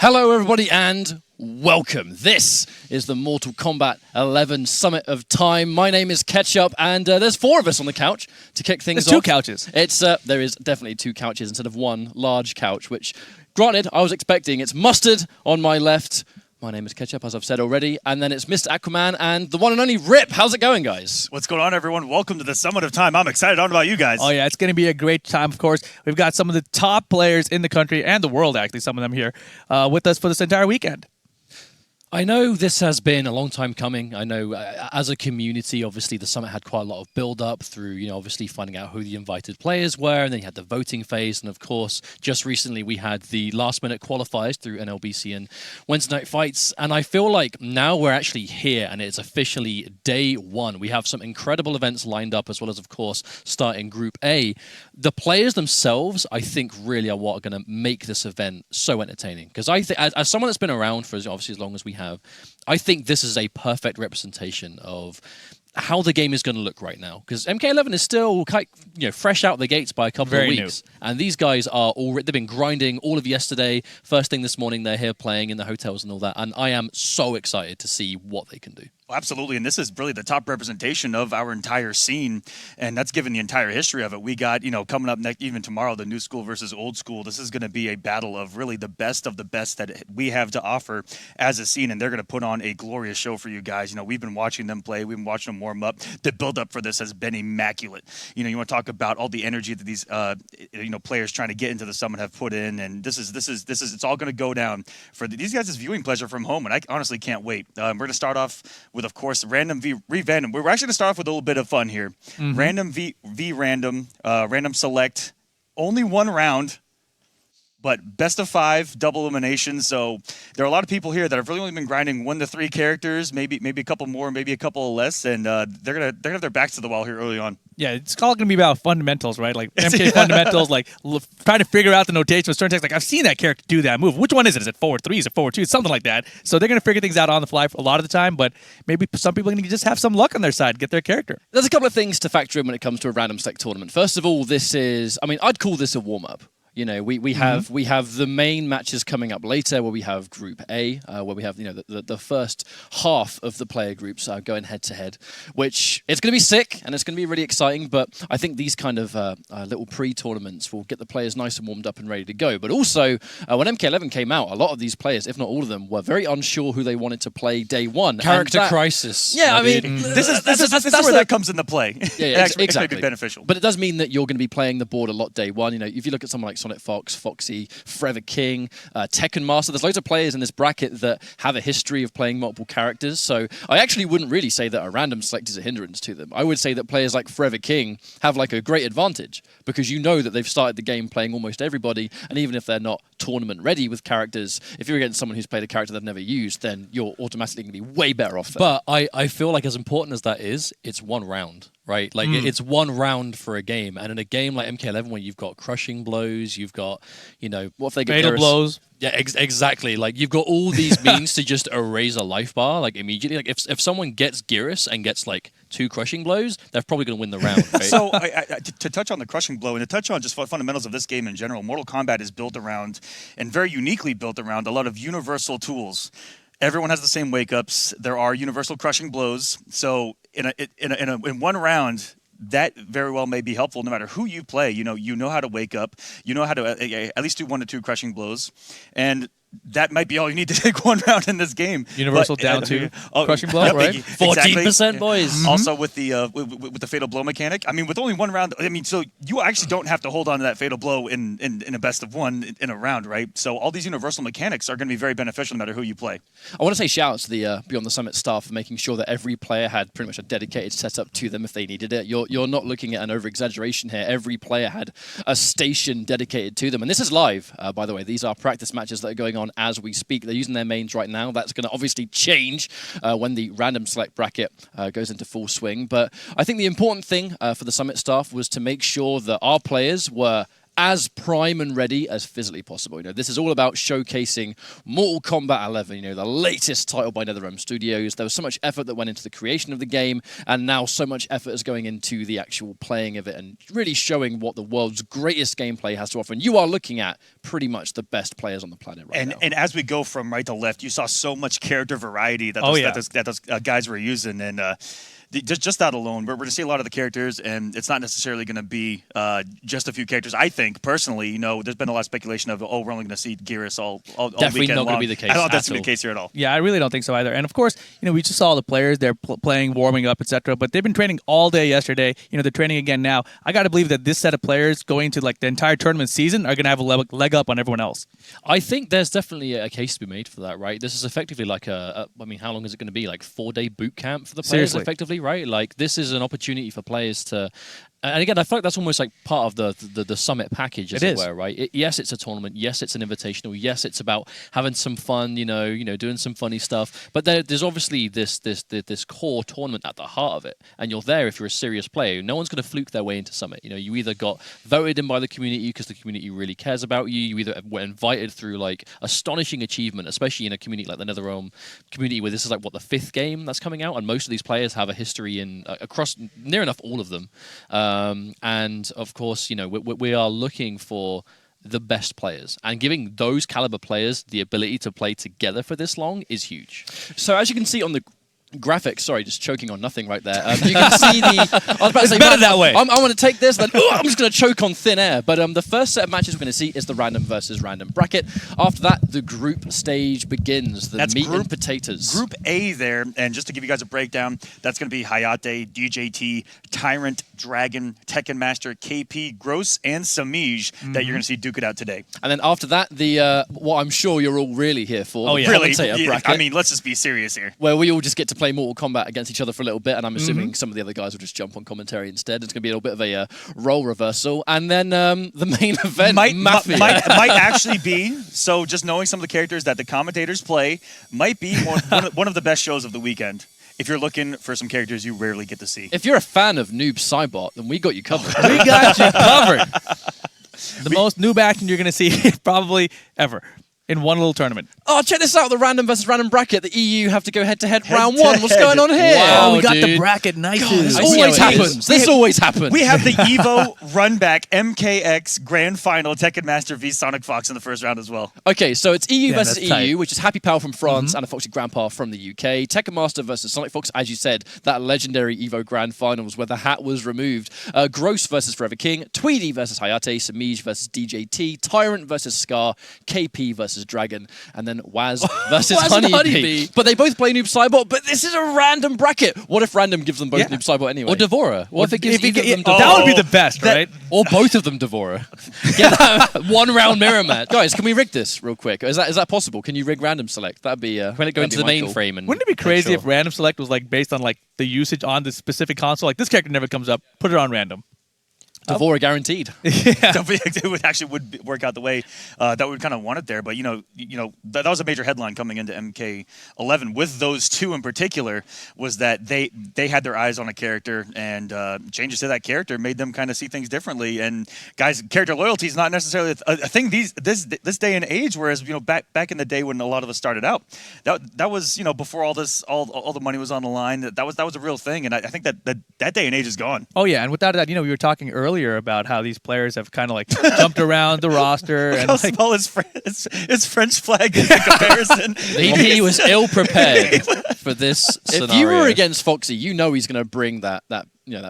Hello everybody and welcome. This is the Mortal Kombat 11 Summit of Time. My name is Ketchup and there's four of us on the couch to kick things off. There's two couches. There is definitely two couches instead of one large couch, which granted I was expecting. It's Mustard on my left. My name is Ketchup, as I've said already, and then it's Mr. Aquaman and the one and only Rip. How's it going, guys? What's going on, everyone? Welcome to the Summit of Time. I'm excited. I don't know about you guys. Oh, yeah, it's going to be a great time, of course. We've got some of the top players in the country and the world, actually, some of them here, with us for this entire weekend. I know this has been a long time coming. I know as a community, obviously, the Summit had quite a lot of build-up through, obviously finding out who the invited players were, and then you had the voting phase, and of course, just recently we had the last-minute qualifiers through NLBC and Wednesday Night Fights, and I feel like now we're actually here, and it's officially day one. We have some incredible events lined up, as well as, of course, starting Group A. The players themselves, I think, really are what are going to make this event so entertaining, because I think, as someone that's been around for obviously as long as we have, I think this is a perfect representation of how the game is going to look right now. Because MK11 is still quite, fresh out the gates by a couple of weeks. New. And these guys are they've been grinding all of yesterday. First thing this morning, they're here playing in the hotels and all that. And I am so excited to see what they can do. Absolutely, and this is really the top representation of our entire scene, and that's given the entire history of it. We got, coming up next, even tomorrow, the new school versus old school. This is going to be a battle of really the best that we have to offer as a scene, and they're going to put on a glorious show for you guys. We've been watching them play, we've been watching them warm up. The build-up for this has been immaculate. You want to talk about all the energy that these, players trying to get into the summit have put in, and this is it's all going to go down for these guys' viewing pleasure from home, and I honestly can't wait. We're going to start off with, of course, random v random. We're actually going to start off with a little bit of fun here. Mm-hmm. Random v random, random select. Only one round, but best of 5, double elimination. So there are a lot of people here that have really only been grinding 1 to 3 characters, maybe a couple more, maybe a couple less, and they're gonna have their backs to the wall here early on. Yeah, it's all going to be about fundamentals, right? Like MK fundamentals, like trying to figure out the notation with certain text. Like, I've seen that character do that move. Which one is it? Is it forward 3? Is it forward 2? It's something like that. So they're going to figure things out on the fly a lot of the time, but maybe some people are going to just have some luck on their side, get their character. There's a couple of things to factor in when it comes to a random select tournament. First of all, I'd call this a warm-up. We have the main matches coming up later, where we have Group A, where we have the first half of the player groups going head to head, which it's going to be sick and it's going to be really exciting. But I think these kind of little pre-tournaments will get the players nice and warmed up and ready to go. But also, when MK11 came out, a lot of these players, if not all of them, were very unsure who they wanted to play day one. Character crisis. Yeah, I mean, this is where that comes into play. Yeah, exactly. It may be beneficial. But it does mean that you're going to be playing the board a lot day one. If you look at someone like Sonic Fox, Foxy, Forever King, Tekken Master. There's loads of players in this bracket that have a history of playing multiple characters, so I actually wouldn't really say that a random select is a hindrance to them. I would say that players like Forever King have like a great advantage, because that they've started the game playing almost everybody, and even if they're not tournament ready with characters, if you're against someone who's played a character they've never used, then you're automatically going to be way better off there. But I feel like, as important as that is, it's one round. Right, like it's one round for a game, and in a game like MK11, where you've got crushing blows, you've got, what if they get fatal blows? Yeah, exactly. Like, you've got all these means to just erase a life bar, like, immediately. Like, if someone gets Gearus and gets like 2 crushing blows, they're probably going to win the round. Right? So to touch on the crushing blow and to touch on just fundamentals of this game in general, Mortal Kombat is built around, and very uniquely built around, a lot of universal tools. Everyone has the same wake-ups. There are universal crushing blows. So in one round, that very well may be helpful no matter who you play. You know how to wake up. You know how to at least do 1 to 2 crushing blows. And that might be all you need to take one round in this game. Universal down to crushing blow, right? 14%, boys. Also with the fatal blow mechanic. I mean, with only one round, so you actually don't have to hold on to that fatal blow in a best of 1 in a round, right? So all these universal mechanics are going to be very beneficial no matter who you play. I want to say shout out to the Beyond the Summit staff for making sure that every player had pretty much a dedicated setup to them if they needed it. You're not looking at an over-exaggeration here. Every player had a station dedicated to them. And this is live, by the way. These are practice matches that are going on as we speak. They're using their mains right now. That's going to obviously change when the random select bracket goes into full swing. But I think the important thing for the Summit staff was to make sure that our players were as prime and ready as physically possible. You know, this is all about showcasing Mortal Kombat 11, you know, the latest title by NetherRealm Studios. There was so much effort that went into the creation of the game, and now so much effort is going into the actual playing of it and really showing what the world's greatest gameplay has to offer. And you are looking at pretty much the best players on the planet right now. And as we go from right to left, you saw so much character variety that those guys were using, and just that alone, we're going to see a lot of the characters, and it's not necessarily going to be just a few characters. I think, personally, you know, there's been a lot of speculation of, we're only going to see Geras all Definitely weekend not long. going to be the case. I don't think that's at going all. to be the case here at all. Yeah, I really don't think so either. And of course, you know, we just saw all the players. They're playing, warming up, etc. But they've been training all day yesterday. You know, they're training again now. I got to believe that this set of players going to like the entire tournament season are going to have a leg up on everyone else. I think there's definitely a case to be made for that, right? This is effectively like I mean, how long is it going to be? Like 4-day boot camp for the players, Seriously. effectively, right? Like, this is an opportunity for players to. And again, I feel like that's almost like part of the summit package, as it were, right? Yes, it's a tournament. Yes, it's an invitational. Yes, it's about having some fun, you know, doing some funny stuff. But there's obviously this core tournament at the heart of it, and you're there if you're a serious player. No one's going to fluke their way into summit. You know, you either got voted in by the community because the community really cares about you. You either were invited through like astonishing achievement, especially in a community like the NetherRealm community, where this is like the 5th game that's coming out, and most of these players have a history in across near enough all of them. And of course, you know, we are looking for the best players, and giving those caliber players the ability to play together for this long is huge. So as you can see on the graphics, sorry, just choking on nothing right there. You can see the. I was about to say, better that way. I want to take this, then I'm just going to choke on thin air. But the first set of matches we're going to see is the random versus random bracket. After that, the group stage begins. That's meat and potatoes. Group A there, and just to give you guys a breakdown, that's going to be Hayate, DJT, Tyrant, Dragon, Tekken Master, KP, Gross, and Samij that you're going to see duke it out today. And then after that, the what I'm sure you're all really here for, the Really? commentator bracket. I mean, let's just be serious here. Where we all just get to play Mortal Kombat against each other for a little bit, and I'm assuming some of the other guys will just jump on commentary instead. It's going to be a little bit of a role reversal. And then the main event, Mafia. might actually be, so just knowing some of the characters that the commentators play, might be one of the best shows of the weekend. If you're looking for some characters you rarely get to see. If you're a fan of Noob Saibot, then we got you covered. We got you covered. The most noob action you're going to see probably ever in one little tournament. Oh, check this out, the random versus random bracket. The EU have to go head-to-head round one. What's going on here? Wow, we got the dude. bracket nice. This I see always how it happens. is. This always happens. We have the EVO Runback MKX Grand Final Tekken Master v Sonic Fox in the first round as well. Okay, so it's EU versus that's EU, tight. which is Happy Pal from France and a Foxy Grandpa from the UK. Tekken Master versus Sonic Fox, as you said, that legendary EVO Grand Finals where the hat was removed. Gross versus Forever King, Tweedy versus Hayate, Samij versus DJT, Tyrant versus Scar, KP versus Dragon, and then Waz versus Honeybee. But they both play Noob Saibot, but this is a random bracket. What if random gives them both Noob Saibot anyway? Or Devora. What if it gives either of them Devora? That would be the best, right? Or both of them Devora. Get that one round mirror match. Guys, can we rig this real quick? Is that possible? Can you rig random select? That'd be when it goes into the mainframe. And wouldn't it be crazy if random select was like based on like the usage on the specific console? Like this character never comes up, put it on random. Devora guaranteed. It would work out the way that we kind of want it there. But you know that was a major headline coming into MK11 with those two in particular, was that they had their eyes on a character, and changes to that character made them kind of see things differently. And guys, character loyalty is not necessarily a thing this day and age. Whereas back in the day when a lot of us started out, that was before all the money was on the line. That was a real thing. And I think that day and age is gone. Oh yeah, and without that, we were talking earlier about how these players have kind of like jumped around the roster. Look And how like, small his French flag is in comparison. He was ill prepared for this scenario. If you were against Foxy, he's going to bring that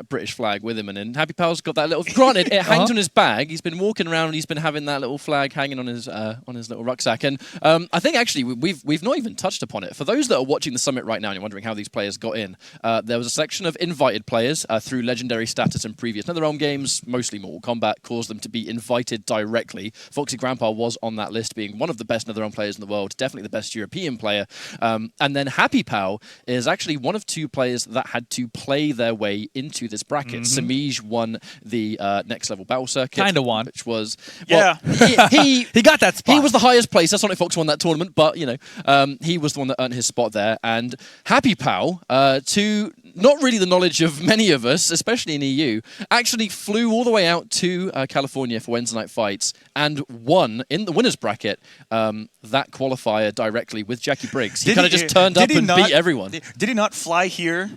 British flag with him, and then Happy Pal's got that little. Granted, it hangs on his bag. He's been walking around and he's been having that little flag hanging on his little rucksack. And I think actually we've not even touched upon it. For those that are watching the summit right now and you're wondering how these players got in, there was a selection of invited players through legendary status in previous NetherRealm games, mostly Mortal Kombat, caused them to be invited directly. Foxy Grandpa was on that list, being one of the best NetherRealm players in the world, definitely the best European player. And then Happy Pal is actually one of two players that had to play their way into into this bracket. Samij won the next level battle circuit. Kinda won. Which was... Yeah. Well, He got that spot. he was the highest place. Sonic Fox won that tournament, but, you know, he was the one that earned his spot there. And Happy Pal, to not really the knowledge of many of us, especially in EU, actually flew all the way out to California for Wednesday Night Fights and won in the winners bracket that qualifier directly with Jackie Briggs. He kind of just turned up and beat everyone. Did he not fly here?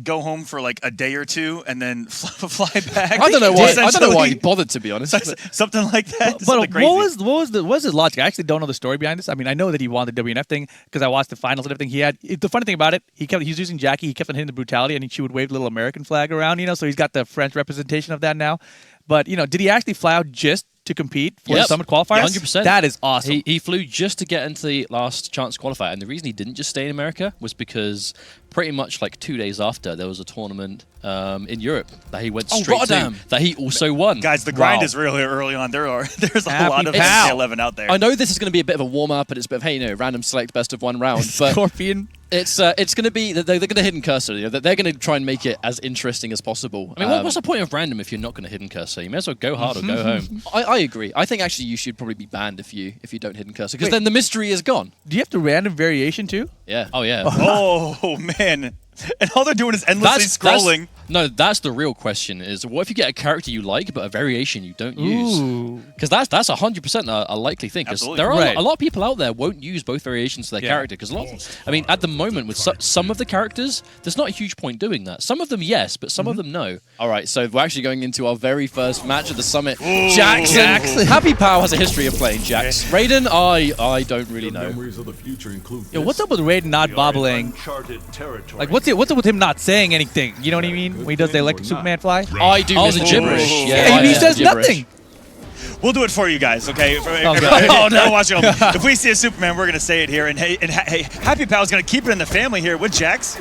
Go home for like a day or two and then fly back. I don't know why. I don't know why he bothered, to be honest. Something like that. But Something crazy. what was his logic? I actually don't know the story behind this. I mean, I know that he won the WNF thing because I watched the finals and everything. The funny thing about it, he was using Jackie. He kept on hitting the brutality, and she would wave the little American flag around. You know, so he's got the French representation of that now. But you know, did he actually fly out just to compete for the Summit qualifiers? 100%. That is awesome. He flew just to get into the last chance qualifier, and the reason he didn't just stay in America was because pretty much like 2 days after there was a tournament in Europe that he went straight to that he also won. Guys, the grind is really early on. There's a lot of MK11 out there. I know this is going to be a bit of a warm up, and it's a bit of, hey, you know, random select best of one round, but Scorpion. It's going to be they're going to hidden cursor. You know, they're going to try and make it as interesting as possible. I mean, what's the point of random if you're not going to hidden cursor? You may as well go hard or go home. I agree. I think actually you should probably be banned if you don't hidden cursor, because then the mystery is gone. Do you have to random variation too? Yeah. Oh yeah. Oh man. And all they're doing is endlessly scrolling. That's the real question is, what if you get a character you like, but a variation you don't use? Because that's 100% a likely thing. Because there are a lot of people out there won't use both variations to their character. Because I mean, at the moment, with some of the characters, there's not a huge point doing that. Some of them, yes, but some of them, no. All right, so we're actually going into our very first match of the Summit. Jackson. Happy Pow has a history of playing Jax. Raiden, I don't really know. Yo, what's up with Raiden not bobbling? Like, what's up with him not saying anything? You know what I mean? When he does the electric Superman fly? I do miss the gibberish. Yeah, he says nothing. We'll do it for you guys, okay? Oh, no. Watch it. If we see a Superman, we're going to say it here. And hey, Happy Pal's going to keep it in the family here with Jax.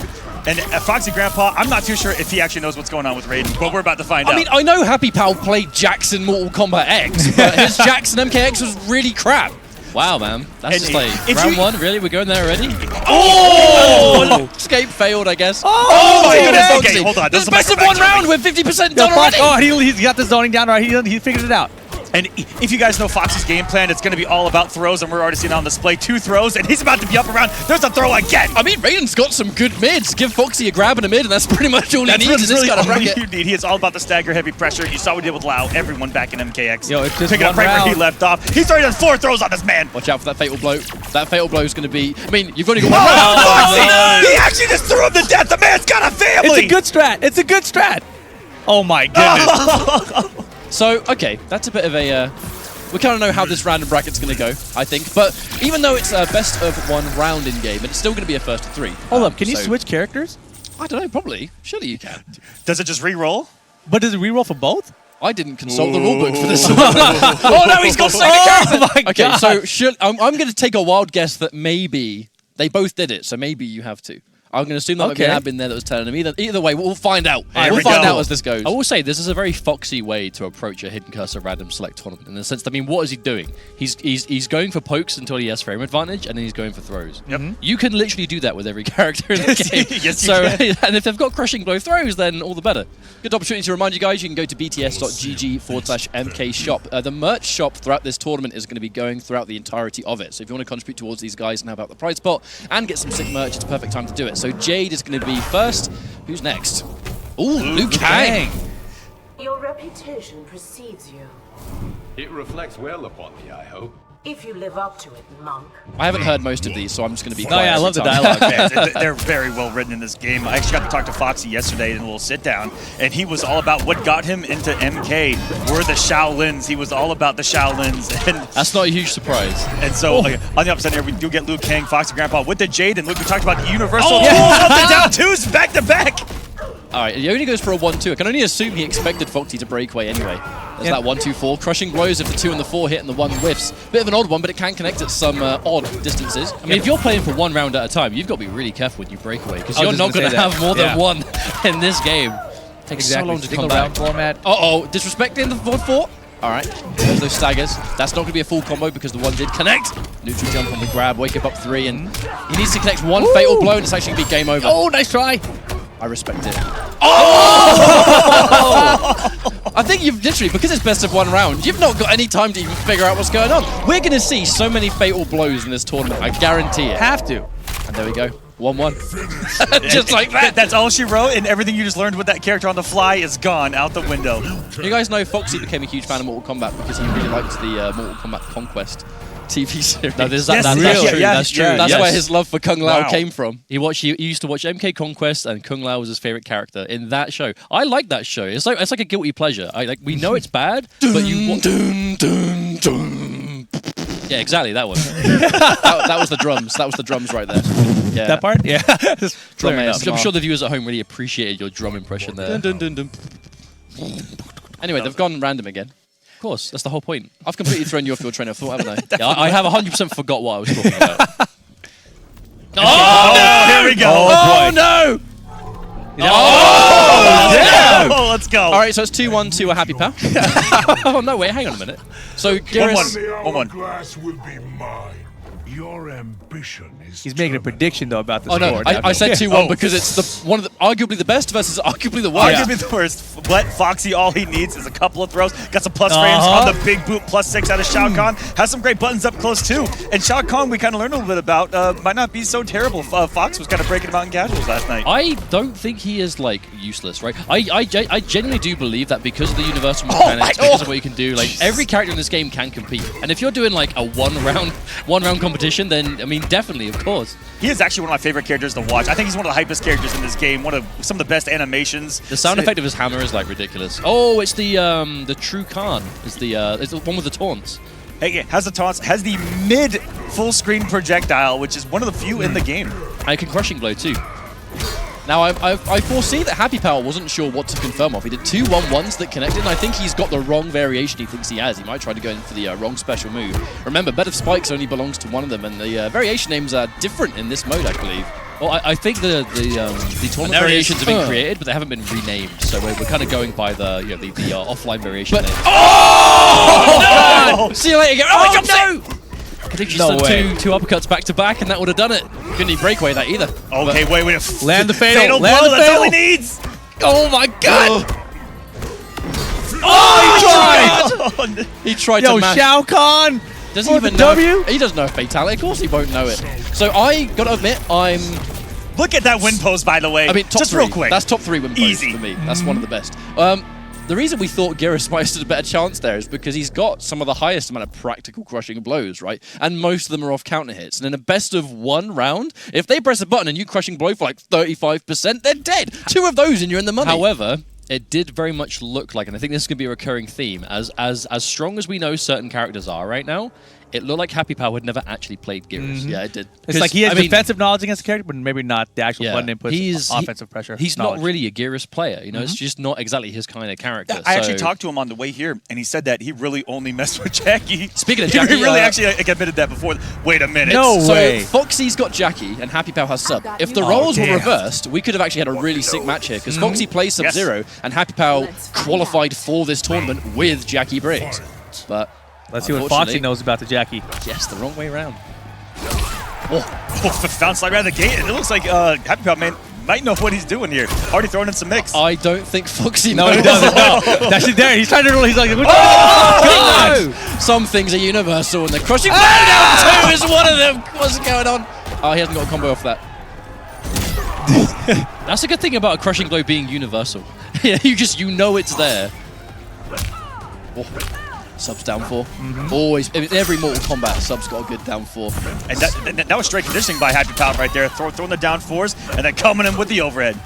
And Foxy Grandpa, I'm not too sure if he actually knows what's going on with Raiden, but we're about to find out. I mean, I know Happy Pal played Jax in Mortal Kombat X, but his Jax in MKX was really crap. Wow, man. That's just like round one. Really? We're going there already? Oh! Escape failed, I guess. Oh my goodness. Okay, hold on. This is best of one round. We're 50% done already. Oh, he's got the zoning down right. He figured it out. And if you guys know Foxy's game plan, it's going to be all about throws, and we're already seeing it on display. 2 throws, and he's about to be up around. There's a throw again. I mean, Raiden's got some good mids. Give Foxy a grab and a mid, and that's pretty much all he needs. That's really all you need. He is all about the stagger heavy pressure. You saw what he did with Lau. Everyone back in MKX. Yo, it's just picking up right where he left off. He's already done 4 throws on this man. Watch out for that fatal blow. That fatal blow is going to be... I mean, you've only got one round. Foxy! He actually just threw him to death. The man's got a family. It's a good strat. It's a good strat. Oh, my goodness. So, okay, that's a bit of a... we kind of know how this random bracket's going to go, I think. But even though it's a best of one round in game, it's still going to be a first of 3. Hold up, can you switch characters? I don't know, probably. Surely you can. Does it just re-roll? But does it re-roll for both? I didn't consult the rulebook for this. Oh no, he's got second character! My okay, God. so I'm going to take a wild guess that maybe they both did it, so maybe you have to. I'm going to assume that might be an admin there that was telling him. Either way, we'll find out. We'll find out as this goes. I will say, this is a very foxy way to approach a hidden cursor random select tournament. In the sense that, I mean, what is he doing? He's going for pokes until he has frame advantage, and then he's going for throws. Yep. You can literally do that with every character in the game. Yes, you can. And if they've got crushing blow throws, then all the better. Good opportunity to remind you guys, you can go to bts.gg/MK shop. The merch shop throughout this tournament is going to be going throughout the entirety of it. So if you want to contribute towards these guys and help out the prize pot and get some sick merch, it's a perfect time to do it. So Jade is going to be first. Who's next? Ooh, Liu Kang. Your reputation precedes you. It reflects well upon me, I hope. If you live up to it, monk. I haven't heard most of these, so I'm just going to be quiet. Oh yeah, I love the every time. dialogue. They're very well written in this game. I actually got to talk to Foxy yesterday in a little sit down, and he was all about what got him into MK were the Shaolins. He was all about the Shaolins. And that's not a huge surprise. And so on the opposite here, we do get Liu Kang, Foxy Grandpa with the Jade, and look, we talked about the universal tools up and down twos back to back. All right, he only goes for a 1-2. I can only assume he expected Foxy to break away anyway. There's that 1-2-4. Crushing blows if the 2 and the 4 hit and the 1 whiffs. Bit of an odd one, but it can connect at some odd distances. I mean, if you're playing for 1 round at a time, you've got to be really careful when you break away, because you're not going to have more than 1 in this game. Takes so long to come back. Format. Uh-oh, disrespecting the 4-4. All right, there's those staggers. That's not going to be a full combo because the 1 did connect. Neutral jump on the grab, wake up 3, and he needs to connect 1 fatal blow, and it's actually going to be game over. Oh, nice try. I respect it. Oh! I think you've literally, because it's best of one round, you've not got any time to even figure out what's going on. We're going to see so many fatal blows in this tournament. I guarantee it. Have to. And there we go. 1-1. Just like that. That's all she wrote, and everything you just learned with that character on the fly is gone out the window. You guys know Foxy became a huge fan of Mortal Kombat because he really liked the Mortal Kombat Conquest TV series. No, Yes, that's really? true. Yeah, That's true. yeah, That's yes. where his love for Kung Lao Wow. came from. He used to watch MK Conquest, and Kung Lao was his favorite character in that show. I like that show. It's like a guilty pleasure. We know it's bad, but you want. Yeah, exactly that one. that was the drums. That was the drums right there. Yeah. That part? Yeah. Just Drum clearing it I'm up. sure the viewers at home really appreciated your drum impression there. Anyway, they've gone random again. Of course, that's the whole point. I've completely thrown you off your train of thought, haven't I? Yeah, I have 100% forgot what I was talking about. Oh, here we go. Oh, no! Oh, let's go. All right, so it's 2-1 to a Happy Pal. Oh, no, wait, hang on a minute. So, Garrus... The 1-1. hourglass will be mine. Your ambition is He's making a prediction, though, about the Oh, no, score. I said 2-1 Oh. because it's arguably the best versus arguably the worst. Arguably the worst. But Foxy, all he needs is a couple of throws. Got some plus frames on the big boot, +6 out of Shao Kahn. Has some great buttons up close, too. And Shao Kahn, we kind of learned a little bit about, might not be so terrible. Fox was kind of breaking him out in casuals last night. I don't think he is, useless, right? I genuinely do believe that because of the universal mechanics, because of what you can do, every character in this game can compete. And if you're doing, a one-round competition, then, I mean, definitely, of course. He is actually one of my favorite characters to watch. I think he's one of the hypest characters in this game. Some of the best animations. The sound effect of his hammer is, ridiculous. Oh, it's the True Khan. It's the one with the taunts. Hey, has the taunts, has the mid full screen projectile, which is one of the few in the game. And a crushing blow, too. Now, I foresee that Happy Pal wasn't sure what to confirm off. He did 2 1-1s that connected, and I think he's got the wrong variation he thinks he has. He might try to go in for the wrong special move. Remember, Bed of Spikes only belongs to one of them, and the variation names are different in this mode, I believe. Well, I think the tournament variations have been created, but they haven't been renamed. So we're kind of going by the offline variation names. Oh! No! See you later, Gary. Oh, no! I think she done two uppercuts back to back, and that would have done it. Couldn't even breakaway that either. Okay, wait. Land the fatal. Fatal Land blow, the that's all he fatal. needs. Oh, my God. He tried Yo, to mash. Shao Kahn. Doesn't even know. He doesn't know fatality. Of course, he won't know it. So I gotta admit, Look at that win pose, by the way. I mean, top just three. real quick. That's top 3 win pose Easy. for me. That's one of the best. The reason we thought Garrus might have stood a better chance there is because he's got some of the highest amount of practical crushing blows, right? And most of them are off counter hits. And in a best of 1 round, if they press a button and you crushing blow for 35%, they're dead. 2 of those and you're in the money. However, it did very much look like, and I think this is going to be a recurring theme, as strong as we know certain characters are right now, it looked like Happy Pal had never actually played Garrus. Yeah, it did. It's like he has defensive knowledge against the character, but maybe not the actual button inputs, offensive pressure. He's knowledge. not really a Garrus player, it's just not exactly his kind of character. I actually talked to him on the way here, and he said that he really only messed with Jackie. Speaking of Jackie, he really actually admitted that before. Wait a minute. No way. So Foxy's got Jackie, and Happy Pal has Sub. If the roles were reversed, we could have actually had a really sick match here, because Foxy plays Sub-Zero, and Happy Pal qualified for this tournament with Jackie Briggs. But let's see what Foxy knows about the Jackie. Yes, the wrong way around. Oh, found slide right out of the gate. It looks like Happy Pal might know what he's doing here. Already throwing in some mix. I don't think Foxy No, knows. he doesn't. No, that's it there. He's trying to roll. He's like, Oh, God! Some things are universal, and the crushing blow down 2 is one of them. What's going on? Oh, he hasn't got a combo off that. That's a good thing about a crushing blow being universal. you know it's there. Oh. Subs down 4. Always, in every Mortal Kombat, Sub's got a good down 4. And that was straight conditioning by Happy Pal right there. Throwing the down 4s and then coming in with the overhead.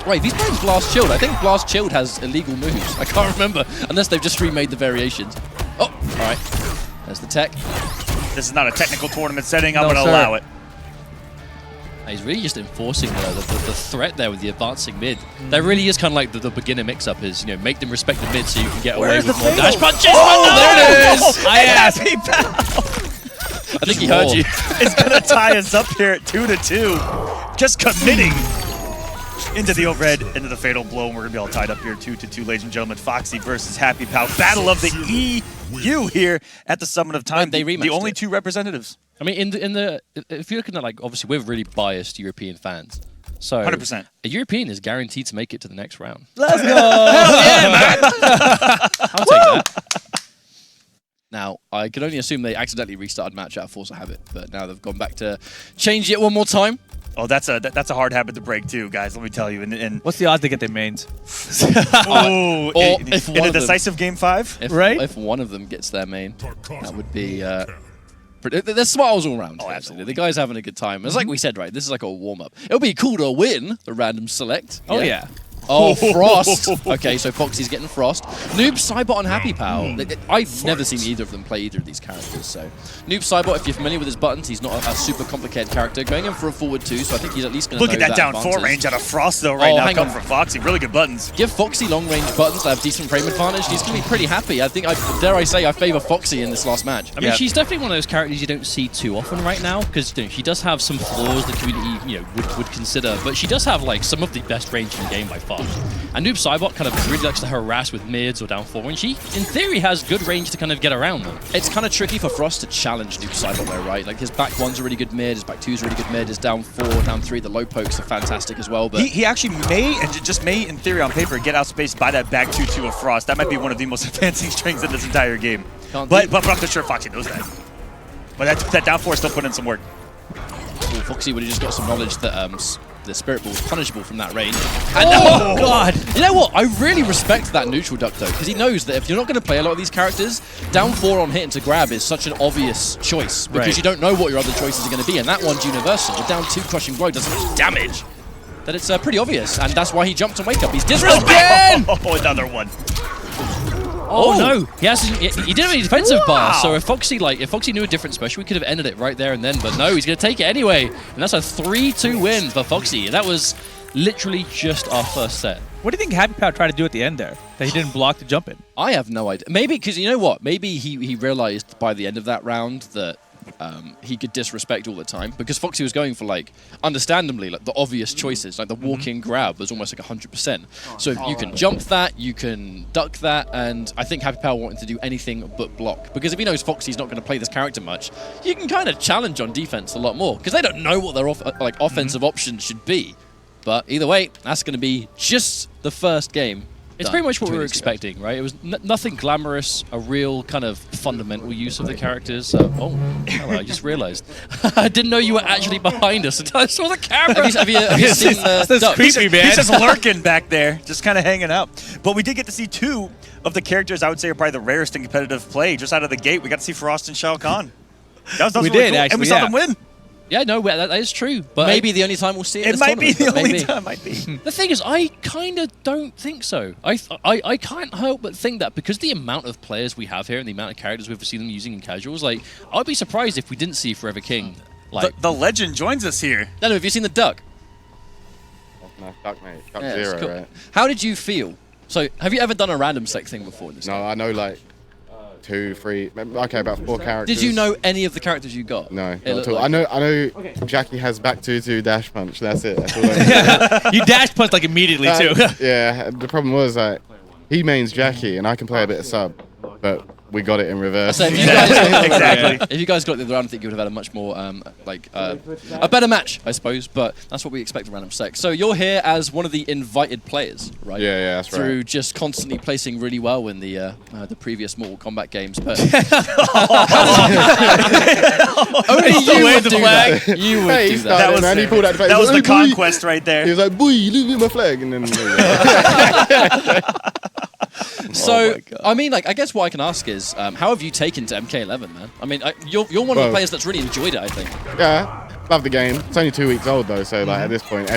Wait, these playing Blast Chilled. I think Blast Chilled has illegal moves. I can't remember, unless they've just remade the variations. Oh, all right. There's the tech. This is not a technical tournament setting. I'm No, going to sir. allow it. He's really just enforcing the threat there with the advancing mid. That really is kind of like the beginner mix-up is, make them respect the mid so you can get away with more dash punches. Oh, there it is! Happy Pal I think he heard you. is going to tie us up here at 2-2. Just committing into the overhead, into the fatal blow, and we're going to be all tied up here 2-2, ladies and gentlemen. Foxy versus Happy Pal. Battle of the EU here at the Summit of Time. They rematched the only it. 2 representatives. I mean, if you're looking at, like, obviously we're really biased European fans. So 100%. A European is guaranteed to make it to the next round. Let's go. I'll take that. Now, I can only assume they accidentally restarted match out of force of habit, but now they've gone back to change it one more time. Oh, that's a hard habit to break too, guys. Let me tell you. And What's the odds they get their mains? oh, or in if a one of them- decisive game 5. If one of them gets their main, that would be... They're smiles all around. Oh, absolutely. The guy's having a good time. It's like we said, right? This is like a warm-up. It'll be cool to win the random select. Oh, yeah. Oh, Frost. Okay, so Foxy's getting Frost. Noob, Cybot, and Happy Pal. I've never seen either of them play either of these characters. So Noob, Cybot, if you're familiar with his buttons, he's not a super complicated character. Going in for a forward 2, so I think he's at least going to Look at that down 4 range out of Frost, though, right now. hang Coming on. from Foxy. Really good buttons. Give Foxy long-range buttons that have decent frame advantage. He's going to be pretty happy. I think, dare I say, I favor Foxy in this last match. I mean, she's definitely one of those characters you don't see too often right now, because she does have some flaws the community would consider, but she does have like some of the best range in the game by far. And Noob Cybot kind of really likes to harass with mids or down 4, and she, in theory, has good range to kind of get around them. It's kind of tricky for Frost to challenge Noob Cybot though, right? Like his back 1's a really good mid, his back 2's a really good mid, his down 4, down 3, the low pokes are fantastic as well. But He actually may, and just may, in theory, on paper, get outspaced by that back 2-2 of Frost. That might be one of the most advancing strings in this entire game. But I'm not sure Foxy knows that. But that down 4 is still putting in some work. Well, Foxy would have just got some knowledge that the Spirit Ball is punishable from that range. And oh, God. You know what? I really respect that neutral duck though, because he knows that if you're not going to play a lot of these characters, down 4 on hit into grab is such an obvious choice, because you don't know what your other choices are going to be, and that one's universal. The down 2 crushing blow does so much damage that it's pretty obvious, and that's why he jumped on wake up. He's disrespect again! Oh, another one. Oh no, he didn't have any defensive bar, so if Foxy knew a different special, we could have ended it right there and then, but no, he's going to take it anyway. And that's a 3-2 win for Foxy. And that was literally just our first set. What do you think Happy Pal tried to do at the end there that he didn't block the jump in? I have no idea. Maybe because, you know what? Maybe he realized by the end of that round that he could disrespect all the time, because Foxy was going for, like, understandably, like the obvious choices, like the walk-in grab was almost like 100%. So you can jump that, you can duck that, and I think Happy Pal wanted to do anything but block, because if he knows Foxy's not going to play this character much, you can kind of challenge on defense a lot more, because they don't know what their offensive options should be. But either way, that's going to be just the first game. It's pretty much what we were expecting, right? It was nothing glamorous, a real kind of fundamental use of the characters. Oh, hello, I just realized. I didn't know you were actually behind us until I saw the camera. Have you seen the duck? creepy, man. He's just lurking back there, just kind of hanging out. But we did get to see 2 of the characters I would say are probably the rarest in competitive play. Just out of the gate, we got to see Frost and Shao Kahn. That was We really did, cool. actually, And we saw yeah. them win. Yeah, no, that is true. But Maybe the only time we'll see it. It this might be the tournament, only maybe. time. Might be. the thing is, I kind of don't think so. I can't help but think that because the amount of players we have here and the amount of characters we've seen them using in casuals, like, I'd be surprised if we didn't see Forever King. Like, The legend joins us here. No, have you seen the duck? No, duck, mate. Duck Yeah, it's 0, cool. right? How did you feel? So, have you ever done a random select thing before? In this No, game? I know like 2, 3, okay, about 4 characters. Did you know any of the characters you got? No, It not looked at all. like- I know Jackie has back 2-2 dash punch. That's it. That's all I know. You dash punch like immediately, too. Yeah, the problem was like he mains Jackie and I can play a bit of sub, but we got it in reverse. So if you guys Exactly. if you guys got the other round, I think you would have had a much more, a better match, I suppose. But that's what we expect of random select. So you're here as one of the invited players, right? Yeah, that's right. Through just constantly placing really well in the previous Mortal Kombat games. But only you wave would the do flag. that. You would Hey, he do started, that. That was man. He pulled out the flag. That He was the like, "Hey, boy." conquest right He there. was like, "Boy, you leave me my flag," and then. So, I mean, like, I guess what I can ask is, how have you taken to MK11, man? I mean, you're one of the Well- players that's really enjoyed it, I think. Yeah, love the game. It's only 2 weeks old though, so like at this point,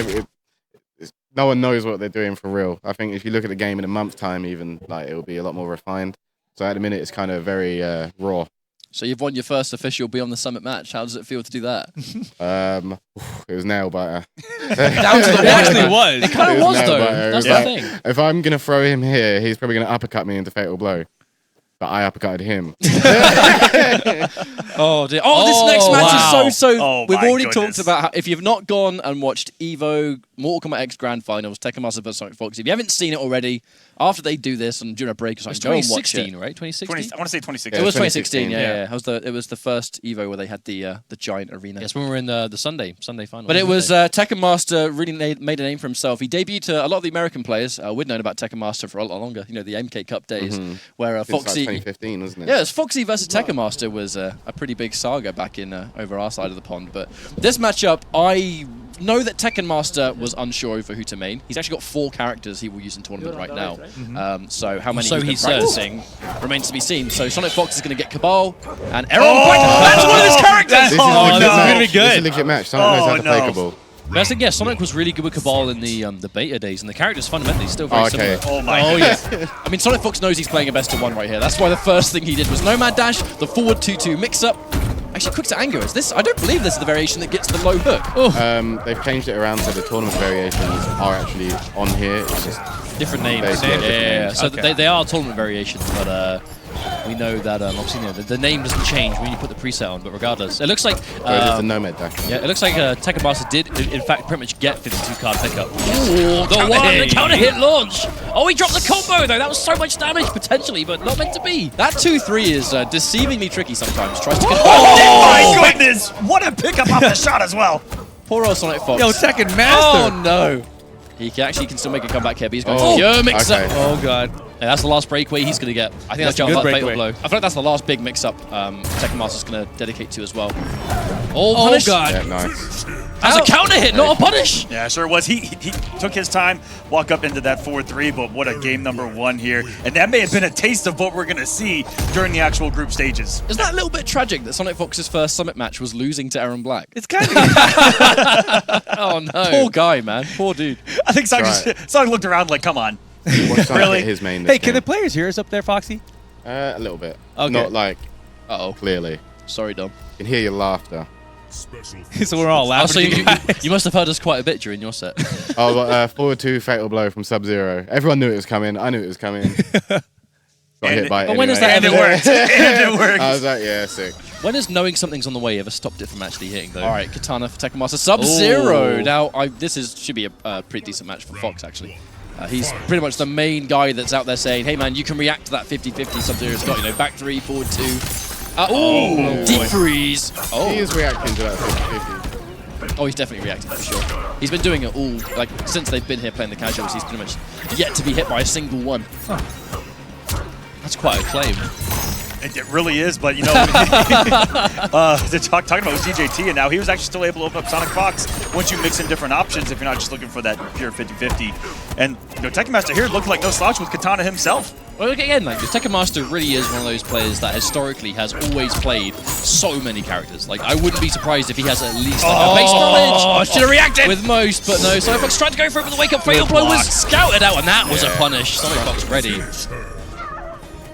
no one knows what they're doing for real. I think if you look at the game in a month's time, even like it'll be a lot more refined. So at the minute, it's kind of very raw. So you've won your first official Beyond the Summit match. How does it feel to do that? It was nail biter. Down to the It actually wire. was. It kind It of was was, nail though. biter. That's Yeah. the thing. If I'm gonna throw him here, he's probably gonna uppercut me into fatal blow. But I uppercutted him. Oh dear. Oh, this next match wow. is so. Oh, We've my already goodness. talked about how if you've not gone and watched Evo, Mortal Kombat X Grand Finals, Tekken Master vs Sonic Fox, if you haven't seen it already, after they do this and during a break, so I It's can go and watch 2016, it. right? 2016. I want to say 2016. It was 2016, 2016, yeah. yeah. It was the first Evo where they had the giant arena. Yes, when we were in the Sunday final. But it wasn't was Tekken Master really made a name for himself. He debuted to a lot of the American players. We'd known about Tekken Master for a lot longer. You know, the MK Cup days, where It's like Foxy. 2015, wasn't it? Yeah, it's Foxy versus Tekken Master was a pretty big saga back in over our side of the pond. But this matchup, I know that Tekken Master was unsure over who to main. He's actually got 4 characters he will use in tournament right now. So how many So he's he been says. practicing remains to be seen. So Sonic Fox is going to get Cabal and Errol Black. That's one of his characters! This is a Oh, legit no. match. It's gonna be good. This is a legit match. Someone knows how to play no. Cabal. But I think, yeah, Sonic was really good with Cabal in the beta days, and the character's fundamentally still very Oh, okay. similar. Oh my Oh, goodness. yeah. I mean, Sonic Fox knows he's playing a best of 1 right here. That's why the first thing he did was Nomad Dash, the forward 2-2 mix-up. Actually, quick to anger. Is this? I don't believe this is the variation that gets the low hook. Oh, They've changed it around so the tournament variations are actually on here. It's just different names. They- Yeah, different names. So Okay. they are tournament variations, but we know that obviously the name doesn't change when you put the preset on. But regardless, it looks like so it is the Nomad Dash. yeah, it looks like Tekken Master did in fact pretty much get 52 card pickup. Ooh, the counter hit launch. Oh, he dropped the combo though. That was so much damage potentially, but not meant to be. That 2-3 is deceivingly tricky sometimes. Tries to. Oh my goodness! What a pickup off the shot as well. Poor old Sonic Fox. Yo, Tekken Master. Oh no. He actually can still make a comeback here, but he's going Oh, to pure mix okay. up. Oh god. And that's the last breakaway he's going to get. I think that's That's a good Fatal breakaway. Blow. I feel like that's the last big mix-up Tekken Master's going to dedicate to as well. Oh, Oh punish. god. Yeah, nice. That's a counter hit, not a punish. Yeah, sure was. He took his time, walk up into that 4-3, but what a game number 1 here. And that may have been a taste of what we're going to see during the actual group stages. Isn't that a little bit tragic that Sonic Fox's first Summit match was losing to Aaron Black? It's kind of. Oh no. Poor guy, man. Poor dude. I think Right. Sonic looked around like, come on. Watch Sonic Really? hit his main. Hey, can the players hear us up there, Foxy? A little bit. Okay. Not like Uh-oh. clearly. Sorry, Dom. You can hear your laughter. So we're all Oh, laughing. so at you guys. you must have heard us quite a bit during your set. Oh, but forward 2 fatal blow from Sub-Zero. Everyone knew it was coming. I knew it was coming. Got hit by it. But when is anyway. that And it worked. And it worked. I was like, yeah, sick. When has knowing something's on the way ever stopped it from actually hitting, though? All right, Katana for Tekken Master. Sub-Zero. Ooh. Now, should be a pretty decent match for Fox, actually. He's pretty much the main guy that's out there saying, hey, man, you can react to that 50-50 Sub-Zero's got. You know, back 3, forward 2. Deep freeze. He is reacting to that 50-50. Oh, he's definitely reacting for sure. He's been doing it all, like, since they've been here playing the casuals. He's pretty much yet to be hit by a single one. That's quite a claim. It really is, but you know, talking about CJT, and now he was actually still able to open up Sonic Fox once you mix in different options if you're not just looking for that pure 50-50. And you know, Tekken Master here looked like no slouch with Katana himself. Well, again, like the Tekken Master really is one of those players that historically has always played so many characters. Like, I wouldn't be surprised if he has at least like, a base knowledge. Should have reacted With most, but no. Sonic Fox tried to go for it, but the wake-up fatal blow was scouted out, and that was a punish. Sonic Fox ready.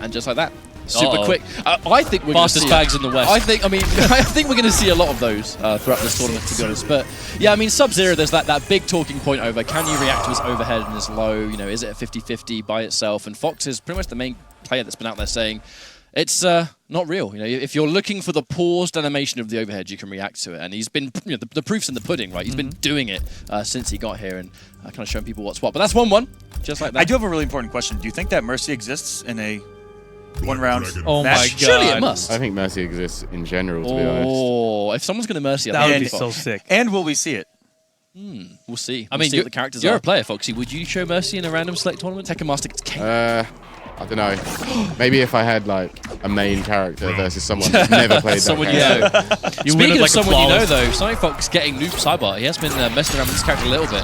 And just like that. Super quick. I think we're Fastest gonna see bags in the West. I think we're going to see a lot of those throughout this tournament, to be honest. But yeah, I mean, Sub-Zero, there's that big talking point over can you react to his overhead and his low? You know, is it a 50-50 by itself? And Fox is pretty much the main player that's been out there saying it's not real. You know, if you're looking for the paused animation of the overhead, you can react to it. And he's been, you know, the proof's in the pudding, right? He's been doing it since he got here and kind of showing people what's what. But that's 1-1, just like that. I do have a really important question. Do you think that Mercy exists in a one-round Oh my match? god. Surely it must. I think Mercy exists in general, to be honest. Oh, if someone's going to mercy, That I would think be it's so Fox. sick. And will we see it? We'll see. I mean, see what the characters you're are. a player, Foxy. Would you show Mercy in a random select tournament? Tekken Master gets K. I don't know. Maybe if I had like a main character versus someone that's never played that Someone you character. know. You win Speaking with, of like, a someone you know, flawless- though, Sonic Fox getting Noob Cybot. He has been messing around with this character a little bit.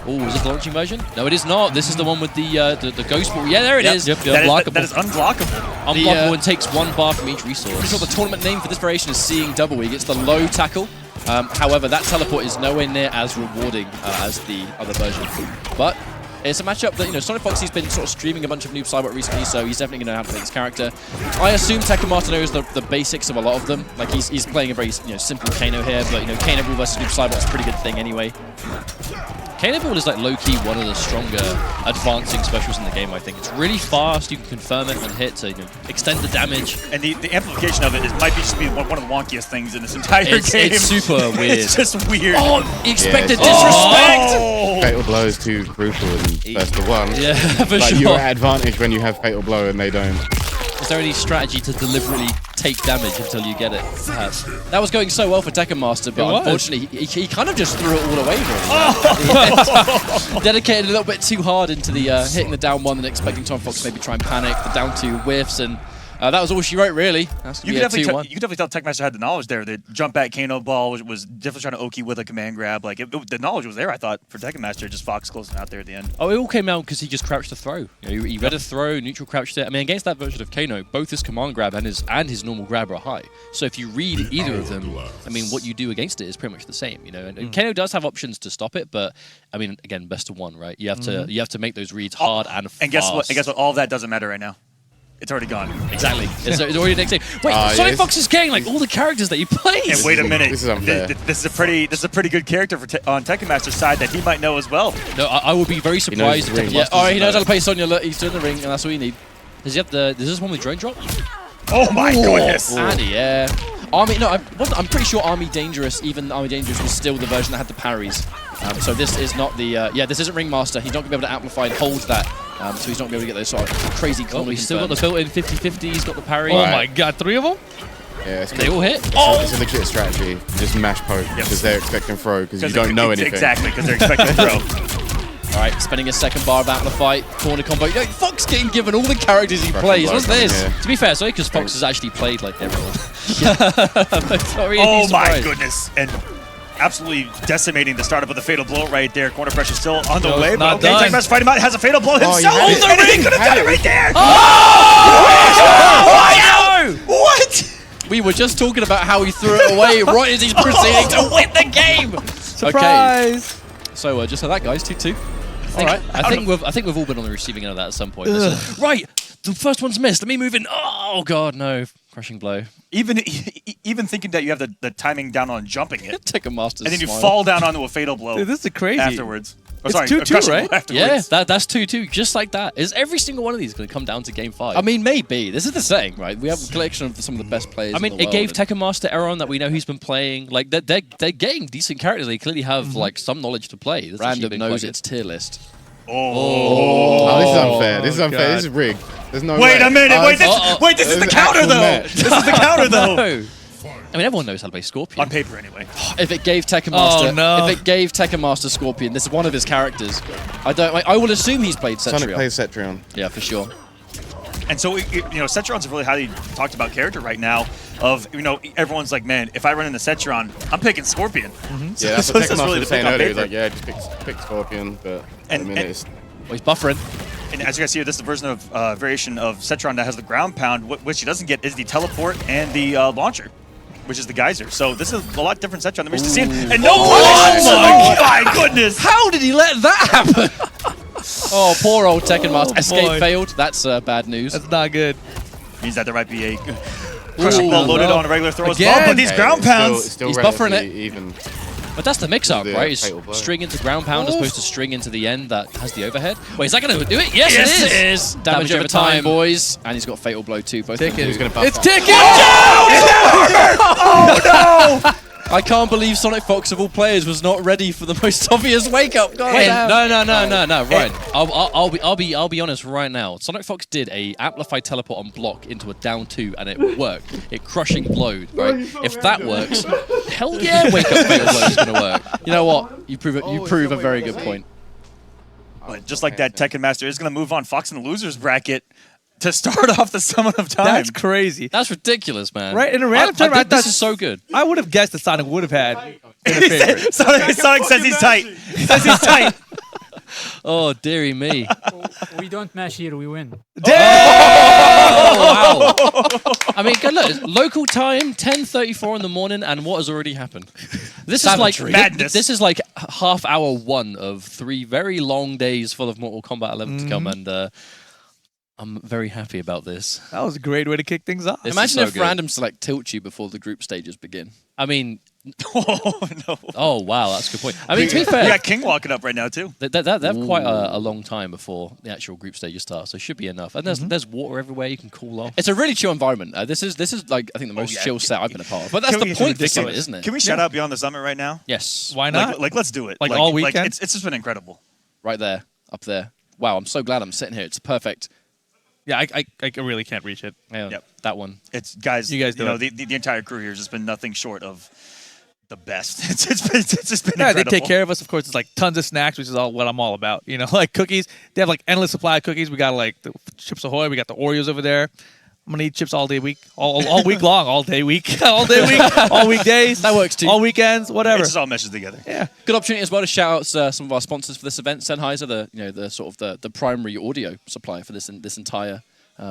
Oh, is this the launching version? No, it is not. This is the one with the ghost ball. Yeah, there it is. That is unblockable. Unblockable and takes 1 bar from each resource. Pretty sure the tournament name for this variation is Seeing Double. He gets the low tackle. However, that teleport is nowhere near as rewarding as the other version. But it's a matchup that, you know, Sonic Fox, he's been sort of streaming a bunch of Noob Cybot recently, so he's definitely going to know how to play this character. I assume Tekken Master knows the basics of a lot of them. Like, he's playing a very, you know, simple Kano here, but, you know, Kano versus Noob Cybot is a pretty good thing anyway. Kano Ball is like low-key one of the stronger advancing specials in the game, I think. It's really fast, you can confirm it and hit to extend the damage. And the amplification of it might just be one of the wonkiest things in this entire game. It's super weird. It's just weird. Oh, expected disrespect! disrespect! Fatal Blow is too brutal in best of one. Yeah, for like, sure. you're at advantage when you have Fatal Blow and they don't. Is there any strategy to deliberately take damage until you get it? Perhaps. That was going so well for Tekken Master, but unfortunately, he kind of just threw it all away. Really. Dedicated a little bit too hard into the hitting the down one and expecting Tom Fox to maybe try and panic. The down two whiffs, and that was all she wrote, really. You could definitely tell Techmaster had the knowledge there. The jump back Kano ball was definitely trying to Oki with a command grab. Like the knowledge was there, I thought, for Techmaster. Just Fox closing out there at the end. Oh, it all came out because he just crouched the throw. He read a throw, neutral crouched it. I mean, against that version of Kano, both his command grab and his normal grab are high. So if you read either of them, I mean, what you do against it is pretty much the same. And Kano does have options to stop it, but I mean, again, best of one, right? You have to make those reads hard and fast. And guess what? All of that doesn't matter right now. It's already gone. Exactly. It's already next day. Wait, Sonic Fox is getting like all the characters that he plays. And wait a minute. This is unfair. This is a pretty good character on Tekken Master's side that he might know as well. No, I would be very surprised. He knows the ring. Yeah, he knows how to play Sonya. Look, he's doing the ring, and that's what we need. Does he have Is this one with drone drop? Oh my goodness! And yeah. Army. No, I'm pretty sure Army Dangerous. Even Army Dangerous was still the version that had the parries. So this is not the. This isn't Ringmaster. He's not going to be able to amplify and hold that. So he's not going to be able to get those sort of crazy combos. He's still got the built-in 50-50. He's got the parry. Oh my god, 3 of them? Yeah, they all hit. It's a legit strategy. Just mash poke because they're expecting throw because you don't know anything. Exactly, because they're expecting throw. All right, spending a second bar of Amplify, corner combo. Fox getting given all the characters he plays. What's this? To be fair, sorry, because Fox has actually played like everyone. Sorry, oh my goodness. And absolutely decimating the startup of the Fatal Blow right there. Corner pressure still on the way. But okay, Techmaster fighting him out. Has a Fatal Blow himself. Oh, the ring! Could have done it right there! What? We were just talking about how he threw it away right as he's proceeding to win the game. Surprise! Okay. So just like that, guys, 2-2. All right. I think we've all been on the receiving end of that at some point. Right. The first one's missed. Let me move in. Oh god, no! Crushing blow. Even thinking that you have the timing down on jumping it, Take a master's and then you smile. fall down onto a Fatal Blow. Dude, this is crazy. Afterwards. It's 2-2, right? Afterwards. Yeah, that's 2-2, just like that. Is every single one of these going to come down to game 5? I mean, maybe. This is the saying, right? We have a collection of some of the best players. I mean, in the world, it gave Tekken Master Erron that we know he's been playing. Like they're getting decent characters. They clearly have like some knowledge to play. That's Random knows its tier list. Oh, this is unfair. This is unfair. God. This is rigged. There's no Wait way. a minute. Wait, this is the counter, though. This is the counter, though. No. I mean, everyone knows how to play Scorpion. On paper, anyway. If it gave Tekken Master, no. if it gave Tekken Master Scorpion, this is one of his characters. I will assume he's played Cetrion. Sonic plays Cetrion. Yeah, for sure. And so, Cetrion's a really highly talked about character right now. Everyone's like, man, if I run into Cetron, I'm picking Scorpion. Yeah, that's what Tekken Master was saying earlier. He's like, yeah, just pick Scorpion, but at the minute it's... Well, he's buffering. And as you guys see here, this is the version of variation of Cetron that has the ground pound. What she doesn't get is the teleport and the launcher, which is the geyser. So this is a lot different Cetron than we're used to seeing. And no punish! Oh my goodness! How did he let that happen? Oh, poor old Tekken Master. Escape failed. That's bad news. That's not good. Means that there might be a crushing blow loaded on a regular throw as well. But these ground it's pounds, still he's buffering it. Even. But that's the mix-up, right? It's Fatal Blow. string into ground pound as opposed to string into the end that has the overhead. Wait, is that going to do it? Yes, it is. Damage over time, boys. And he's got Fatal Blow too. Both Ticking. Who's gonna buff It's that? ticking! oh no! I can't believe Sonic Fox of all players was not ready for the most obvious wake-up. God Wait, damn. No, Ryan. I'll be honest right now. Sonic Fox did a amplified teleport on block into a down 2, and it worked. It crushing blowed. Right? If that works, hell yeah, wake-up Fatal Blow is gonna work. You know what? You prove a very good point. But just like that, Tekken Master is going to move on Fox in the losers bracket to start off the Summit of Time. That's crazy. That's ridiculous, man. Right, in a random tournament, I thought this is so good. I would have guessed that Sonic would have had been a favorite. Sonic says he's tight. He says he's tight. Oh, dearie me. We don't mash here, we win. Oh, wow. I mean, look, local time, 10:34 in the morning, and what has already happened? This is like madness. This is like half hour 1 of 3 very long days full of Mortal Kombat 11 to come, and I'm very happy about this. That was a great way to kick things off. Imagine if random select tilts you before the group stages begin. I mean, Oh, no. Oh, wow, that's a good point. I mean, to be fair, We got King walking up right now, too. they have quite a long time before the actual group stages start, so it should be enough. And there's water everywhere, you can cool off. It's a really chill environment. This is like, I think, the most yeah. chill set I've been a part of. But that's Can the we- point of the summit, isn't it? Can we shout out Beyond the Summit right now? Yes. Why not? Like, let's do it. Like all weekend? It's just been incredible. Right there, up there. Wow, I'm so glad I'm sitting here. It's perfect. Yeah, I really can't reach it. Yeah, Yep. that one. It's guys. You guys do know, it. the entire crew here has just been nothing short of the best. It's just been Yeah, incredible. they take care of us. Of course, it's like tons of snacks, which is all what I'm all about. You know, like cookies. They have like endless supply of cookies. We got like the Chips Ahoy. We got the Oreos over there. I'm gonna eat chips all day week, all week long, all day week, all day week, all weekdays. That works too. All weekends, It whatever. just all meshes together. Yeah. Good opportunity as well to shout out some of our sponsors for this event. Sennheiser, the sort of the primary audio supplier for this entire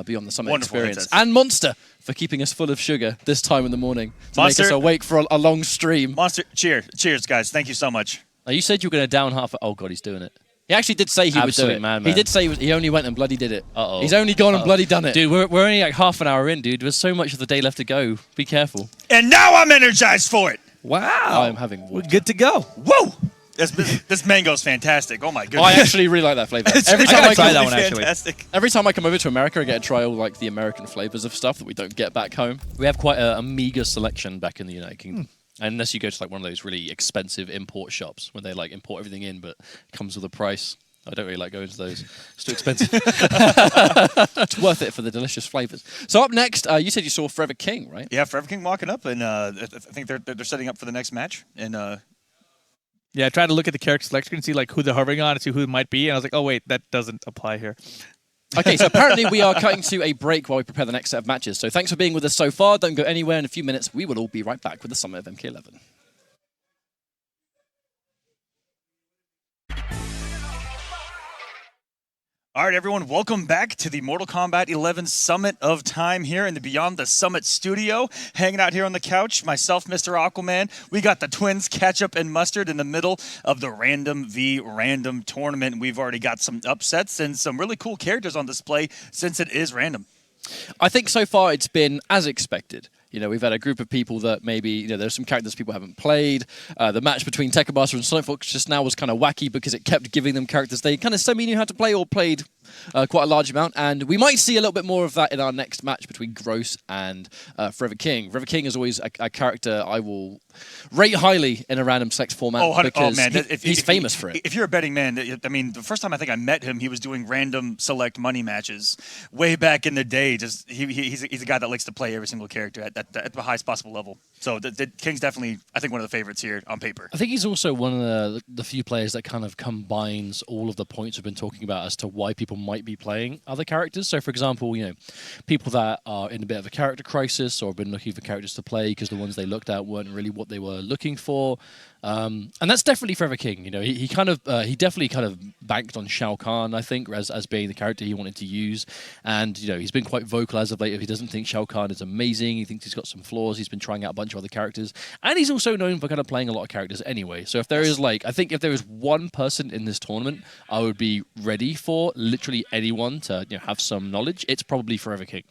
Beyond the Summit Wonderful experience, headsets. and Monster for keeping us full of sugar this time in the morning to Monster- make us awake for a long stream. Monster, cheers, guys. Thank you so much. Now, you said you were going to down half. Oh god, he's doing it. He actually did say he would do Absolute it. man. He did say he only went and bloody did it. Uh-oh. He's only gone and bloody done it. Dude, we're only like half an hour in, dude. There's so much of the day left to go. Be careful. And now I'm energized for it. Wow. I'm having We're water. good to go. Whoa! This mango's fantastic. Oh my goodness. I actually really like that flavor. Every I time gotta I try come, that one, actually. Fantastic. every time I come over to America, I get to try all like the American flavors of stuff that we don't get back home. We have quite a meager selection back in the United Kingdom. Unless you go to like one of those really expensive import shops where they like import everything in, but it comes with a price. I don't really like going to those. It's too expensive. It's worth it for the delicious flavors. So up next, you said you saw Forever King, right? Yeah, Forever King walking up, and I think they're setting up for the next match. And Yeah, I tried to look at the character selection and see like who they're hovering on and see who it might be, and I was like, oh wait, that doesn't apply here. Okay, so apparently we are cutting to a break while we prepare the next set of matches. So thanks for being with us so far. Don't go anywhere. In a few minutes, we will all be right back with the Summit of MK11. all right, everyone, welcome back to the Mortal Kombat 11 Summit of Time here in the Beyond the Summit studio. Hanging out here on the couch, myself, Mr. Aquaman. We got the twins, Ketchup and Mustard, in the middle of the Random v Random tournament. We've already got some upsets and some really cool characters on display since it is random. I think so far it's been as expected. You know, we've had a group of people that maybe, you know, there's some characters people haven't played. The match between Tekka Master and Sonic Fox just now was kind of wacky because it kept giving them characters they kind of semi knew how to play or played quite a large amount. And we might see a little bit more of that in our next match between Gross and Forever King. Forever King is always a character I will rate highly in a random select format because man, he's famous for it. If you're a betting man, I mean, the first time I think I met him, he was doing random select money matches way back in the day. Just he's a guy that likes to play every single character at the highest possible level. So the King's definitely, I think, one of the favorites here on paper. I think he's also one of the few players that kind of combines all of the points we've been talking about as to why people might be playing other characters. So, for example, you know, people that are in a bit of a character crisis or have been looking for characters to play because the ones they looked at weren't really what they were looking for. And that's definitely Forever King. You know, he definitely kind of banked on Shao Kahn, I think, as being the character he wanted to use. And, you know, he's been quite vocal as of late. He doesn't think Shao Kahn is amazing. He thinks he's got some flaws. He's been trying out a bunch of other characters. And he's also known for kind of playing a lot of characters anyway. So if there is I think if there is one person in this tournament I would be ready for literally anyone to, you know, have some knowledge, it's probably Forever King.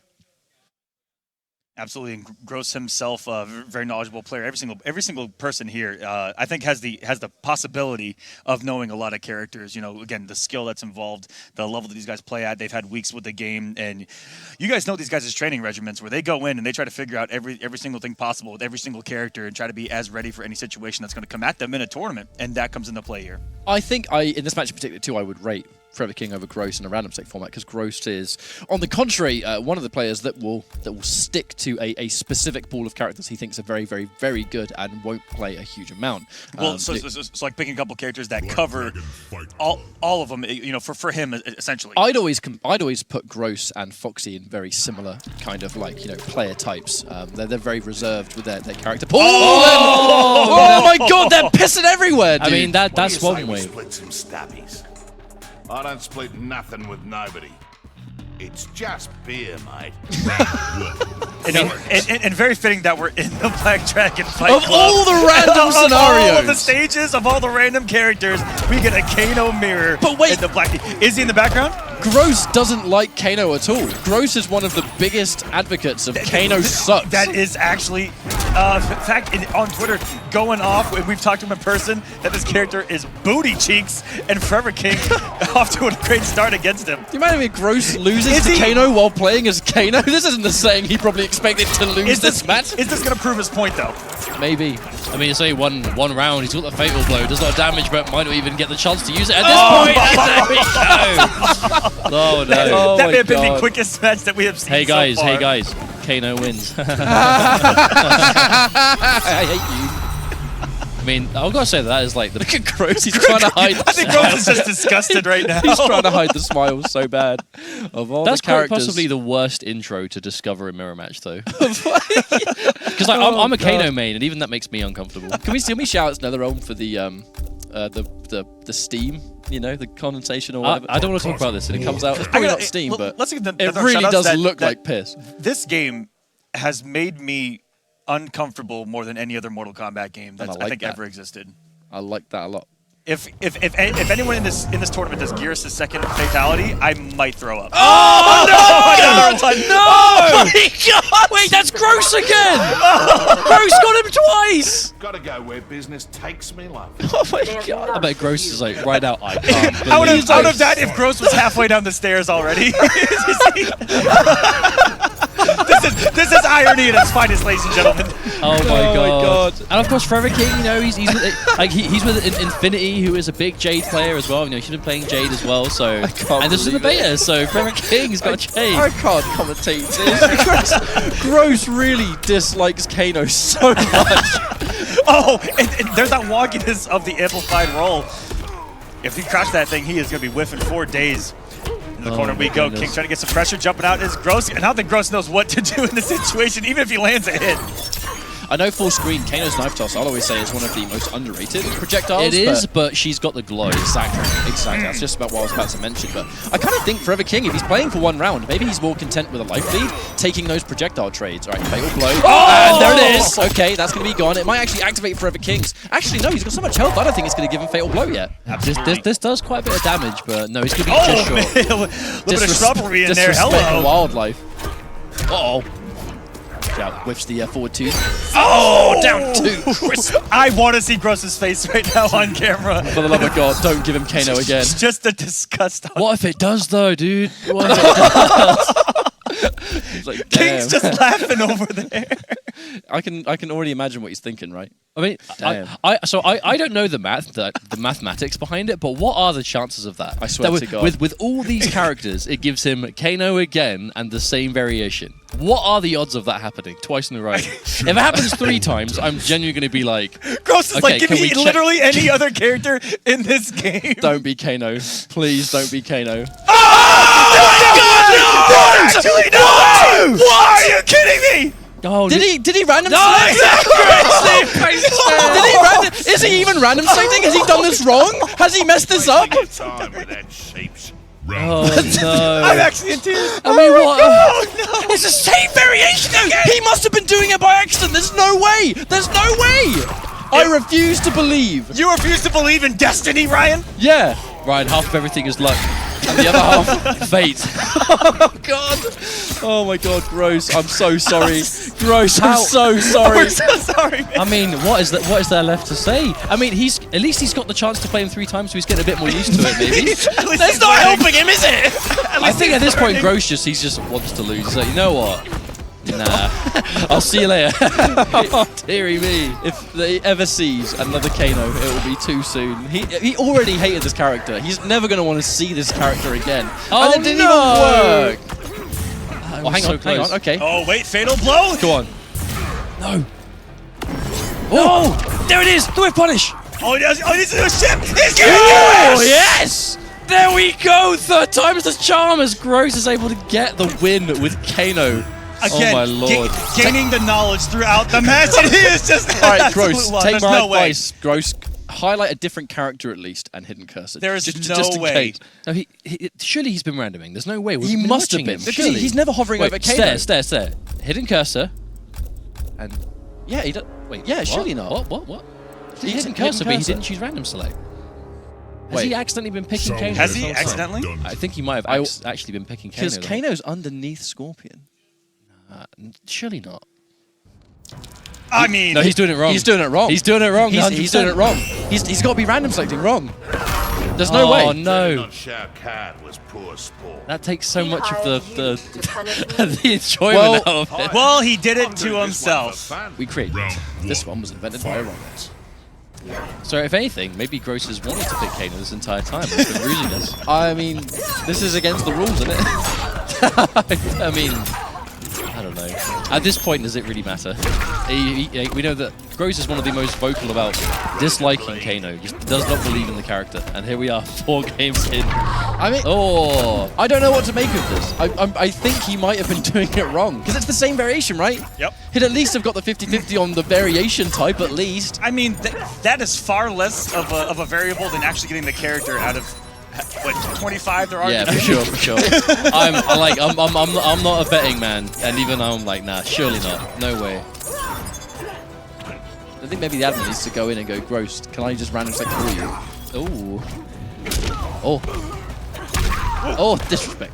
Absolutely, and Gross himself, a very knowledgeable player. Every single person here, I think, has the possibility of knowing a lot of characters. You know, again, the skill that's involved, the level that these guys play at. They've had weeks with the game, and you guys know these guys' training regimens where they go in and they try to figure out every single thing possible with every single character and try to be as ready for any situation that's going to come at them in a tournament, and that comes into play here. I think in this match in particular too, I would rate Forever King over Gross in a random select format because Gross is, on the contrary, one of the players that will stick to a specific pool of characters he thinks are very, very, very good and won't play a huge amount. Well, so like picking a couple characters that cover all of them, you know, for him essentially. I'd always put Gross and Foxy in very similar kind of like, you know, player types. They're very reserved with their character pool. Oh my god, they're pissing everywhere, dude. I mean, that's one way. Split some stabbies. I don't split nothing with nobody. It's just beer, mate. and very fitting that we're in the Black Dragon Fight Of Club. all the random of all scenarios. of the stages, of all the random characters, we get a Kano mirror. But wait. In the Black. Is he in the background? Gross doesn't like Kano at all. Gross is one of the biggest advocates of Kano sucks. That is actually fact on Twitter going off, and we've talked to him in person, that this character is booty cheeks, and Forever King off to a great start against him. Do you mind if Gross loses to Kano while playing as Kano? This isn't the saying he probably expected to lose this match. Is this going to prove his point, though? Maybe. I mean, it's only one round. He's got the fatal blow. Does a lot of damage, but might not even get the chance to use it at this point. There we go. Oh, no. That may have been the quickest match that we have seen Hey, guys. so far. Hey, guys. Kano wins. I hate you. I mean, I've got to say that is like the look at Gross. He's trying to hide. I think Gross is just disgusted right now. He's trying to hide the smile so bad. Of all That's the characters, quite possibly the worst intro to Discover a mirror match, though. Because like, I'm a Kano main, and even that makes me uncomfortable. Can we shout out NetherRealm for the steam? You know, the condensation or whatever. I don't want to talk about this. It comes out. It's probably not steam, but let's get the it really does look like piss. This game has made me uncomfortable more than any other Mortal Kombat game that I think ever existed. I like that a lot. If anyone in this tournament does Geras' second fatality, I might throw up. Oh no! No! Oh my god! Wait, that's Gross again! Gross got him twice! Gotta go where business takes me, love. Oh my god! I bet Gross is like right now. I can't. Out of that, if Gross was halfway down the stairs already. This is irony at its finest, ladies and gentlemen. Oh my god! And of course, Forever King. You know, he's with Infinity, who is a big Jade player as well. You know, she's been playing Jade as well. So and this is the beta. So Forever King's got Jade. I can't commentate this. Gross really dislikes Kano so much. Oh, and there's that wonkiness of the amplified roll. If he crashed that thing, he is going to be whiffing 4 days. In the corner we go. King trying to get some pressure, jumping out is Gross, and I don't think Gross knows what to do in this situation, even if he lands a hit. I know full screen, Kano's knife toss, I'll always say, is one of the most underrated projectiles. It is, but she's got the glow. Exactly. That's just about what I was about to mention. But I kind of think Forever King, if he's playing for 1 round, maybe he's more content with a life lead, taking those projectile trades. All right, fatal blow. And there it is. Okay, that's going to be gone. It might actually activate Forever King's. Actually, no, he's got so much health, I don't think it's going to give him fatal blow yet. This does quite a bit of damage, but no, he's going to be just short. Man, a little bit of shrubbery in there. Hello. Wildlife. Uh-oh. Yeah, whiffs the forward 2. Oh, down 2. I want to see Gross's face right now on camera. For the love of God, don't give him Kano again. It's just the disgust. What if it does, though, dude? What if it does? Like, King's just laughing over there. I can already imagine what he's thinking, right? I mean, I don't know the mathematics behind it, but what are the chances of that? I swear to God. With all these characters, it gives him Kano again and the same variation. What are the odds of that happening twice in a row? If it happens 3 times, I'm genuinely going to be like, Gross is okay, like, give me literally any other character in this game. Don't be Kano. Please don't be Kano. Oh my God! No! No! Why are you kidding me? oh, Did he random No, select? exactly. Is he even random selecting? Has he done this wrong? Has he messed this up? Time with that sheep's. Oh no! I'm actually in tears. I mean, what? Oh no! It's the same variation again! He must have been doing it by accident! There's no way! There's no way! I refuse to believe. You refuse to believe in destiny, Ryan? Yeah. Ryan, half of everything is luck, and the other half, fate. Oh God. Oh my God, Gross. I'm so sorry. Gross, I'm so sorry. We're so sorry, man. I mean, what is there left to say? I mean, at least he's got the chance to play him 3 times, so he's getting a bit more used to it, maybe. That's not helping him, is it? I think at this point, Gross he just wants to lose. He's like, you know what? Nah, I'll see you later. Deary me. If he ever sees another Kano, it will be too soon. He already hated this character. He's never going to want to see this character again. Oh, and it didn't no. even work. Oh, hang on. Okay. Oh, wait, fatal blow? Go on. No. Oh, there it is. The whip punish. Oh, he's a ship. He's gonna Oh, do it. yes. There we go. 3rd time's the charm as Gross is able to get the win with Kano. Again, oh my lord. Gaining the knowledge throughout the match, and he is just All right, absolute Gross, loss. take There's my no way. advice. Gross, highlight a different character at least and hidden cursor. There is just no in way. case. No, surely he's been randoming. There's no way. We've He been must have watching been. him, Because surely. he's never hovering Wait, over Kano. stare. Hidden cursor. And Yeah, he does. wait, Yeah, what? surely not. What? He's Hidden hidden cursor, but he cursor. didn't choose random select. Has Wait. he accidentally been picking Kano? Has this he whole time? accidentally? I think he might have actually been picking Kano. Because Kano's underneath Scorpion. Surely not. I mean, No, he's doing it wrong. He's doing it wrong. He's doing it wrong. He's doing it 100%. wrong. He's got to be random selecting wrong. There's no Oh way. Betting no. on Shao Kahn was poor sport. That takes so He much of hired you to punish me. the enjoyment Well- out of it. well, he did it I'm to doing this one himself. for fun. We created it. This one was invented by Ironians. So if anything, maybe Gross has wanted to pick Kano this entire time. He's been bruising us. I mean, this is against the rules, isn't it? I mean, I don't know. At this point, does it really matter? We know that Gross is one of the most vocal about disliking Kano. Just does not believe in the character. And here we are, 4 games in. I mean, Oh, I don't know what to make of this. I think he might have been doing it wrong. Because it's the same variation, right? Yep. He'd at least have got the 50-50 on the variation type, at least. I mean, that is far less of a variable than actually getting the character out of what 25 there are. yeah, to for do. sure, for sure. I'm not a betting man, and even I'm like, nah, surely not. No way. I think maybe the admin needs to go in and go, Gross, can I just random select for you? Ooh. Oh. Oh, disrespect.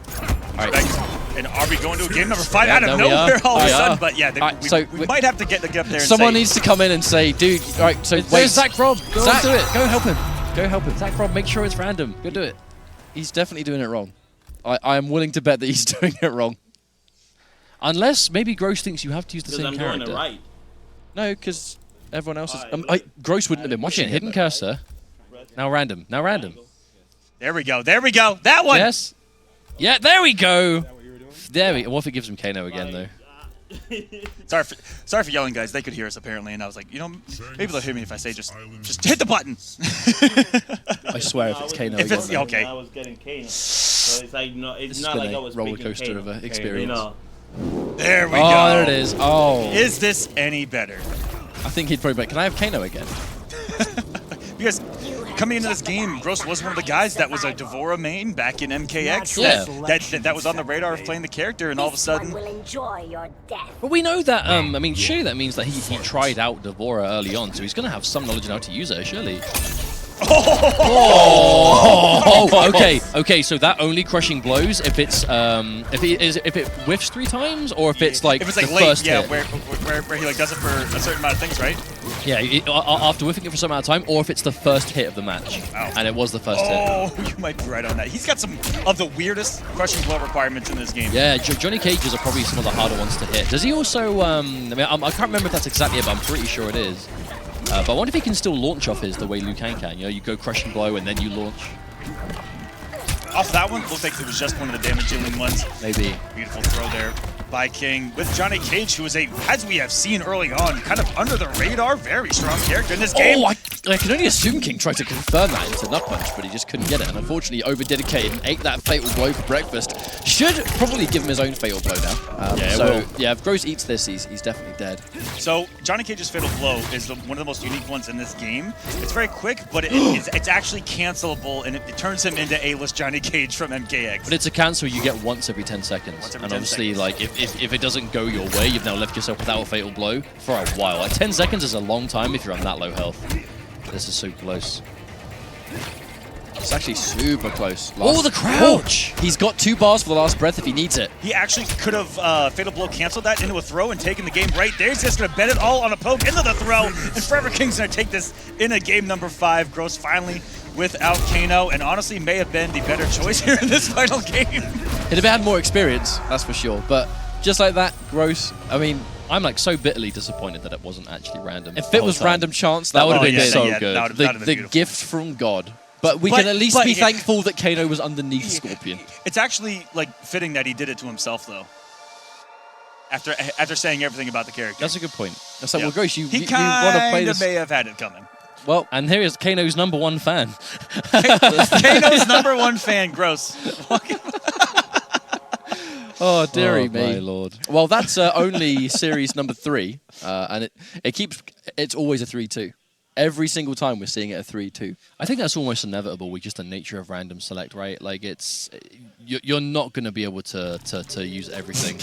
All right. And are we going to a game number 5 Yeah, out of no, we nowhere are. all of a We sudden? are. But yeah, Alright, we, so we might have to get up there and Someone say, needs to come in and say, dude, all right, so wait. There's Zach Rob. Go Zach, on to it. Go help him. Go help him. Zach Rob, make sure it's random. Go do it. He's definitely doing it wrong. I am willing to bet that he's doing it wrong. Unless maybe Gross thinks you have to use the Because same I'm character. doing it right. No, because everyone else is. Alright, Gross wouldn't have been watching Watching it. hidden cursor. Now random. Now random. there we go, there we go, that one. Yes. Yeah, there we go. There we. What if it gives him Kano again though? Sorry for yelling, guys. They could hear us apparently, and I was like, you know, maybe they'll hear me if I say just hit the button. I swear if it's Kano If again. it's- though. okay. I was getting Kano. So it's like, no, This it's has not been like a I was roller picking coaster Kano, of a You experience. know. There we Oh, go. there it is. Oh. Is this any better? I think he'd probably be like, can I have Kano again? Because coming into this game, Gross was one of the guys that was a Devora main back in MKX. Yeah. That was on the radar of playing the character, and all of a sudden, will enjoy your death. But we know that. I mean, surely that means that he tried out Devora early on, so he's going to have some knowledge on how to use her. Surely. Oh, okay, okay. So that only crushing blows if it's if it whiffs 3 times, or if it's like if it's like the late, first yeah, hit. where he like does it for a certain amount of things, right? Yeah, after whiffing it for some amount of time, or if it's the first hit of the match, Ow. and it was the first hit. Oh, you might be right on that. He's got some of the weirdest crushing blow requirements in this game. Yeah, Johnny Cage's are probably some of the harder ones to hit. Does he also? I mean, I can't remember if that's exactly it, but I'm pretty sure it is. But I wonder if he can still launch off his the way Liu Kang can. You know, you go crushing blow and then you launch. Off that one, looks like it was just one of the damage dealing ones. Maybe. Beautiful throw there by King with Johnny Cage, who is as we have seen early on, kind of under the radar, very strong character in this game. Oh, I can only assume King tried to confirm that into Nut Punch, but he just couldn't get it. And unfortunately, over-dedicated and ate that Fatal Blow for breakfast. Should probably give him his own Fatal Blow now. Yeah, it so, will. yeah, if Gross eats this, he's definitely dead. So Johnny Cage's Fatal Blow is one of the most unique ones in this game. It's very quick, but it's actually cancelable, and it turns him into A-list Johnny Cage from MKX. But it's a cancel you get once every 10 seconds. Once every And 10 obviously, seconds. like, if it doesn't go your way, you've now left yourself without a fatal blow for a while. Like, 10 seconds is a long time if you're on that low health. This is so close. It's actually super close. Oh, the crouch! He's got 2 bars for the last breath if he needs it. He actually could have Fatal Blow canceled that into a throw and taken the game right there. He's just going to bet it all on a poke into the throw. And Forever King's going to take this in a game number 5. Gross finally without Kano, and honestly may have been the better choice here in this final game. He'd have had more experience, that's for sure. But just like that, Gross, I mean, I'm like so bitterly disappointed that it wasn't actually random. if the it whole was time. random chance, That that would would've have been been so yeah, good. that would've the been the beautiful. gift from God. But we But- can at least but be it- thankful that Kano was underneath Scorpion. It's actually like fitting that he did it to himself, though. After saying everything about the character. That's a good point. That's like, Yeah. well, Gross, you He want to play kind this? of may have had it coming. Well, And here is Kano's #1 fan. Kano's #1 fan, Gross. oh, dearie Oh, me. my lord. Well, that's only series number 3, and it's always a 3-2. Every single time we're seeing it a 3-2. I think that's almost inevitable with just the nature of random select, right? Like you're not going to be able to use everything.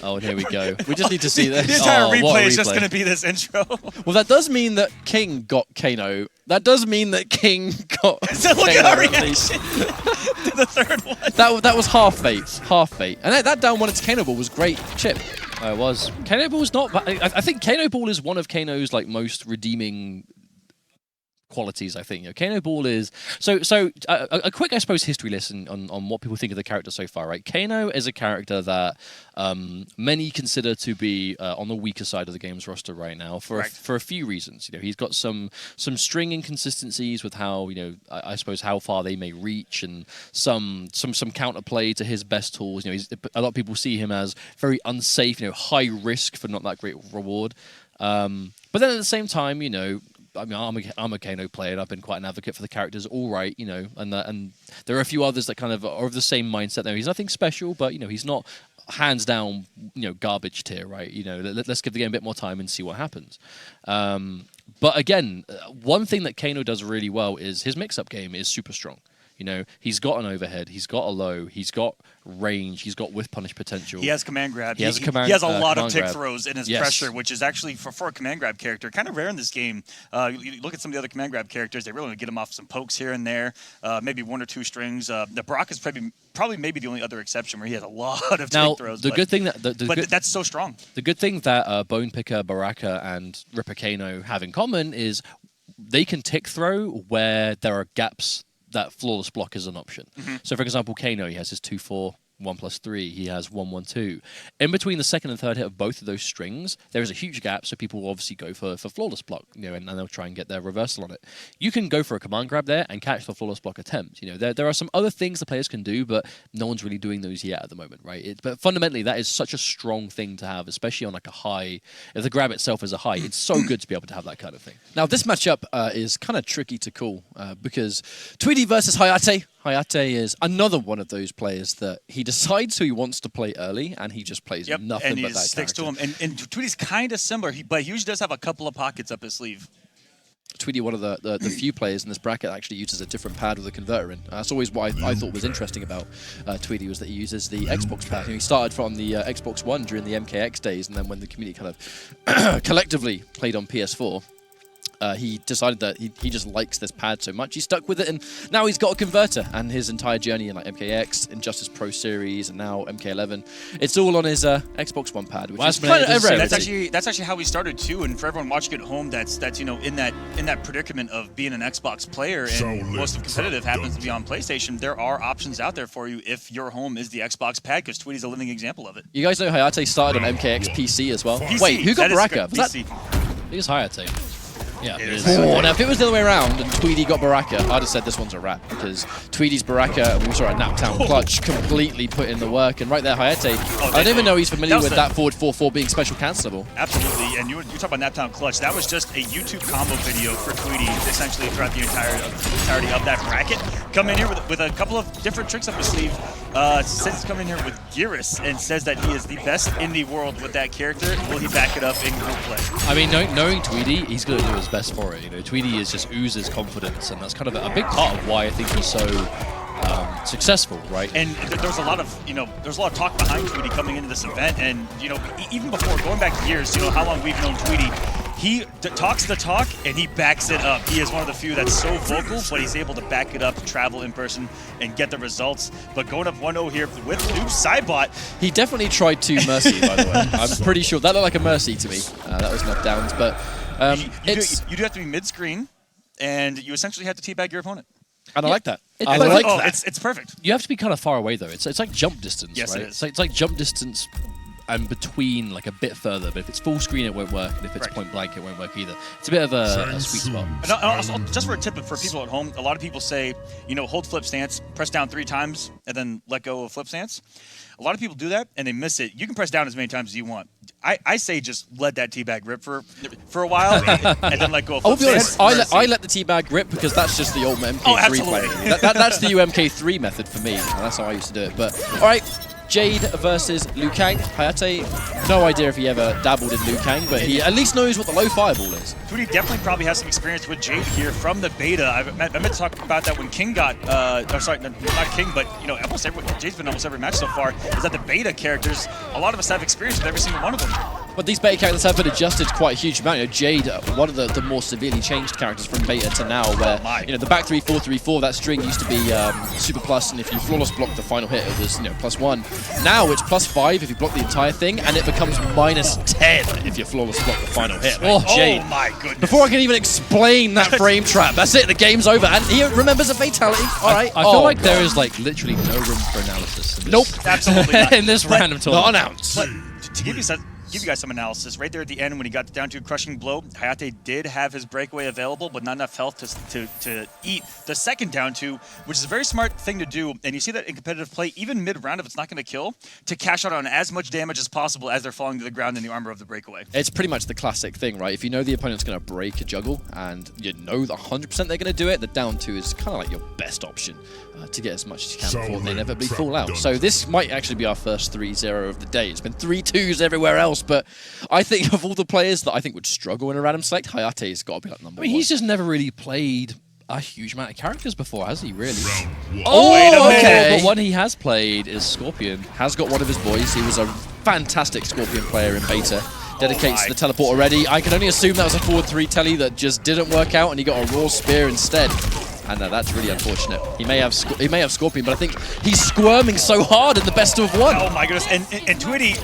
Oh, and here we go. We just need to see The this. entire Oh, what a replay is just replay. going to be this intro. Well, that does mean that King got Kano. That does mean that King got So look at Kano our at least. reaction to the third one. That was half fate. And that down one into Kano ball was great chip. It was. Kano Ball's not. I think Kano Ball is one of Kano's like most redeeming qualities. I think Kano Ball is a quick, I suppose, history lesson on what people think of the character so far. Right, Kano is a character that many consider to be on the weaker side of the game's roster right now for a few reasons. He's got some string inconsistencies with how I suppose how far they may reach, and some counterplay to his best tools. A lot of people see him as very unsafe, high risk for not that great reward. But then at the same time, I mean, I'm a Kano player, and I've been quite an advocate for the characters. All right, and there are a few others that kind of are of the same mindset. There, he's nothing special, but he's not hands down, garbage tier, right? Let's give the game a bit more time and see what happens. But again, one thing that Kano does really well is his mix-up game is super strong. He's got an overhead, he's got a low, he's got range, he's got whiff punish potential. He has command grab. He has a lot of tick grab. throws in his pressure, which is actually, for a command grab character, kind of rare in this game. You look at some of the other command grab characters, they really get him off some pokes here and there, maybe one or two strings. The Brock is probably maybe the only other exception where he has a lot of tick throws. Good thing that that's so strong. The good thing that Bone Picker, Baraka, and Ripper Kano have in common is they can tick throw where there are gaps that flawless block is an option. So, for example, Kano, he has his 2-4, 1+3. He has 1-1-2. In between the second and third hit of both of those strings, there is a huge gap, so people will obviously go for flawless block, and they'll try and get their reversal on it. You can go for a command grab there and catch the flawless block attempt. There are some other things the players can do, but no one's really doing those yet at the moment, right? But fundamentally, that is such a strong thing to have, especially on like a high. If the grab itself is a high, it's so good to be able to have that kind of thing. Now, this matchup is kind of tricky to call because Tweedy versus Hayate. Hayate is another one of those players that he decides who he wants to play early, and he just plays nothing and but that sticks character. to him. And Tweedy's kind of similar, but he usually does have a couple of pockets up his sleeve. Tweedy, one of the few players in this bracket that actually uses a different pad with a converter in. That's always what I thought was interesting about Tweedy, was that he uses the Xbox pad. He started from the Xbox One during the MKX days, and then when the community kind of collectively played on PS4, he decided that he just likes this pad so much. He stuck with it, and now he's got a converter. And his entire journey in like MKX, Injustice Pro Series, and now MK11, it's all on his Xbox One pad, which is kind of rare. That's actually how we started too. And for everyone watching at home, that's in that predicament of being an Xbox player, and most of competitive happens to be on PlayStation. There are options out there for you if your home is the Xbox pad, because Tweedy's a living example of it. You guys know Hayate started on MKX PC as well. PC, Wait, who got Baraka? Was that? It was Hayate. Yeah, it is. Oh, now if it was the other way around and Tweedy got Baraka, I'd have said this one's a wrap, because Tweedy's Baraka, we saw at Naptown Clutch, completely put in the work. And right there, Hayate, I don't even know he's familiar with that forward 4-4 being special cancelable. Absolutely, and you talk about Naptown Clutch. That was just a YouTube combo video for Tweedy, essentially throughout the entirety of that bracket. Come in here with a couple of different tricks up his sleeve. Says he's coming in here with Gearus and says that he is the best in the world with that character. Will he back it up in group play? I mean, knowing Tweedy, he's going to do his best for it. Tweedy is just oozes confidence, and that's kind of a big part of why I think he's so successful, right? And there's a lot of talk behind Tweedy coming into this event, and even before, going back years, how long we've known Tweedy. He talks the talk, and he backs it up. He is one of the few that's so vocal, but he's able to back it up, travel in person, and get the results. But going up 1-0 here with Noob Cybot. He definitely tried to Mercy, by the way. I'm pretty sure. That looked like a Mercy to me. That was knocked downs, but you do have to be mid-screen, and you essentially have to teabag your opponent. And I like that. It's perfect. You have to be kind of far away, though. It's like jump distance, yes, right? It is. It's like jump distance and between, like a bit further, but if it's full screen, it won't work, and if it's point blank, it won't work either. It's a bit of a sweet spot. And also, just for a tip for people at home, a lot of people say, hold flip stance, press down 3 times, and then let go of flip stance. A lot of people do that, and they miss it. You can press down as many times as you want. I say just let that teabag rip for a while, and then let go of flip stance. I'll be honest, I let the teabag rip because that's just the old MK3 play. That's the UMK3 method for me, and that's how I used to do it. But, all right. Jade versus Liu Kang. Hayate, no idea if he ever dabbled in Liu Kang, but he at least knows what the low fireball is. Tweedy definitely probably has some experience with Jade here from the beta. I meant to talk about that when King got, sorry, not King, but almost Jade's been almost every match so far, is that the beta characters, a lot of us have experience with every single one of them. But these beta characters have been adjusted quite a huge amount. You know, Jade, one of the more severely changed characters from beta to now, where you know the back 3-4-3-4, that string used to be super plus, and if you flawless block the final hit, it was +1. Now it's +5 if you block the entire thing, and it becomes -10 if you flawless block the final hit. Oh, Jade! Oh my goodness! Before I can even explain that frame trap, that's it. The game's over, and he remembers a fatality. All right. I feel like there is like literally no room for analysis. In Nope. Absolutely not. In this random tournament. Not announced. But to give you guys some analysis, right there at the end when he got down to a crushing blow, Hayate did have his breakaway available, but not enough health to eat the second down two, which is a very smart thing to do. And you see that in competitive play, even mid-round, if it's not going to kill, to cash out on as much damage as possible as they're falling to the ground in the armor of the breakaway. It's pretty much the classic thing, right? If you know the opponent's going to break a juggle and you know 100% they're going to do it, the down two is kind of like your best option to get as much as you can before they inevitably fall out. So this might actually be our first 3-0 of the day. It's been 3-2s everywhere else, but I think of all the players that I think would struggle in a random select, Hayate's got to be like number one. He's just never really played a huge amount of characters before, has he, really? Oh, okay. The one he has played is Scorpion. Has got one of his boys. He was a fantastic Scorpion player in beta. Dedicates to the teleport already. I can only assume that was a forward 3 telly that just didn't work out and he got a raw spear instead. And that's really unfortunate. He may have Scorpion, but I think he's squirming so hard in the best of one. Oh my goodness, and Twitty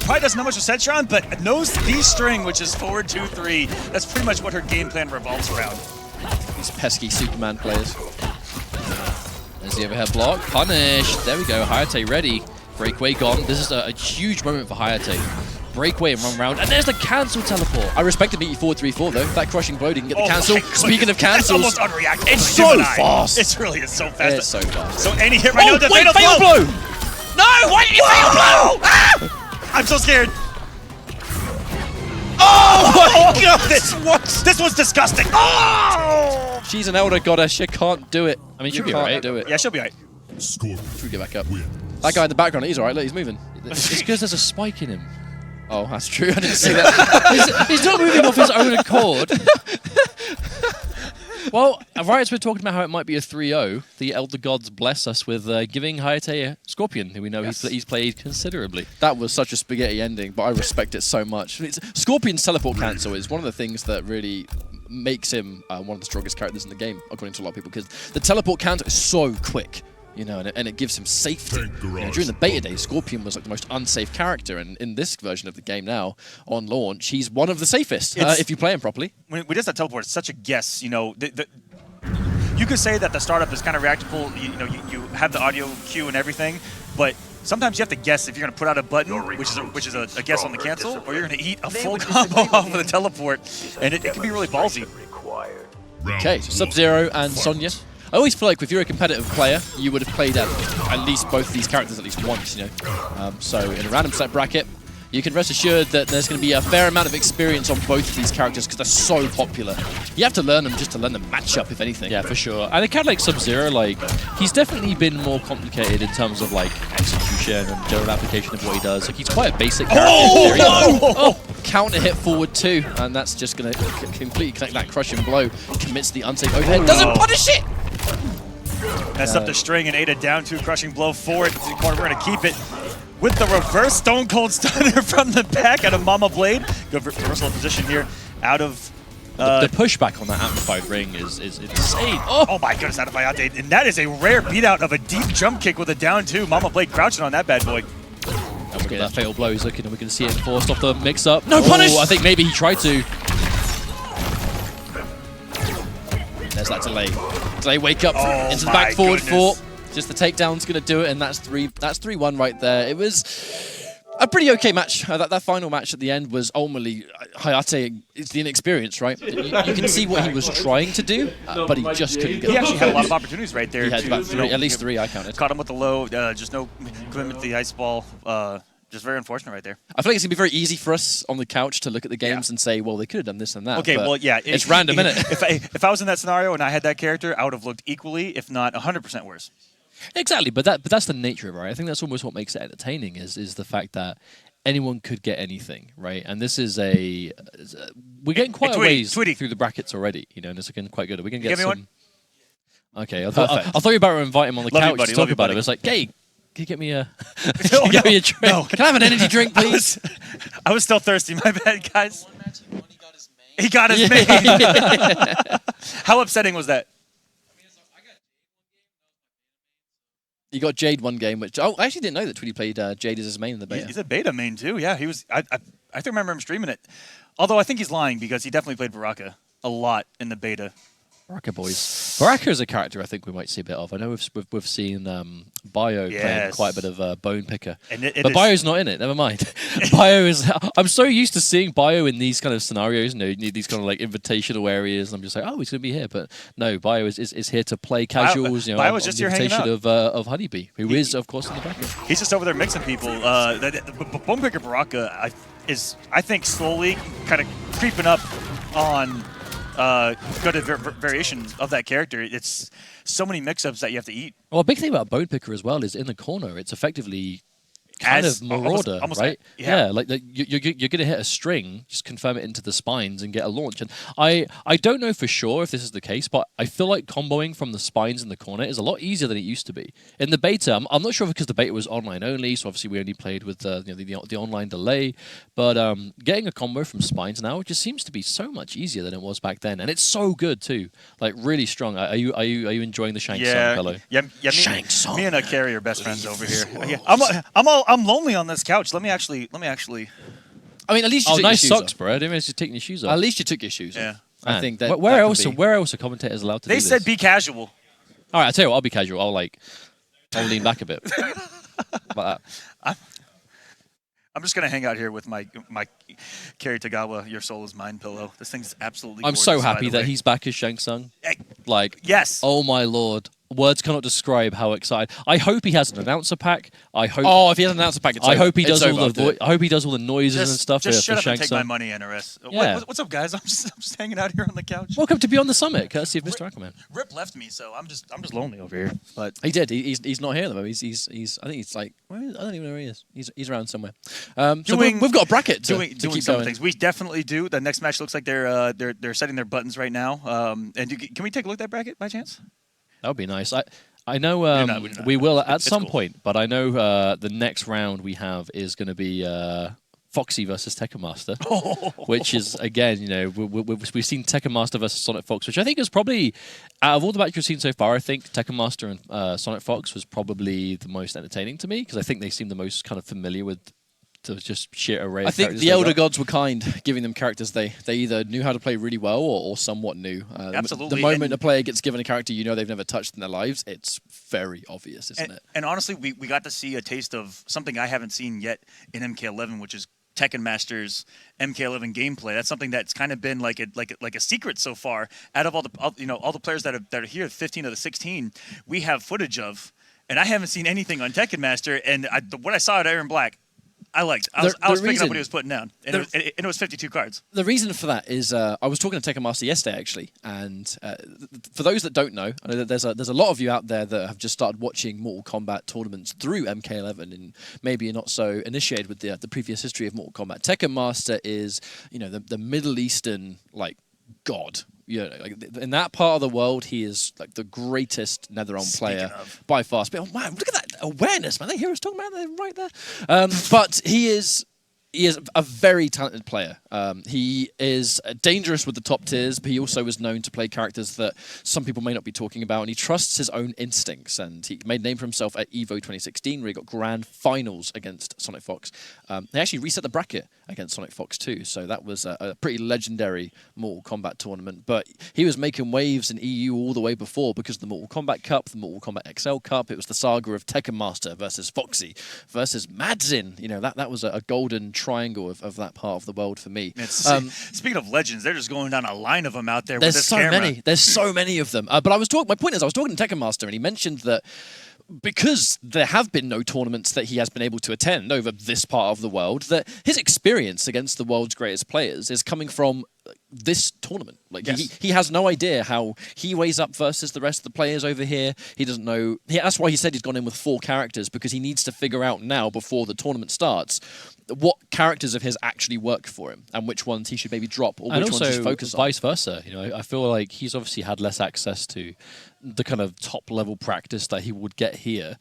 probably doesn't know much of Setron, but knows the string, which is forward 2-3. That's pretty much what her game plan revolves around. These pesky Superman players. There's the overhead block. Punish. There we go. Hayate ready. Breakaway gone. This is a huge moment for Hayate. Breakaway and run round. And there's the cancel teleport. I respect the beat 4-3-4 though. That crushing blow didn't get the cancel. Speaking of cancels, it's almost unreactable. It's so fast. It really is so fast. It's so fast. So any hit right now, the wait, fatal blow! No! Why did you fatal blow? Ah! I'm so scared. Oh my god! This was disgusting. Oh! She's an elder goddess. She can't do it. I mean, she'll be alright. Do it. Yeah, she'll be alright. Should we get back up? That guy in the background, he's alright. Look, he's moving. It's because there's a spike in him. Oh, that's true. I didn't see that. he's not moving off his own accord. Well, right as we're talking about how it might be a 3-0, the Elder Gods bless us with giving Hayate a Scorpion, who we know he's played considerably. That was such a spaghetti ending, but I respect it so much. Scorpion's teleport cancel is one of the things that really makes him one of the strongest characters in the game, according to a lot of people, because the teleport cancel is so quick. You know, and it gives him safety. You know, during the beta days, Scorpion was like the most unsafe character, and in this version of the game now, on launch, he's one of the safest if you play him properly. When we just that teleport, it's such a guess. You know, you could say that the startup is kind of reactable. You have the audio cue and everything, but sometimes you have to guess if you're going to put out a button, which is a guess on the cancel, or you're going to eat a full combo off of the teleport, and it can be really ballsy. Okay, Sub-Zero and Sonya. I always feel like if you're a competitive player, you would have played at least both of these characters at least once, you know. So in a random set bracket, you can rest assured that there's going to be a fair amount of experience on both of these characters because they're so popular. You have to learn them just to learn the matchup, if anything. Yeah, for sure. And a character like Sub-Zero, like, he's definitely been more complicated in terms of, like, execution and general application of what he does. Like, he's quite a basic character. Oh, counter hit forward 2, and that's just going to completely connect that crushing blow. Commits the unsafe overhead. Doesn't punish it! Messed up the string and ate it down to crushing blow forward to the corner. We're going to keep it with the reverse Stone Cold Stunner from the back out of Mama Blade. Good reversal of position here out of... the pushback on that amplified ring is insane. Oh my goodness, out of Hayate. And that is a rare beat out of a deep jump kick with a down 2. Mama Blade crouching on that bad boy. And we get that fatal blow. He's looking, and we can see it forced off the mix-up. No punish! I think maybe he tried to. There's that delay. Delay wake up into the back forward 4. Just the takedown's going to do it, and that's 3-1 right there. It was a pretty okay match. That final match at the end was ultimately Hayate. It's the inexperience, right? You can see what he was trying to do, but he just couldn't get it. He actually had a lot of opportunities right there. He had about at least 3 I counted. Caught him with the low, just no commitment to the ice ball. Just very unfortunate right there. I feel like it's going to be very easy for us on the couch to look at the games and say, well, they could have done this and that. Okay, well, yeah. It's random, isn't it? If I was in that scenario and I had that character, I would have looked equally, if not 100% worse. Exactly, but that's the nature of it, right? I think that's almost what makes it entertaining is the fact that anyone could get anything, right? And this is we're getting quite a ways through the brackets already, you know, and it's looking quite good. Are we going to get some... One? Okay, I thought you were about to invite him on the couch to talk about it. It's like, hey, you get me a, can you get me a drink? No. Can I have an energy drink, please? I was still thirsty. My bad, guys. He got his main. How upsetting was that? You got Jade one game, which I actually didn't know that Tweety played Jade as his main in the beta. He's a beta main too. Yeah, he was. I think remember him streaming it. Although I think he's lying because he definitely played Baraka a lot in the beta. Baraka boys. Baraka is a character I think we might see a bit of. I know we've seen Bio playing quite a bit of Bone Picker, but Bio's not in it. Never mind. Bio is. I'm so used to seeing Bio in these kind of scenarios. You know, these kind of like invitational areas. I'm just like, oh, he's gonna be here, but no, Bio is here to play casuals. You know, Bio on was just the here hanging invitation of Honeybee, who is of course in the background. He's just over there mixing people. Bone Picker Baraka is I think slowly kind of creeping up on. Good variation of that character. It's so many mix-ups that you have to eat. Well, a big thing about Bone Picker as well is in the corner, it's effectively kind of Marauder, almost right? yeah. Like you're going to hit a string, just confirm it into the spines and get a launch. And I don't know for sure if this is the case, but I feel like comboing from the spines in the corner is a lot easier than it used to be. In the beta, I'm not sure because the beta was online only, so obviously we only played with the online delay. But getting a combo from spines now just seems to be so much easier than it was back then, and it's so good too. Like really strong. Are you enjoying the Shank Song, fellow? Yeah. Shank Song. Me and Carrie are best friends over here. Yeah, I'm lonely on this couch. Let me actually. I mean, at least you took nice your shoes socks, off. bro. I didn't realize you're taking your shoes off. At least you took your shoes Yeah. off. I think that. Where that else? could be- Where else are commentators allowed to They do said this? be casual. All right, I'll tell you what. I'll be casual. I'll lean back a bit. Like that. I'm just gonna hang out here with my Carrie Tagawa, Your Soul Is Mine pillow. This thing's absolutely. I'm so gorgeous, by happy the that way. he's back as Shang Tsung. Hey, Like, yes. oh my lord. Words cannot describe how excited. I hope he has an announcer pack. I hope. Oh, if he has an announcer pack, it's I over. hope he It's does all over, I'll the. do it. I hope he does all the noises and stuff Just for shut up Shang and take my Tsung. money, NRS. Yeah. What's up, guys? I'm just hanging out here on the couch. Welcome to Beyond the Summit, courtesy of Mr. Aquaman. Rip left me, so I'm just lonely over here. But He did. He's not here at the moment. He's. I think he's like. I don't even know where he is. He's around somewhere. So we've got a bracket to doing keep some going. things. We definitely do. The next match looks like they're setting their buttons right now. Can we take a look at that bracket by chance? That would be nice. I know do not. we will at It's some cool. point, but I know the next round we have is going to be Foxy versus Tekken Master, which is again, you know, we've seen Tekken Master versus Sonic Fox, which I think is probably out of all the matches we've seen so far. I think Tekken Master and Sonic Fox was probably the most entertaining to me because I think they seem the most kind of familiar with the just sheer array. I of think characters the they Elder got. Gods were kind, giving them characters they either knew how to play really well or somewhat new. Absolutely. The moment And- a player gets given a character you know they've never touched in their lives, it's very obvious, isn't it? And honestly, we got to see a taste of something I haven't seen yet in MK11, which is Tekken Master's MK11 gameplay. That's something that's kind of been like a secret so far. Out of all the players that are here, 15 of the 16, we have footage of, and I haven't seen anything on Tekken Master. And what I saw at Iron Black, I liked. I was picking up what he was putting down, and it was 52 cards. The reason for that is I was talking to Tekken Master yesterday, actually, and for those that don't know, I know that there's a lot of you out there that have just started watching Mortal Kombat tournaments through MK11, and maybe you're not so initiated with the previous history of Mortal Kombat. Tekken Master is, you know, the Middle Eastern like god. You know, like in that part of the world, he is like the greatest NetherRealm player by far. Oh man, look at that awareness, man! They hear us talking about it right there. But he is a very talented player. He is dangerous with the top tiers, but he also is known to play characters that some people may not be talking about, and he trusts his own instincts, and he made a name for himself at EVO 2016, where he got grand finals against Sonic Fox. They actually reset the bracket against Sonic Fox too, so that was a pretty legendary Mortal Kombat tournament, but he was making waves in EU all the way before because of the Mortal Kombat Cup, the Mortal Kombat XL Cup. It was the saga of Tekken Master versus Foxy versus Madzin. You know, that was a golden triangle of that part of the world for me. Speaking of legends, they're just going down a line of them out there. There's with this so camera. many. There's so many of them. But my point is, I was talking to Tekken Master, and he mentioned that because there have been no tournaments that he has been able to attend over this part of the world, that his experience against the world's greatest players is coming from this tournament. Like he has no idea how he weighs up versus the rest of the players over here. He doesn't know. That's why he said he's gone in with 4 characters, because he needs to figure out now before the tournament starts what characters of his actually work for him and which ones he should maybe drop or which ones he should focus on. Vice versa. You know, I feel like he's obviously had less access to the kind of top level practice that he would get here.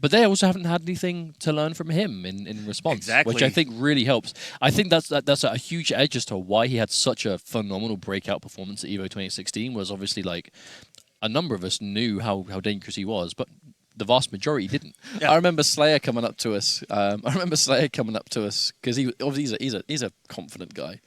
but they also haven't had anything to learn from him in response, Exactly. which I think really helps. I think that's a huge edge as to why he had such a phenomenal breakout performance at EVO 2016. Was obviously like a number of us knew how dangerous he was, but the vast majority didn't. Yeah. I remember Slayer coming up to us. Because he's a confident guy.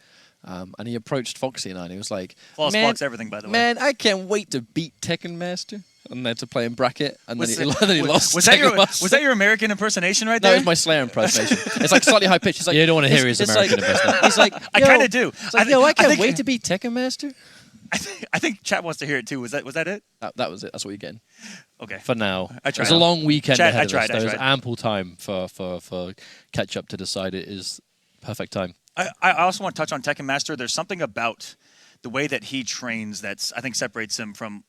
And he approached Foxy and he was like, Flawless man, blocks everything, by the way. Man, I can't wait to beat Tekken Master. And then to play in bracket. And then he lost. Was Tekken Master. that your American impersonation right No, there? it was my Slayer impersonation. It's like slightly high pitched. It's like, You don't want to hear his it's American like, investment. He's like, I yo, kinda do. It's like, I I can't think- wait to beat Tekken Master. I think chat wants to hear it too. Was that it? That was it. That's what you're getting. Okay. For now, I tried. there's a long weekend Chat, ahead I of tried, us. I There's tried. ample time for catch up to decide it is perfect time. I also want to touch on Tekken Master. There's something about the way that he trains that's I think separates him from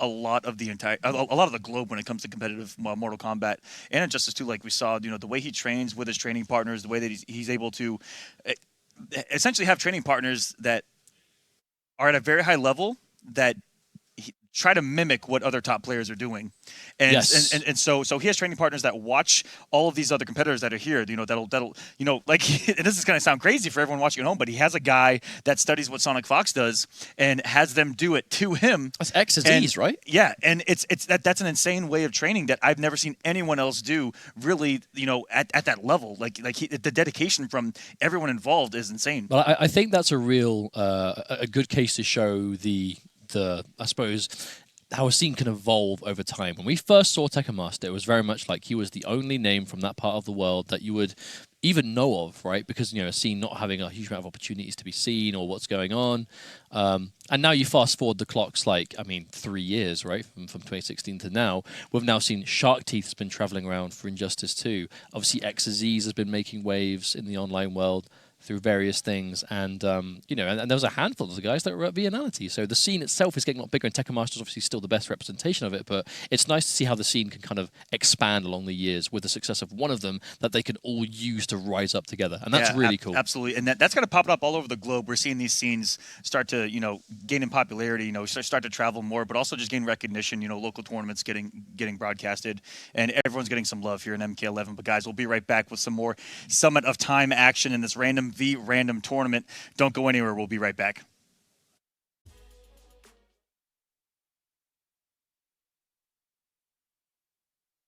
a lot of the globe when it comes to competitive Mortal Kombat and Injustice 2. Like we saw, the way he trains with his training partners, the way that he's able to essentially have training partners that are at a very high level that try to mimic what other top players are doing, and Yes. and so he has training partners that watch all of these other competitors that are here. That'll like and this is gonna sound crazy for everyone watching at home, but he has a guy that studies what Sonic Fox does and has them do it to him. That's X's And- E's, right? Yeah, and that's an insane way of training that I've never seen anyone else do. Really, at that level, the dedication from everyone involved is insane. Well, I think that's a real a good case to show the I suppose how a scene can evolve over time. When we first saw Tekken Master, it was very much like he was the only name from that part of the world that you would even know of, right? Because a scene not having a huge amount of opportunities to be seen or what's going on. And now you fast forward the clocks 3 years, right? From 2016 to now. We've now seen Shark Teeth has been traveling around for Injustice 2. Obviously, Xaziz has been making waves in the online world through various things, and and there was a handful of the guys that were at Vianality. So the scene itself is getting a lot bigger, and Tekken Master is obviously still the best representation of it, but it's nice to see how the scene can kind of expand along the years with the success of one of them that they can all use to rise up together, and that's really cool. Absolutely, and that's going to pop up all over the globe. We're seeing these scenes start to, gain in popularity, start to travel more, but also just gain recognition. Local tournaments getting broadcasted, and everyone's getting some love here in MK11. But guys, we'll be right back with some more Summit of Time action in this random v random tournament. Don't go anywhere. We'll be right back.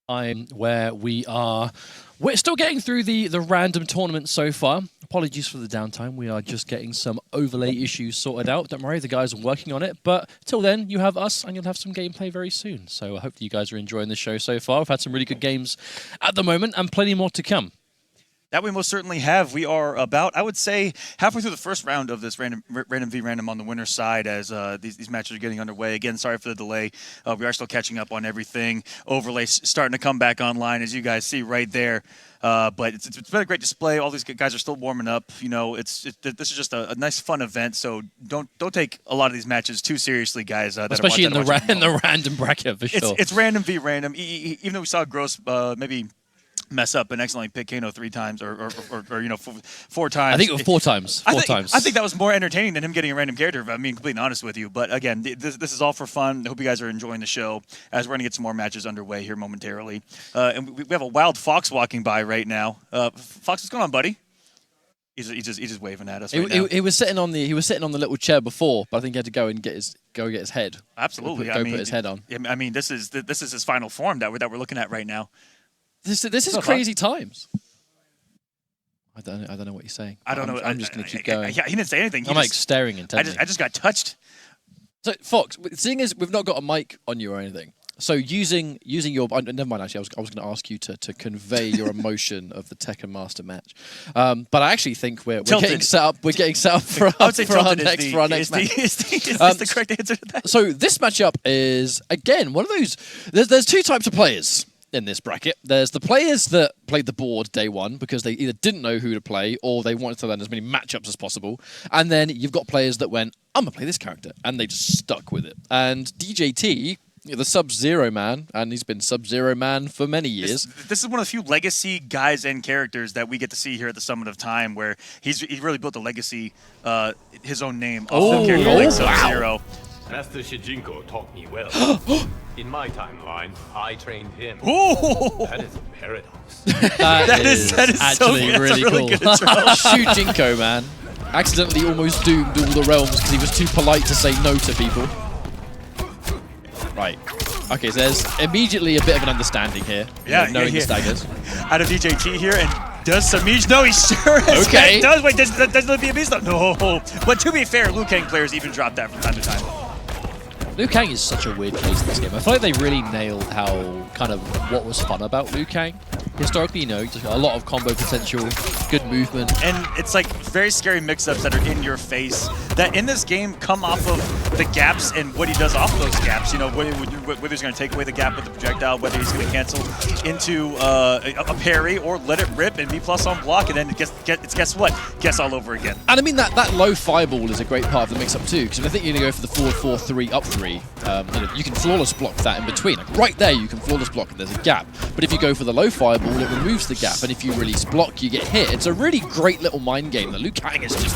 Where we're still getting through the random tournament so far. Apologies for the downtime. We are just getting some overlay issues sorted out. Don't worry, the guys are working on it. But till then, you have us, and you'll have some gameplay very soon. So I hope you guys are enjoying the show so far. We've had some really good games at the moment, and plenty more to come. That we most certainly have. We are about, I would say, halfway through the first round of this random v random on the winner's side as these matches are getting underway. Again, sorry for the delay. We are still catching up on everything. Overlay starting to come back online, as you guys see right there. But it's been a great display. All these guys are still warming up. This is just a nice, fun event. So don't take a lot of these matches too seriously, guys. Especially in the random bracket for sure. It's random v random. Even though we saw Gross maybe mess up and accidentally pick Kano 3 times or 4 times. I think it was 4 times. Four times. I think that was more entertaining than him getting a random character, if I'm being completely honest with you. But again, this is all for fun. I hope you guys are enjoying the show as we're going to get some more matches underway here momentarily. And we have a wild Fox walking by right now. Fox, what's going on, buddy? He's just waving at us right now. He was sitting on the little chair before, but I think he had to go and get his head. Absolutely. Put his head on. I mean, this is his final form that we're looking at right now. This is crazy times. I don't know what you're saying. I don't know. I'm just going to keep going. He didn't say anything. I'm staring intently. I just got touched. So Fox, seeing as we've not got a mic on you or anything, so using your never mind. Actually, I was going to ask you to convey your emotion of the Tekken Master match, but I actually think we're getting set up. We're getting set up for our next match. Is the correct answer to that? So this matchup is again one of those. There's 2 types of players in this bracket. There's the players that played the board day one because they either didn't know who to play or they wanted to learn as many matchups as possible. And then you've got players that went, I'm going to play this character. And they just stuck with it. And DJT, the Sub-Zero man, and he's been Sub-Zero man for many years. This is one of the few legacy guys and characters that we get to see here at the Summit of Time where he really built a legacy, his own name off of a character like Sub-Zero. Master Shijinko taught me well. In my timeline, I trained him. Ooh! That is a paradox. That is actually really cool. Shoot Jinko, man. Accidentally almost doomed all the realms because he was too polite to say no to people. Right. Okay, so there's immediately a bit of an understanding here. Yeah, knowing the staggers. Out of DJT here, and does Samij? No, he sure is. Okay. Does wait? Does the BMB stuff? No. But to be fair, Liu Kang players even drop that from time to time. Liu Kang is such a weird case in this game. I feel like they really nailed how kind of what was fun about Liu Kang. Historically, just a lot of combo potential, good movement. And it's like very scary mix-ups that are in your face that in this game come off of the gaps and what he does off those gaps. Whether he's going to take away the gap with the projectile, whether he's going to cancel into a parry or let it rip and B+ on block, and then guess what? Guess all over again. And I mean, that low fireball is a great part of the mix-up too, because I think you're going to go for the forward 4-3, up 3. You can flawless block that in between. Like right there, you can flawless block and there's a gap. But if you go for the low fireball, it removes the gap, and if you release block, you get hit. It's a really great little mind game that Liu Kang is just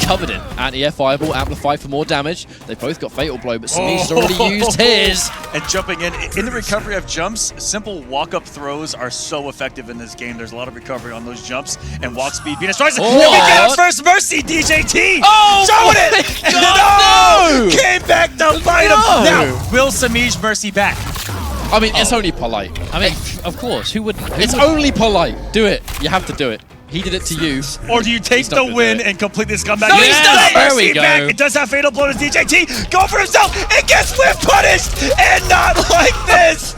covered in. Anti-air fireball, amplify for more damage. They've both got fatal blow, but Samij has already used his. And jumping in the recovery of jumps, simple walk-up throws are so effective in this game. There's a lot of recovery on those jumps, and walk speed being destroyed. Here we get first mercy, DJT! Oh, showing it! God, no! Came back to fight him! Now, will Samij mercy back? I mean, it's only polite. I mean, of course, who wouldn't? It's only polite. Do it. You have to do it. He did it to you. Or do you take the win and complete this comeback? No, he's done it! There we go. Back. It does have fatal blow to DJT. Go for himself and gets whip punished, and not like this.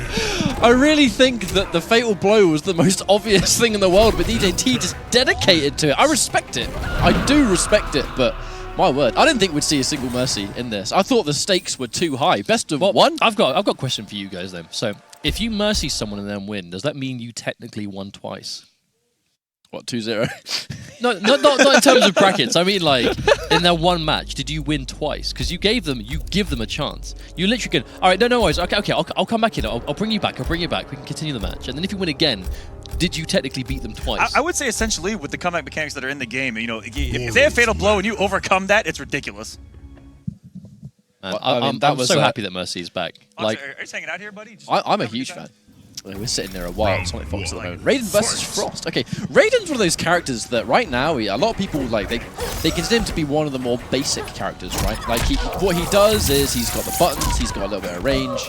I really think that the fatal blow was the most obvious thing in the world, but DJT just dedicated to it. I respect it. I do respect it, but my word, I didn't think we'd see a single mercy in this. I thought the stakes were too high. Best of one. I've got a question for you guys then. So, if you mercy someone and then win, does that mean you technically won twice? What, 2-0? No, not in terms of brackets. I mean, like, in that one match, did you win twice? Because you give them a chance. You literally can, all right, no worries. Okay, I'll come back in. I'll bring you back. We can continue the match. And then if you win again, did you technically beat them twice? I would say essentially with the comeback mechanics that are in the game, if they have fatal blow and you overcome that, it's ridiculous. Man, I'm so happy that Mercy is back. Are you just hanging out here, buddy? I'm a huge fan. We're sitting there a while. Sonic Fox at the moment. Raiden versus Frost. Okay, Raiden's one of those characters that right now, a lot of people they consider him to be one of the more basic characters, right? Like what he does is he's got the buttons, he's got a little bit of range.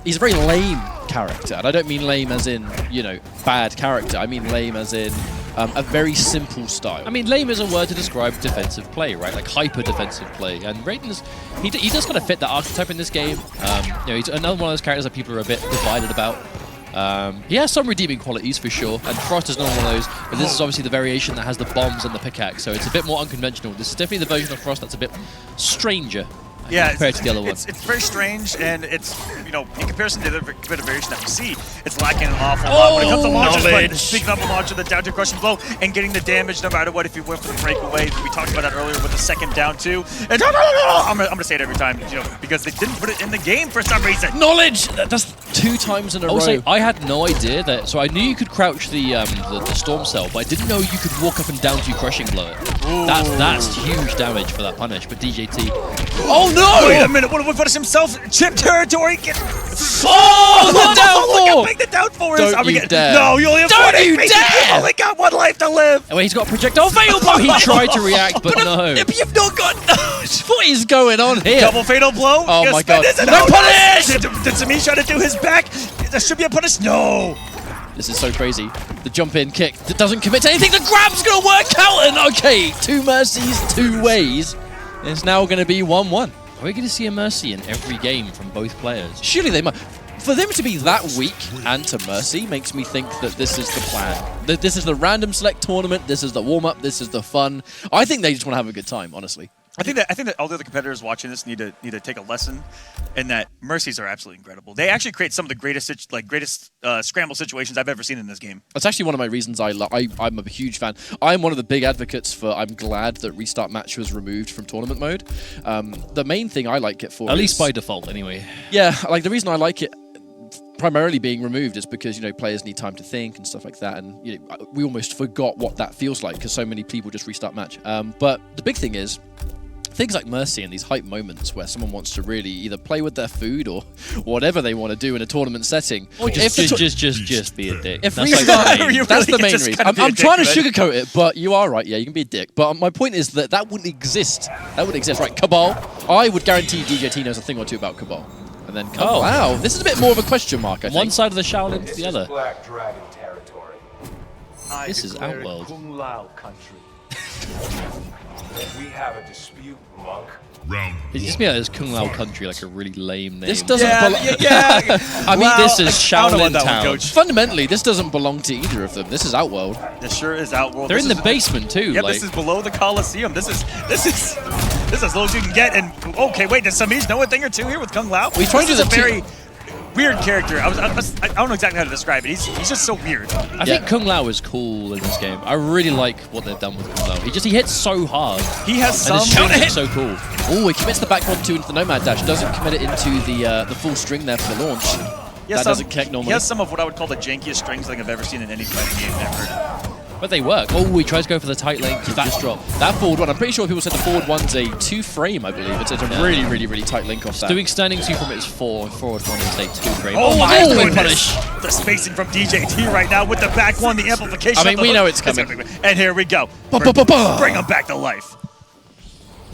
He's a very lame character, and I don't mean lame as in bad character. I mean lame as in a very simple style. I mean, lame is a word to describe defensive play, right? Like hyper defensive play. And Raiden's he does kind of fit that archetype in this game. He's another one of those characters that people are a bit divided about. He has some redeeming qualities for sure, and Frost is not one of those, but this is obviously the variation that has the bombs and the pickaxe, so it's a bit more unconventional. This is definitely the version of Frost that's a bit stranger. Compared to the other one. It's very strange, and it's, in comparison to the bit of variation that we see, it's lacking an awful lot when it comes to launches. But speaking of the launcher, the down to crushing blow, and getting the damage no matter what if you went for the breakaway. We talked about that earlier with the second down two. And I'm gonna say it every time, because they didn't put it in the game for some reason. Knowledge! That's 2 times in a row. Also, I had no idea that, so I knew you could crouch the storm cell, but I didn't know you could walk up and down to crushing blow it. That's huge damage for that punish, but DJT. Oh no! Wait a minute, what punish himself? Chip territory. Oh, the down look how big the down 4 is. Don't you dare. No, you only have 1 HP. You only got 1 life to live. Well, he's got a projectile fatal blow. He tried to react, but no. You've not got. What is going on here? Double fatal blow. Oh my god! No punish! Did Samij try to do his back? There should be a punish. No. This is so crazy. The jump-in kick that doesn't commit to anything. The grab's gonna work out, and okay, 2 mercies, 2 ways. It's now going to be 1-1. Are we going to see a Mercy in every game from both players? Surely they might. For them to be that weak and to Mercy makes me think that this is the plan. That this is the random select tournament, this is the warm-up, this is the fun. I think they just want to have a good time, honestly. I think that all the other competitors watching this need to take a lesson, in that mercies are absolutely incredible. They actually create some of the greatest scramble situations I've ever seen in this game. That's actually one of my reasons I'm a huge fan. I'm one of the big advocates for. I'm glad that restart match was removed from tournament mode. The main thing I like it for, at least by default, anyway. Yeah, like the reason I like it primarily being removed is because players need time to think and stuff like that, and we almost forgot what that feels like because so many people just restart match. But the big thing is, things like Mercy and these hype moments where someone wants to really either play with their food or whatever they want to do in a tournament setting. Or just be a dick. If That's restart, You that's really the main just reason. gotta be a I'm dick, trying to right? sugarcoat it, but you are right. Yeah, you can be a dick. But my point is that wouldn't exist. That wouldn't exist. Right, Cabal. I would guarantee DJT knows a thing or two about Cabal. And then Cabal. Oh. Wow, this is a bit more of a question mark, I think. One side of the Shaolin to the other. Black Dragon territory. This is Declare Outworld. Kung Lao country. We have a dispute, monk. It just me like this Kung Lao country, like a really lame name. This doesn't I mean, this is I don't know Shaolin about that one, Town. Coach. Fundamentally, this doesn't belong to either of them. This is Outworld. This sure is Outworld. They're This in the is- basement too. Yeah, like, this is below the Coliseum. This is as low as you can get. And okay, wait, does Samij know a thing or two here with Kung Lao? We tried to This do is a the very weird character. I don't know exactly how to describe it. He's just so weird. I think Kung Lao is cool in this game. I really like what they've done with Kung Lao. He hits so hard. He has And some his counter hit so cool. Oh, he commits the back 1-2 into the Nomad Dash. Doesn't commit it into the full string there for the launch. That doesn't connect normally. He has some of what I would call the jankiest strings like I've ever seen in any fighting game ever. But they work. Oh, he tries to go for the tight link. Just drop. That forward one, I'm pretty sure people said the forward one's a 2-frame, I believe. It's a really, really, really tight link off that. Doing standing 2 from it is 4, and forward 1 is a 2-frame. Oh my that's the way goodness! punish. The spacing from DJT right now with the back one, the amplification. I mean, of the we hook. know it's coming. And here we go. Ba-ba-ba-ba! Bring him back to life.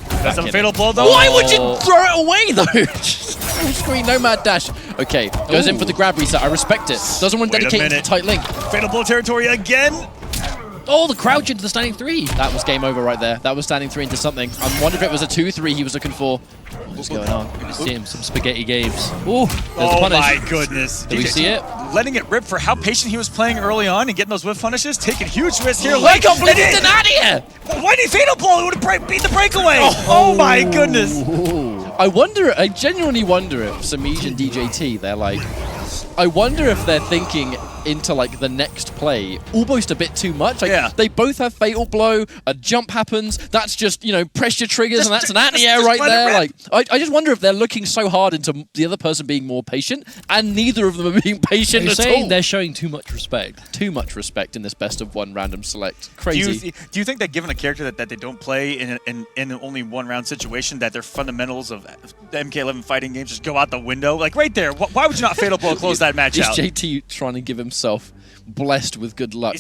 That's a fatal blow though. Why would you throw it away though? Full screen Nomad Dash. Okay, goes in for the grab reset. I respect it. Doesn't want to Wait a dedicate to the minute. tight link. Fatal blow territory again. Oh, the crouch into the standing 3. That was game over right there. That was standing 3 into something. I'm wondering if it was a 2-3 he was looking for. What's going on? We see him some spaghetti games. Ooh, there's the Oh punish. my goodness. Did we see it? Letting it rip for how patient he was playing early on and getting those whiff punishes, taking huge risks here. I can't believe And he's out of here! Why did he fatal blow? It would have beat the breakaway. Oh my goodness. I genuinely wonder if Samij and DJT, they're like, I wonder if they're thinking into like the next play almost a bit too much. Like, Yeah. They both have fatal blow, a jump happens, that's just, pressure triggers, and that's an anti-air just right let it there. rip. Like, I just wonder if they're looking so hard into the other person being more patient, and neither of them are being patient You're at saying all. they're showing too much respect. Too much respect in this best of one random select. Do Crazy. you think that given a character that they don't play in an only one round situation, that their fundamentals of the MK11 fighting games just go out the window? Like right there, why would you not fatal blow close that match Is out? JT trying to give himself blessed with good luck?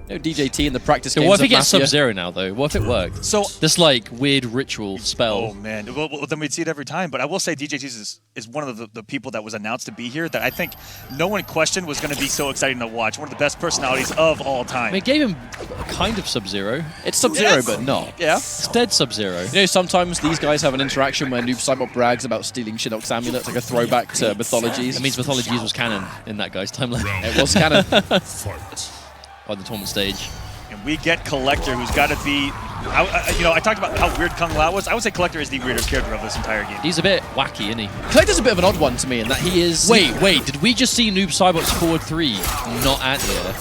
No DJT in the practice So games what if he of gets Mafia. Sub-Zero now, though? What if it worked? So this like weird ritual spell. Oh man, well, then we'd see it every time. But I will say DJT is one of the people that was announced to be here that I think no one questioned was going to be so exciting to watch. One of the best personalities of all time. They gave him a kind of Sub-Zero. It's Sub-Zero, Yes. but not. Yeah. It's dead Sub-Zero. Sometimes these guys have an interaction where Noob Saibot brags about stealing Shinnok's amulets, like a throwback to Mythologies. That means Mythologies was canon in that guy's timeline. It was canon. On the tournament stage. And we get Collector, who's got to be. I talked about how weird Kung Lao was. I would say Collector is the weirdest character of this entire game. He's a bit wacky, isn't he? Collector's a bit of an odd one to me in that he is... Wait, did we just see Noob Saibot's forward 3 not at here?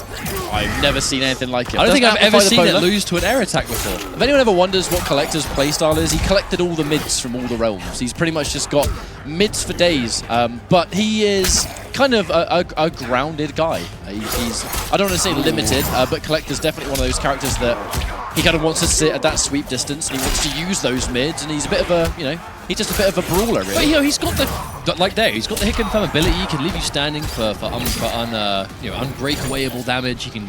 I've never seen anything like it. I don't think I've Doesn't ever amplify seen the it bowler. lose to an air attack before. If anyone ever wonders what Collector's playstyle is, he collected all the mids from all the realms. He's pretty much just got mids for days, but he is kind of a grounded guy. He's I don't want to say limited, but Collector's definitely one of those characters that he kind of wants to sit at that sweep distance, and he wants to use those mids, and he's a bit of a, he's just a bit of a brawler, really. But he's got he's got the hit confirm ability. He can leave you standing for unbreakawayable damage. He can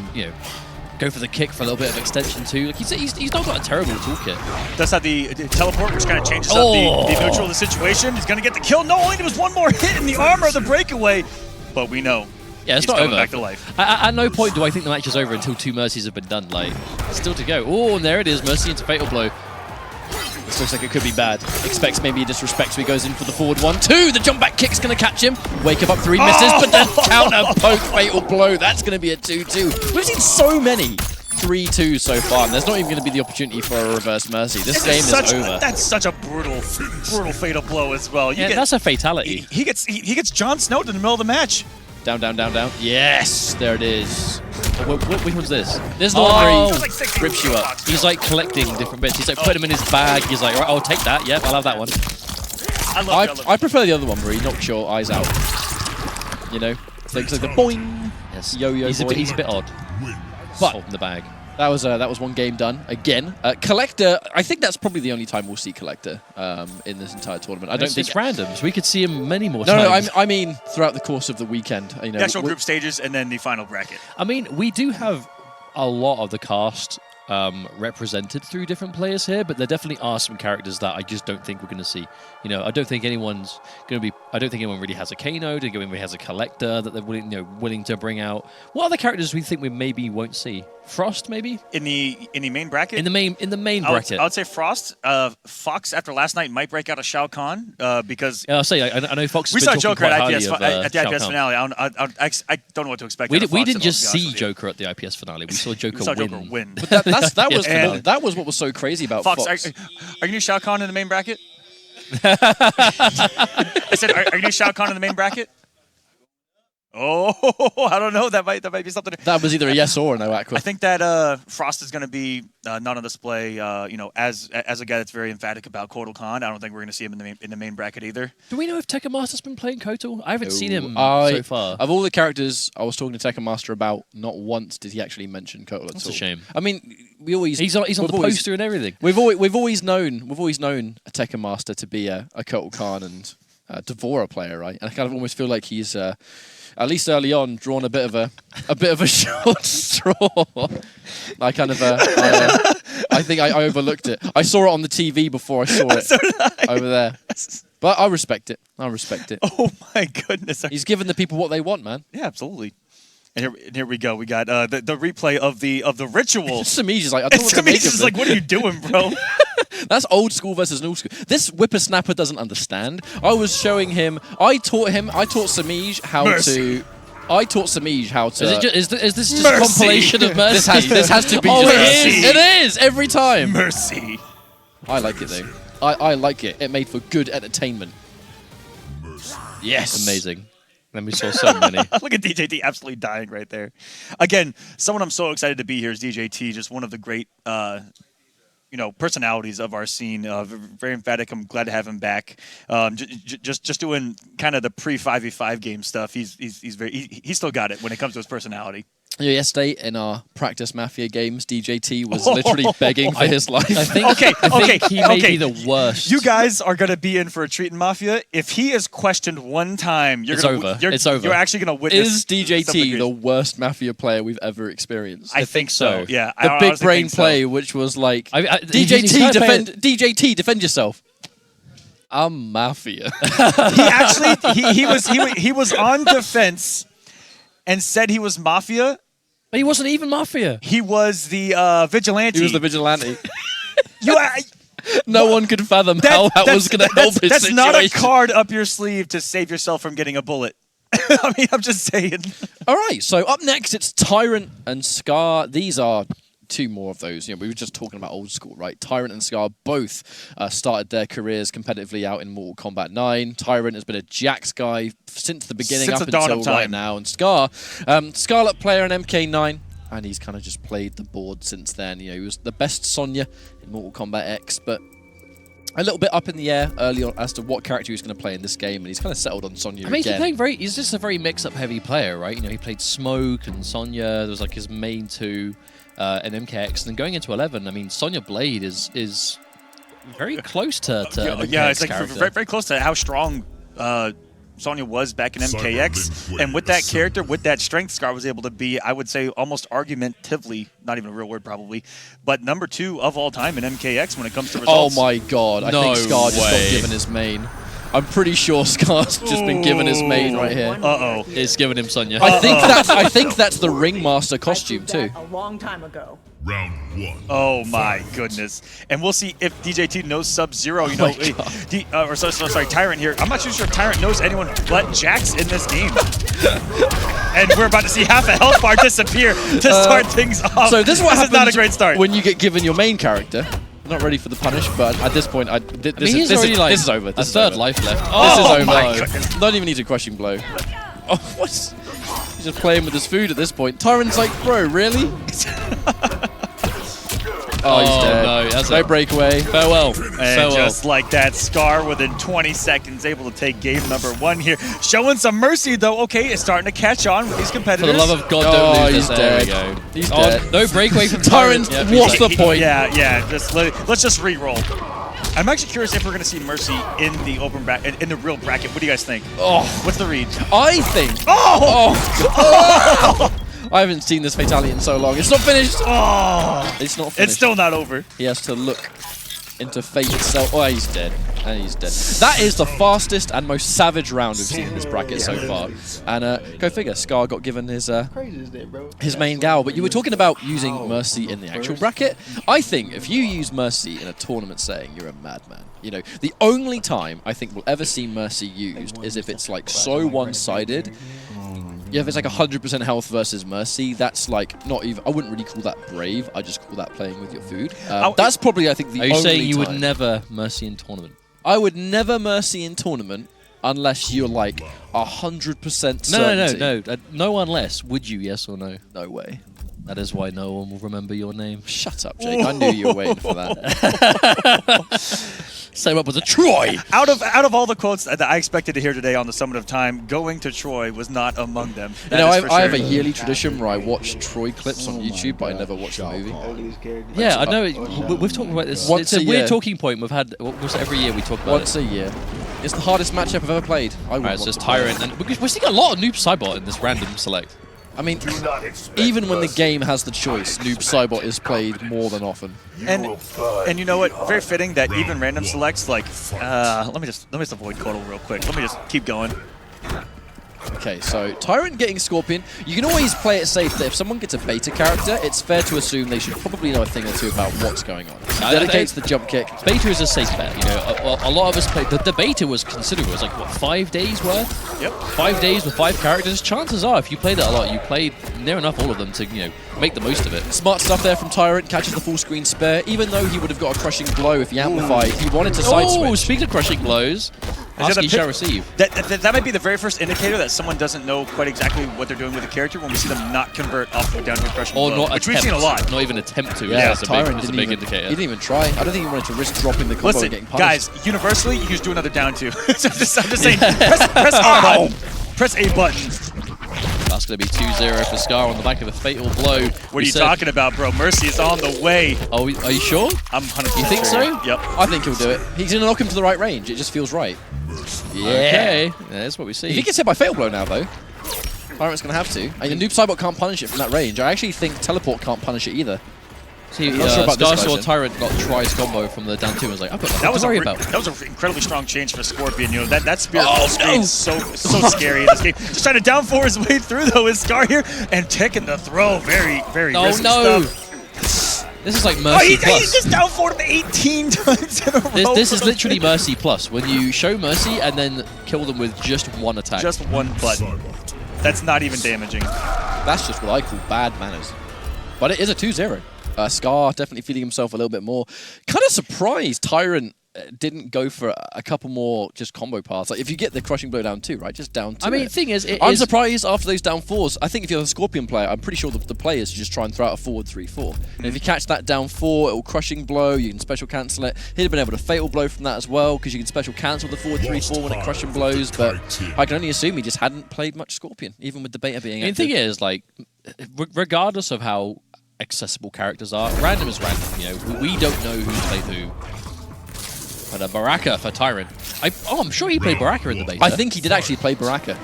go for the kick for a little bit of extension too. Like he's not got a terrible toolkit. Does have the teleport, which kind of changes up the neutral of the situation. He's going to get the kill. No, only there was one more hit in the armor of the breakaway, but we know. Yeah, it's he's not coming over. back to life. At no point do I think the match is over until 2 Mercies have been done. Like, still to go. Oh, and there it is. Mercy into Fatal Blow. This looks like it could be bad. Expects maybe he disrespects, so he goes in for the forward 1-2. The jump back kick's going to catch him. Wake up 3 misses, but then counter poke Fatal Blow. That's going to be a 2-2. We've seen so many 3-2 so far, and there's not even going to be the opportunity for a reverse Mercy. This game is over. That's such a brutal Fatal Blow as well. That's a fatality. He gets Jon Snow in the middle of the match. Down, down, down, down. Yes, there it is. Oh, which one's this? This is the one where he rips you up. He's like collecting different bits. He's like putting them in his bag. He's like, right, I'll take that. Yep, I'll have that one. I prefer the other one where he knocks your eyes out. It's like the boing. Yes. Yo-yo He's a bit odd. But in the bag. That was one game done again. Collector, I think that's probably the only time we'll see Collector in this entire tournament. I don't think it's randoms. We could see him many more No, times. I mean throughout the course of the weekend. You know, The actual group stages and then the final bracket. I mean, we do have a lot of the cast represented through different players here, but there definitely are some characters that I just don't think we're going to see. You know, I don't think anyone's going to be. I don't think anyone really has a Kano. I don't think anyone really has a Collector that they're willing to bring out. What other characters do we think we maybe won't see? Frost, maybe In the main bracket? in the main bracket. I would say Frost. Fox after last night might break out a Shao Kahn because Yeah, I'll say I know Fox. we has saw been talking Joker quite at highly IPS of, at the Shao IPS Kahn. finale. I don't know what to expect. We, out of we Fox didn't at all, just to be honest see with you. Joker at the IPS finale. We saw Joker We saw win. Joker win. But that was And- that was what was so crazy about Fox, Fox. are you new Shao Kahn in the main bracket? I said, are you new Shao Kahn in the main bracket? Oh, I don't know. That might be something. That was either a yes or a no, Aqua. I think that Frost is going to be not on display. As a guy that's very emphatic about Kotal Khan, I don't think we're going to see him in the main bracket either. Do we know if Tekken Master's been playing Kotal? I haven't seen him I- so far. Of all the characters I was talking to Tekken Master about, not once did he actually mention Kotal at That's all. a shame. I mean, we always He's on we've the always- poster and everything. We've always known a Tekken Master to be a Kotal Khan and Devora player, right? And I kind of almost feel like he's at least early on drawn a bit of a short straw. I kind of I think I overlooked it. I saw it on the TV before I saw it over there. But I respect it. I respect it. Oh my goodness! He's giving the people what they want, man. Yeah, absolutely. And here we go. We got the replay of the ritual. Samij is like, I don't know what to make of Just this. like, what are you doing, bro? That's old school versus new school. This whippersnapper doesn't understand. I was showing him. I taught Samij how Mercy. to. I taught Samij how to. Is this just Mercy. a compilation of Mercy? This has to be. Oh, just it Mercy. is. It is every time. Mercy. I like it though. I like it. It made for good entertainment. Yes. Amazing. And we saw so many. Look at DJT absolutely dying right there. Again, someone I'm so excited to be here is DJT, just one of the great personalities of our scene. Very emphatic. I'm glad to have him back. Just doing kind of the pre-5v5 game stuff. He's still got it when it comes to his personality. Yeah, yesterday in our practice Mafia games, DJT was literally begging for his life. I think he may be the worst. You guys are gonna be in for a treat in Mafia. If he is questioned one time, It's over. It's over. You're actually gonna witness. Is DJT something the worst Mafia player we've ever experienced? I think so. Yeah, The I big honestly brain think so. play, which was like DJT DJT, defend yourself. I'm Mafia. He actually he was on defense and said he was Mafia. But he wasn't even Mafia. He was the vigilante. He was the vigilante. You. No one could fathom how that was going to help his That's situation. not a card up your sleeve to save yourself from getting a bullet. I mean, I'm just saying. All right, so up next it's Tyrant and Scar. These are two more of those. You know, we were just talking about old school, right? Tyrant and Scar both started their careers competitively out in Mortal Kombat 9. Tyrant has been a Jax guy since the beginning, Since up the dawn until of time. right now. And Scar, Scarlet player in MK9, and he's kind of just played the board since then. You know, he was the best Sonya in Mortal Kombat X, but a little bit up in the air early on as to what character he was going to play in this game, and he's kind of settled on Sonya I mean, again. he's just a very mix-up heavy player, right? You know, he played Smoke and Sonya. There was like his main two in MKX. And then going into 11, I mean, Sonya Blade is very close to an MKX it's like character. very, very close to how strong Sonya was back in MKX. And with that character, with that strength, Scar was able to be, I would say, almost argumentatively, not even a real word probably, but number 2 of all time in MKX when it comes to results. Oh my god, I think Scar just got given his main. I'm pretty sure Scar's just been given his main right here. Uh-oh. It's giving him Sonya. I think that's the Ringmaster costume too. A long time ago. Round 1. Oh my goodness. And we'll see if DJT knows Sub-Zero. You know, sorry, Tyrant here. I'm not too sure if Tyrant knows anyone but Jax in this game. And we're about to see half a health bar disappear to start things off. So this is what happens not a great start. when you get given your main character. Not ready for the punish, but at this point, this is over. This is third over. life left. This is over. my goodness. Don't even need to crushing blow. Oh, what? He's just playing with his food at this point. Tyrant's like, bro, really? Oh, he's dead. no, that's No a breakaway. farewell. And Farewell. just like that, Scar within 20 seconds able to take game number 1 here. Showing some mercy though. Okay, it's starting to catch on with these For competitors. the love of God, Oh, don't lose he's this. There we dead. go. He's Oh, dead. no breakaway from Tyrant, Tyrant. what's the point? Yeah. Let's just re-roll. I'm actually curious if we're going to see Mercy in the open bracket, in the real bracket. What do you guys think? Oh, What's the read? I think. Oh! I haven't seen this fatality in so long. It's not finished. Oh! It's not finished. It's still not over. He has to look into fate itself. Oh, he's dead. And he's dead. That is the fastest and most savage round we've seen in this bracket so far. And go figure, Scar got given his main gal. But you were talking about using Mercy in the actual bracket. I think if you use Mercy in a tournament setting, you're a madman. You know, the only time I think we'll ever see Mercy used is if it's like so one-sided. Yeah, if it's like 100% health versus Mercy, that's like not even. I wouldn't really call that brave. I just call that playing with your food. That's probably, I think, the Are only you saying you time. would never Mercy in tournament? I would never Mercy in tournament unless you're like 100% certainty. No. No unless. Would you, yes or no? No way. That is why no one will remember your name. Shut up, Jake. I knew you were waiting for that. Same up with a Troy. Out of all the quotes that I expected to hear today on the Summit of Time, going to Troy was not among them. You know, I have a yearly tradition where I watch Troy clips on YouTube, but I never watch the movie. Yeah, I know. We've talked about this. Once It's a a weird year. talking point we've had. Almost every year we talk about Once a year. It's the hardest matchup I've ever played. Alright, so it's Tyrant. And we're seeing a lot of Noob Cybot in this random select. I mean, even when the game has the choice, Noob Cybot is played more than often. And you know what? Very fitting that even random selects like. Let me just avoid Kotal real quick. Let me just keep going. Okay, so Tyrant getting Scorpion. You can always play it safe that if someone gets a beta character, it's fair to assume they should probably know a thing or two about what's going on. Dedicates the jump kick. Beta is a safe bet. You know, a lot of us played. The beta was considerable. It was like, what, 5 days worth? Yep. 5 days with 5 characters. Chances are, if you played it a lot, you played near enough all of them to, you know, make the most of it. Smart stuff there from Tyrant. Catches the full screen spare. Even though he would have got a crushing blow if he amplified, he wanted to side switch. Speaking of crushing blows, ask you shall receive. That might be the very first indicator that someone doesn't know quite exactly what they're doing with the character when we see them not convert up or down to a crushing Or blow, not which attempt, we've seen a lot. Not even attempt to. Yeah, That's Tyrant a big indicator. He didn't even try. I don't think he wanted to risk dropping the combo and Listen, getting punished. guys, universally, you just do another down two. I'm just saying, press A button. Press A button. That's going to be 2-0 for Scar on the back of a fatal blow. What are you talking about, bro? Mercy is on the way. Oh, are you sure? I'm 100%. You think so? Yep. I think he'll do it. He's going to knock him to the right range. It just feels right. Yeah. Okay. Yeah, that's what we see. If he gets hit by fatal blow now, though, Tyrant's going to have to. And the Noob Cybot can't punish it from that range. I actually think Teleport can't punish it either. See, not sure about this Scar guy, saw then. Tyrant got tries combo from the down two and was like, I've got nothing That was to worry about. That was an incredibly strong change for Scorpion. You know that spirit Oh, screen is so scary in this game. Just trying to down four his way through though is Scar here and taking the throw. Very risky stuff. This is like Oh, Mercy he Plus. just down forward 18 times in a row. This is literally Mercy Plus. When you show Mercy and then kill them with just one attack. Just one button. That's not even damaging. That's just what I call bad manners. But it is a 2-0. Scar definitely feeling himself a little bit more. Kind of surprised Tyrant didn't go for a couple more just combo paths. Like if you get the crushing blow down two, right? Just down two. I mean, the thing is, I'm surprised after those down fours. I think if you're a Scorpion player, I'm pretty sure the players just try and throw out a forward 3-4. And if you catch that down four, it will crushing blow. You can special cancel it. He'd have been able to fatal blow from that as well because you can special cancel the forward 3-4 when it crushing blows. But I can only assume he just hadn't played much Scorpion, even with the beta being active. The thing is, like, regardless of how accessible characters are, random is random. You know, we don't know who played who. But Baraka for Tyrant. I'm sure he played Baraka in the beta. I think he did actually play Baraka.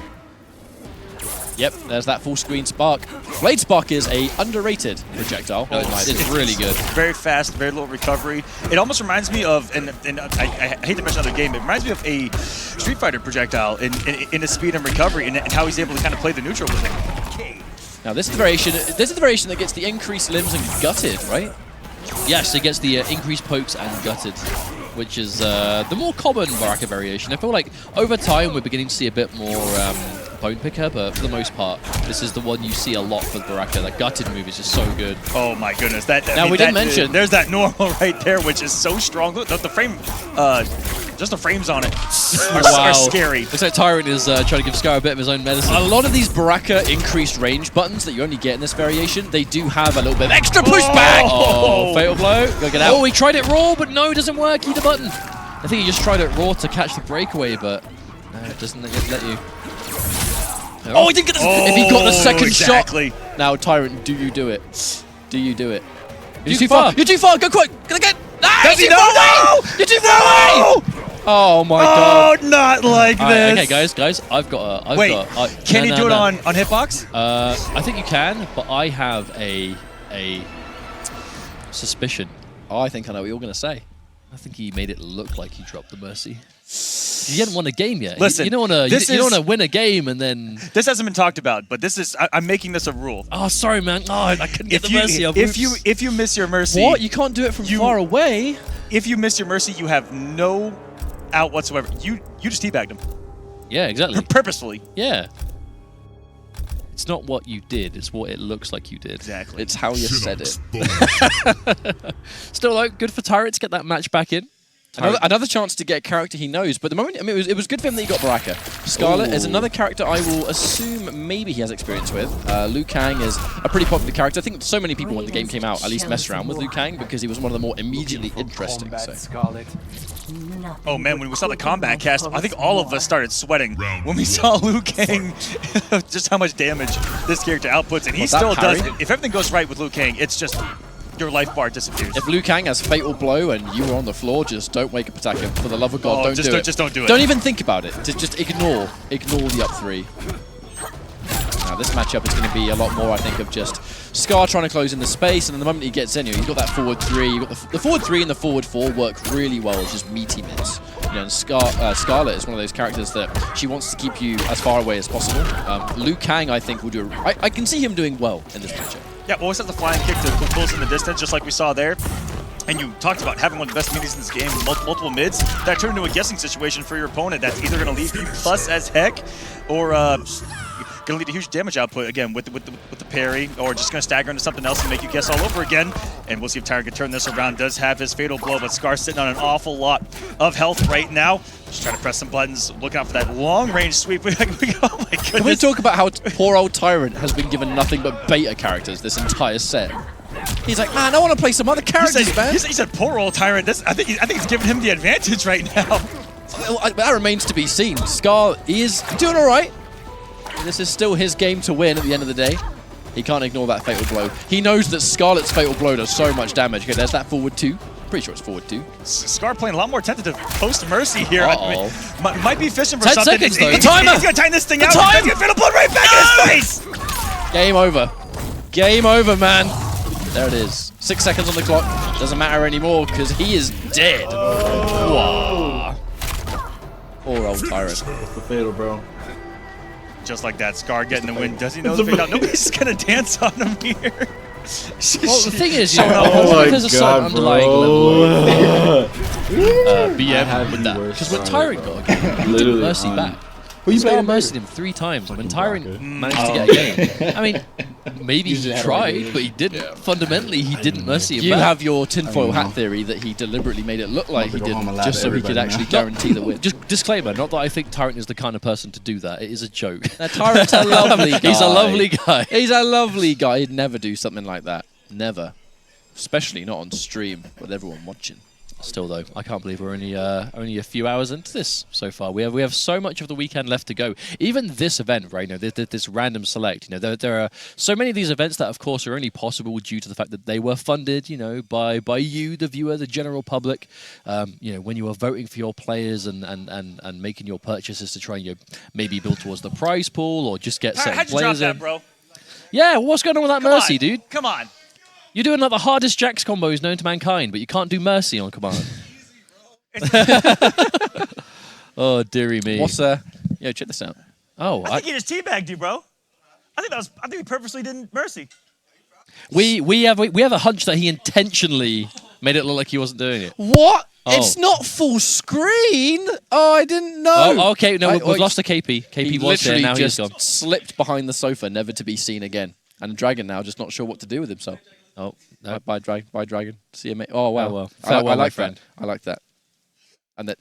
Yep, there's that full screen spark. Blade Spark is a underrated projectile. No, it's really good. Very fast, very little recovery. It almost reminds me of, and I hate to mention another game, it reminds me of a Street Fighter projectile in the speed and recovery and how he's able to kind of play the neutral with it. Now this is the variation. This is the variation that gets the increased limbs and gutted, right? Yes, it gets the increased pokes and gutted, which is the more common Baraka variation. I feel like over time we're beginning to see a bit more bone picker, but for the most part, this is the one you see a lot for Baraka. That gutted move is just so good. Oh my goodness! We didn't mention there's that normal right there, which is so strong. Look, the frame Just the frames on it are scary. Looks like Tyrant is trying to give Scar a bit of his own medicine. A lot of these Baraka increased range buttons that you only get in this variation, they do have a little bit of extra pushback. Oh, fatal blow. Gotta get out. Oh, he tried it raw, but no, it doesn't work. Either button. I think he just tried it raw to catch the breakaway, but no, it doesn't let you. Oh, he didn't get the... if he got the second exactly. shot. Now, Tyrant, do you do it? Do you do it? You're too far. You're too far. Go quick. Gonna get... Does he know? No! You're too far away! Oh my god. Oh, not like this. Okay, guys, I've got a... Wait, can he do it on hitbox? I think you can, but I have a suspicion. Oh, I think I know what you're going to say. I think he made it look like he dropped the Mercy. He hadn't won a game yet. Listen, you don't want to win a game and then... This hasn't been talked about, but this is... I'm making this a rule. Oh, sorry, man. Oh, I couldn't get the Mercy. If you miss your Mercy... What? You can't do it from far away? If you miss your Mercy, you have no out whatsoever. You just teabagged him. Yeah, exactly. Purposefully. Yeah. It's not what you did, it's what it looks like you did. Exactly. It's how you said it. Still, though, good for Tyrant to get that match back in. Another chance to get a character he knows, but at the moment, I mean, it was good for him that he got Baraka. Scarlet is another character I will assume maybe he has experience with. Liu Kang is a pretty popular character. I think so many people when the game came out at least messed around with Liu Kang because he was one of the more immediately interesting. So. Oh man, when we saw the combat cast, I think all of us started sweating when we saw Liu Kang, just how much damage this character outputs, and he still does it. If everything goes right with Liu Kang, it's just your life bar disappears. If Liu Kang has Fatal Blow and you were on the floor, just don't wake up attack him. For the love of God, don't do it. Just don't do it. Don't even think about it. Just ignore the up three. Now this matchup is going to be a lot more, I think, of just Scar trying to close in the space, and then the moment he gets in, you've got that forward three, you've got the forward three and the forward four work really well as just meaty mids. You know, and Scarlet is one of those characters that she wants to keep you as far away as possible. Liu Kang, I think, will do. I can see him doing well in this matchup. Yeah, always has the flying kick to pull us in the distance, just like we saw there. And you talked about having one of the best middies in this game, multiple mids. That turned into a guessing situation for your opponent. That's either going to leave you plus as heck, or going to lead to huge damage output again with the parry, or just going to stagger into something else and make you guess all over again. And we'll see if Tyrant can turn this around. Does have his fatal blow, but Scar's sitting on an awful lot of health right now. Just trying to press some buttons, looking out for that long-range sweep. Oh my goodness. Can we talk about how poor old Tyrant has been given nothing but beta characters this entire set? He's like, man, I want to play some other characters, man. He said poor old Tyrant. I think he's giving him the advantage right now. Well, that remains to be seen. Scar is doing all right. This is still his game to win at the end of the day. He can't ignore that fatal blow. He knows that Scarlet's fatal blow does so much damage. Okay, there's that forward two. Pretty sure it's forward two. Scar playing a lot more tentative post-mercy here. Uh-oh. I mean, might be fishing for 10 something. seconds, though. The timer! He's going to time this thing out. Time! He's going to fatal blow right back in his face! Game over. Game over, man. There it is. 6 seconds on the clock. Doesn't matter anymore because he is dead. Wow. Poor old Tyrant. It's the fatal, bro. Just like that, Scar getting the win. Does he know the fade out? Nobody's going to dance on him here. Well, the thing is, you know, there's a certain underlying level of BM with that. Because when Tyrant got a game, he didn't Mercy back. Scar mercied him 3 times. When Tyrant managed to get a game, I mean, maybe he tried, but he didn't. Fundamentally, he didn't mercy him You back. have your tinfoil hat theory that he deliberately made it look like he didn't, just so he could actually guarantee the win. Just disclaimer, not that I think Tyrant is the kind of person to do that. It is a joke. Now, Tyrant's a lovely guy. He's a lovely guy. He's a lovely guy. He'd never do something like that. Never. Especially not on stream with everyone watching. Still, though, I can't believe we're only a few hours into this so far. We have so much of the weekend left to go. Even this event, right? You know, this random select. You know, there are so many of these events that, of course, are only possible due to the fact that they were funded, you know, by you, the viewer, the general public. You know, when you are voting for your players and making your purchases to try and, you know, maybe build towards the prize pool or just get certain How'd you drop players that, in. bro? Yeah, what's going on with that Mercy, dude? Come on. You're doing like the hardest Jax combos known to mankind, but you can't do Mercy on command. Oh, dearie me. What's yo, check this out. Oh, I think he just teabagged you, bro. I think he purposely didn't mercy. we have a hunch that he intentionally made it look like he wasn't doing it. What? Oh. It's not full screen. Oh, I didn't know. Oh, okay, no, we've lost a KP. KP He was here, literally now he's just gone. slipped behind the sofa, never to be seen again. And Dragon now just not sure what to do with himself. Oh, no. Bye, Dragon. See you, mate. Oh, wow. Oh, well. I Farewell, my like friend. that. I like that. And that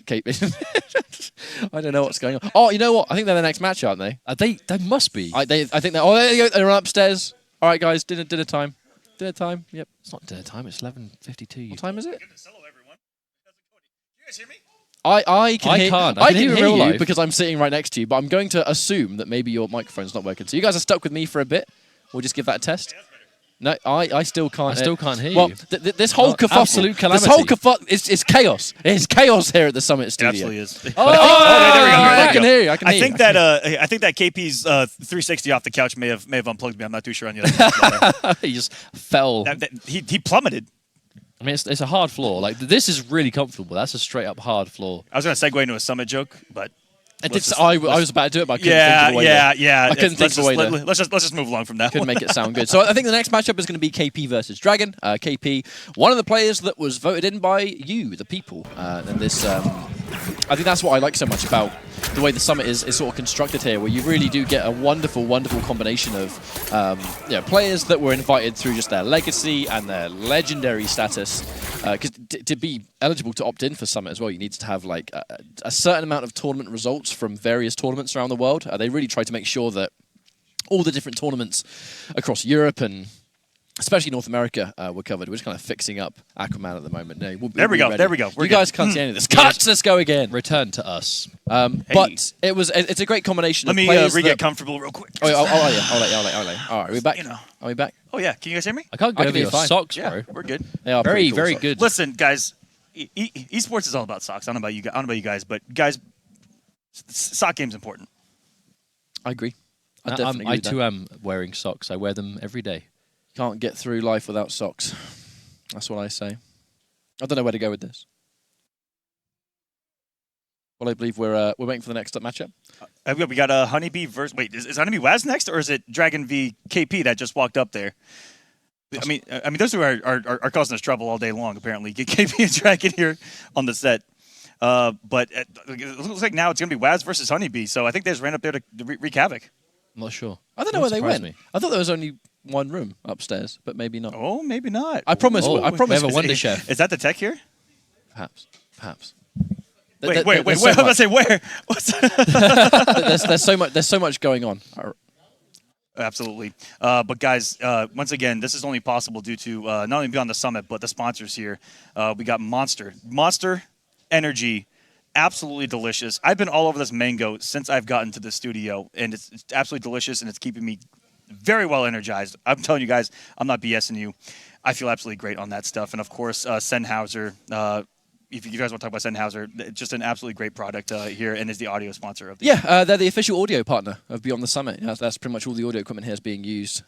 I don't know what's going on. Oh, you know what? I think they're the next match, aren't they? They must be. I think they're. Oh, there you go. They're upstairs. All right, guys. Dinner time. Dinner time. Yep. It's not dinner time. It's 11:52. What time is it? You guys hear me? I can hear. can't. I I can can hear in hear real you life. because I'm sitting right next to you. But I'm going to assume that maybe your microphone's not working. So you guys are stuck with me for a bit. We'll just give that a test. No, I still can't. I still can't hear well, you. This whole kerfuffle, absolute calamity. This whole kerfuffle, it's chaos. It's chaos here at the Summit It Studio. absolutely is. Oh, there we go. I can hear you. I can hear I think you. I think that KP's 360 off the couch may have unplugged me. I'm not too sure on the other side. He just fell. He plummeted. I mean, it's a hard floor. Like, this is really comfortable. That's a straight up hard floor. I was going to segue into a Summit joke, but I was about to do it, but I couldn't think of a way. Yeah. I couldn't think of a way. Let's just move along from that. Couldn't make it sound good. So I think the next matchup is going to be KP versus Dragon. KP, one of the players that was voted in by you, the people, and this. I think that's what I like so much about the way the Summit is sort of constructed here, where you really do get a wonderful, wonderful combination of players that were invited through just their legacy and their legendary status. Because to be eligible to opt in for Summit as well, you need to have like a certain amount of tournament results from various tournaments around the world. They really try to make sure that all the different tournaments across Europe and especially North America were covered. We're just kind of fixing up Aquaman at the moment. No, there we go. ready. There we go. You guys can't see any of this. Cuts. Let's go again. Return to us. But it's a great combination. Let of me get comfortable real quick. Oh, I'll let you. All right, are we back? Are we back? Oh yeah. Can you guys hear me? I can't I get can over hear your fine. socks, Yeah, bro. we're good. They are Very, pretty cool very socks. good. Listen, guys. Esports is all about socks. I don't know about you guys, but guys, sock game's important. I agree. I definitely agree I with that. too am wearing socks. I wear them every day. Can't get through life without socks. That's what I say. I don't know where to go with this. Well, I believe we're waiting for the next matchup. We got a Honeybee versus. Wait, is Honeybee Waz next, or is it Dragon v KP that just walked up there? I mean, those two are causing us trouble all day long. Apparently, KP and Dragon here on the set. But it looks like now it's going to be Waz versus Honeybee. So I think they just ran up there to wreak havoc. I'm not sure. I don't know where they surprise went. me. I thought there was only one room upstairs, but maybe not. Oh, maybe not. I promise. Oh, I promise. we have a wonder chef. Is that the tech here? Perhaps. Wait. There's I was so about to say where? there's so much going on. Absolutely. But guys, once again, this is only possible due to not only Beyond the Summit, but the sponsors here. We got Monster Energy. Absolutely delicious. I've been all over this mango since I've gotten to the studio, and it's absolutely delicious, and it's keeping me very well energized. I'm telling you guys, I'm not BSing you. I feel absolutely great on that stuff. And of course, Sennheiser. If you guys want to talk about Sennheiser, just an absolutely great product here, and is the audio sponsor of the they're the official audio partner of Beyond the Summit. That's pretty much all the audio equipment here is being used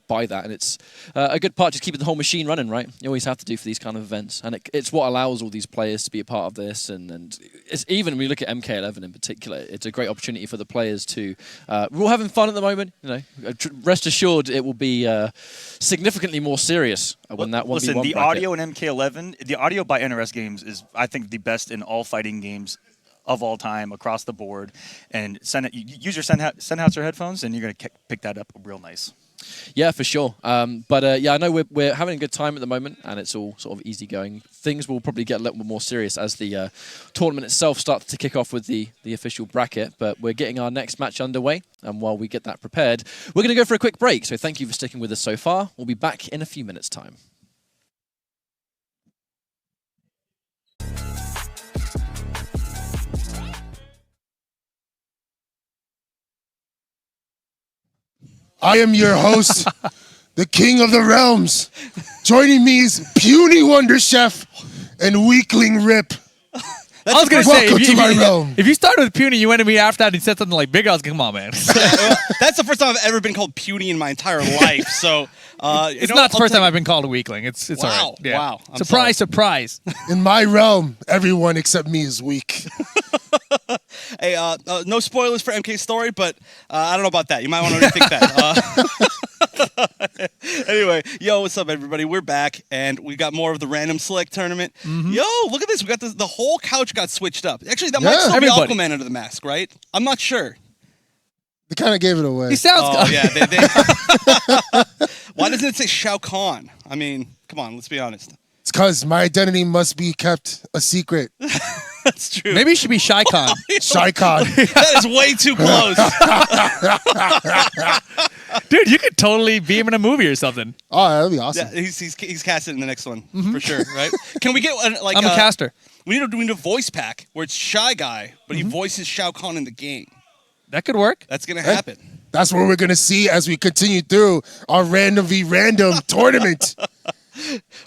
by that, and it's a good part, just keeping the whole machine running, right? You always have to do for these kind of events, and it's what allows all these players to be a part of this, and it's even when we look at MK11 in particular, it's a great opportunity for the players to. We're all having fun at the moment, you know. Rest assured, it will be significantly more serious when that 1v1 Listen, the bracket. audio in MK11, the audio by NRS Games is, I think, the best in all fighting games of all time across the board. And use your Sennheiser headphones, and you're going to pick that up real nice. Yeah, for sure. But I know we're having a good time at the moment, and it's all sort of easy going. Things will probably get a little bit more serious as the tournament itself starts to kick off with the official bracket. But we're getting our next match underway, and while we get that prepared, we're going to go for a quick break. So thank you for sticking with us so far. We'll be back in a few minutes' time. I am your host, the King of the Realms. Joining me is Puny Wonder Chef and Weakling Rip. I was going to say, Welcome to my realm. if you started with Puny, you went to me after that and said something like bigger, I was like, come on, man. That's the first time I've ever been called puny in my entire life. So It's not the first time I've been called a weakling. It's all right. Wow, Yeah. wow. I'm Surprise, surprise. In my realm, everyone except me is weak. Hey, no spoilers for MK's story, but I don't know about that. You might want to rethink that. Anyway, yo, what's up, everybody? We're back, and we got more of the random select tournament. Yo, look at this. We got the whole couch got switched up. Actually, that might still be Aquaman under the mask, right? I'm not sure. They kind of gave it away. He sounds. Oh, yeah. Why doesn't it say Shao Kahn? I mean, come on, let's be honest. It's because my identity must be kept a secret. That's true. Maybe it should be Shy Khan. Shy Khan. That is way too close. Dude, you could totally be him in a movie or something. Oh, that'd be awesome. Yeah, he's casted in the next one for sure, right? Can we get like I'm a caster. We need a voice pack where it's Shy Guy, but he voices Shao Kahn in the game. That could work. That's gonna happen. That's what we're gonna see as we continue through our random v random tournament.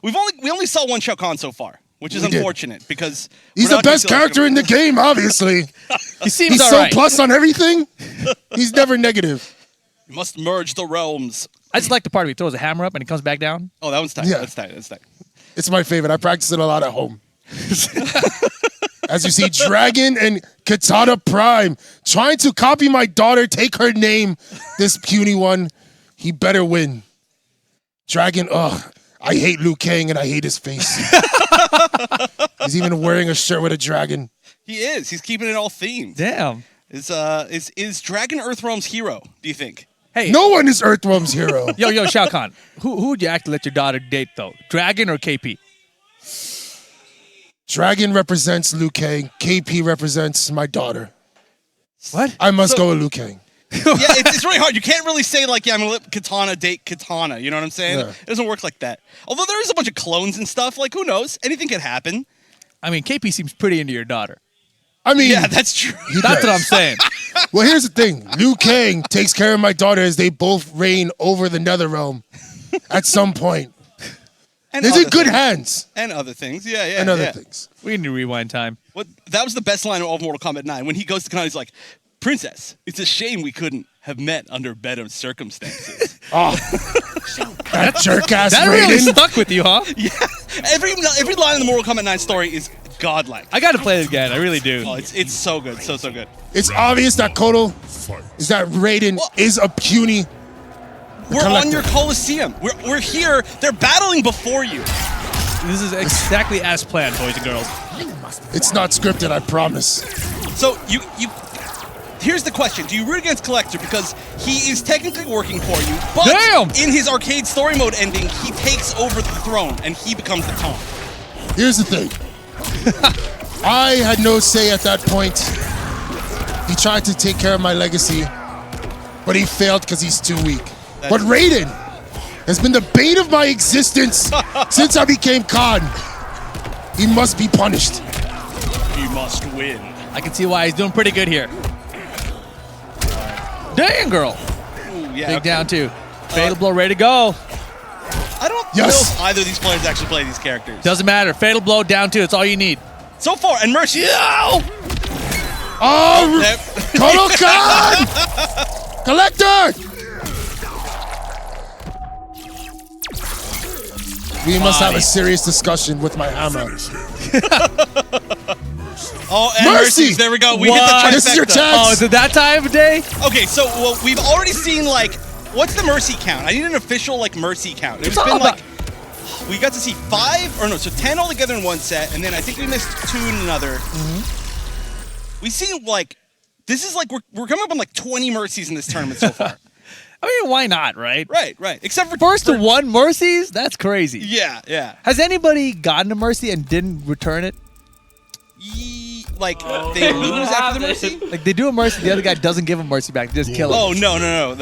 We only saw one Shao Kahn so far, which is We did. unfortunate because He's the best character in the game, obviously. He seems He's all so right. plus on everything. He's never negative. You must merge the realms. I just like the part where he throws a hammer up and he comes back down. Oh, that one's tight. Yeah. That's tight. That's tight. It's my favorite. I practice it a lot at home. As you see, Dragon and Katana Prime trying to copy my daughter, take her name, this puny one. He better win. Dragon, I hate Liu Kang and I hate his face. He's even wearing a shirt with a dragon. He is. He's keeping it all themed. Damn. Is Dragon Earthrealm's hero? Do you think? Hey, No one is Earthrealm's hero. yo, Shao Kahn. Who would you actually let your daughter date though? Dragon or KP? Dragon represents Liu Kang. KP represents my daughter. What? I must go with Liu Kang. Yeah, it's really hard. You can't really say like, yeah, I'm gonna let Katana date Katana. You know what I'm saying? Yeah. It doesn't work like that. Although there is a bunch of clones and stuff. Like, who knows? Anything could happen. I mean, KP seems pretty into your daughter. I mean, Yeah, that's true. That's what I'm saying. Well, here's the thing. Liu Kang takes care of my daughter as they both reign over the Netherrealm at some point. And They're other in good things. hands And other things. Yeah, yeah. and other yeah. things. We need to rewind time. What? That was the best line of all of Mortal Kombat 9. When he goes to Katana, he's like, Princess, it's a shame we couldn't have met under better circumstances. Oh, that jerk ass That really Raiden. stuck with you, huh? Yeah. Every line in the Mortal Kombat 9 story is godlike. I got to play it again. I really do. Oh, it's so good. So good. It's obvious that Kodo is that Raiden is a puny. We're on your Coliseum. We're here. They're battling before you. This is exactly as planned, boys and girls. It's not scripted, I promise. So you here's the question: do you root against Collector because he is technically working for you, but Damn! in his arcade story mode ending, he takes over the throne and he becomes the taunt? Here's the thing. I had no say at that point. He tried to take care of my legacy, but he failed because he's too weak. But Raiden has been the bane of my existence since I became Khan. He must be punished. He must win. I can see why he's doing pretty good here. Dang, girl. Ooh, yeah. Big down, too. Fatal blow, ready to go. I don't know if either of these players actually play these characters. Doesn't matter. Fatal blow, down, 2. It's all you need. So far, and Mercy. No! Oh, Kodo Khan! Collector! We must have a serious discussion with my hammer. Oh, and Mercy! Mercy. There we go. We What? hit the trifecta. This is your chance. Oh, is it that time of day? Okay, so well, we've already seen like, what's the Mercy count? I need an official like Mercy count. It's been like, we got to see 5 or no, so 10 all together in one set, and then I think we missed 2 in another. We see like, this is like we're coming up on like 20 Mercies in this tournament so far. I mean, why not, right? Right. Except for First to 1 Mercies? That's crazy. Yeah. Has anybody gotten a Mercy and didn't return it? Like they lose after the Mercy. Like they do a Mercy, the other guy doesn't give a Mercy back. They just kill him. Oh no!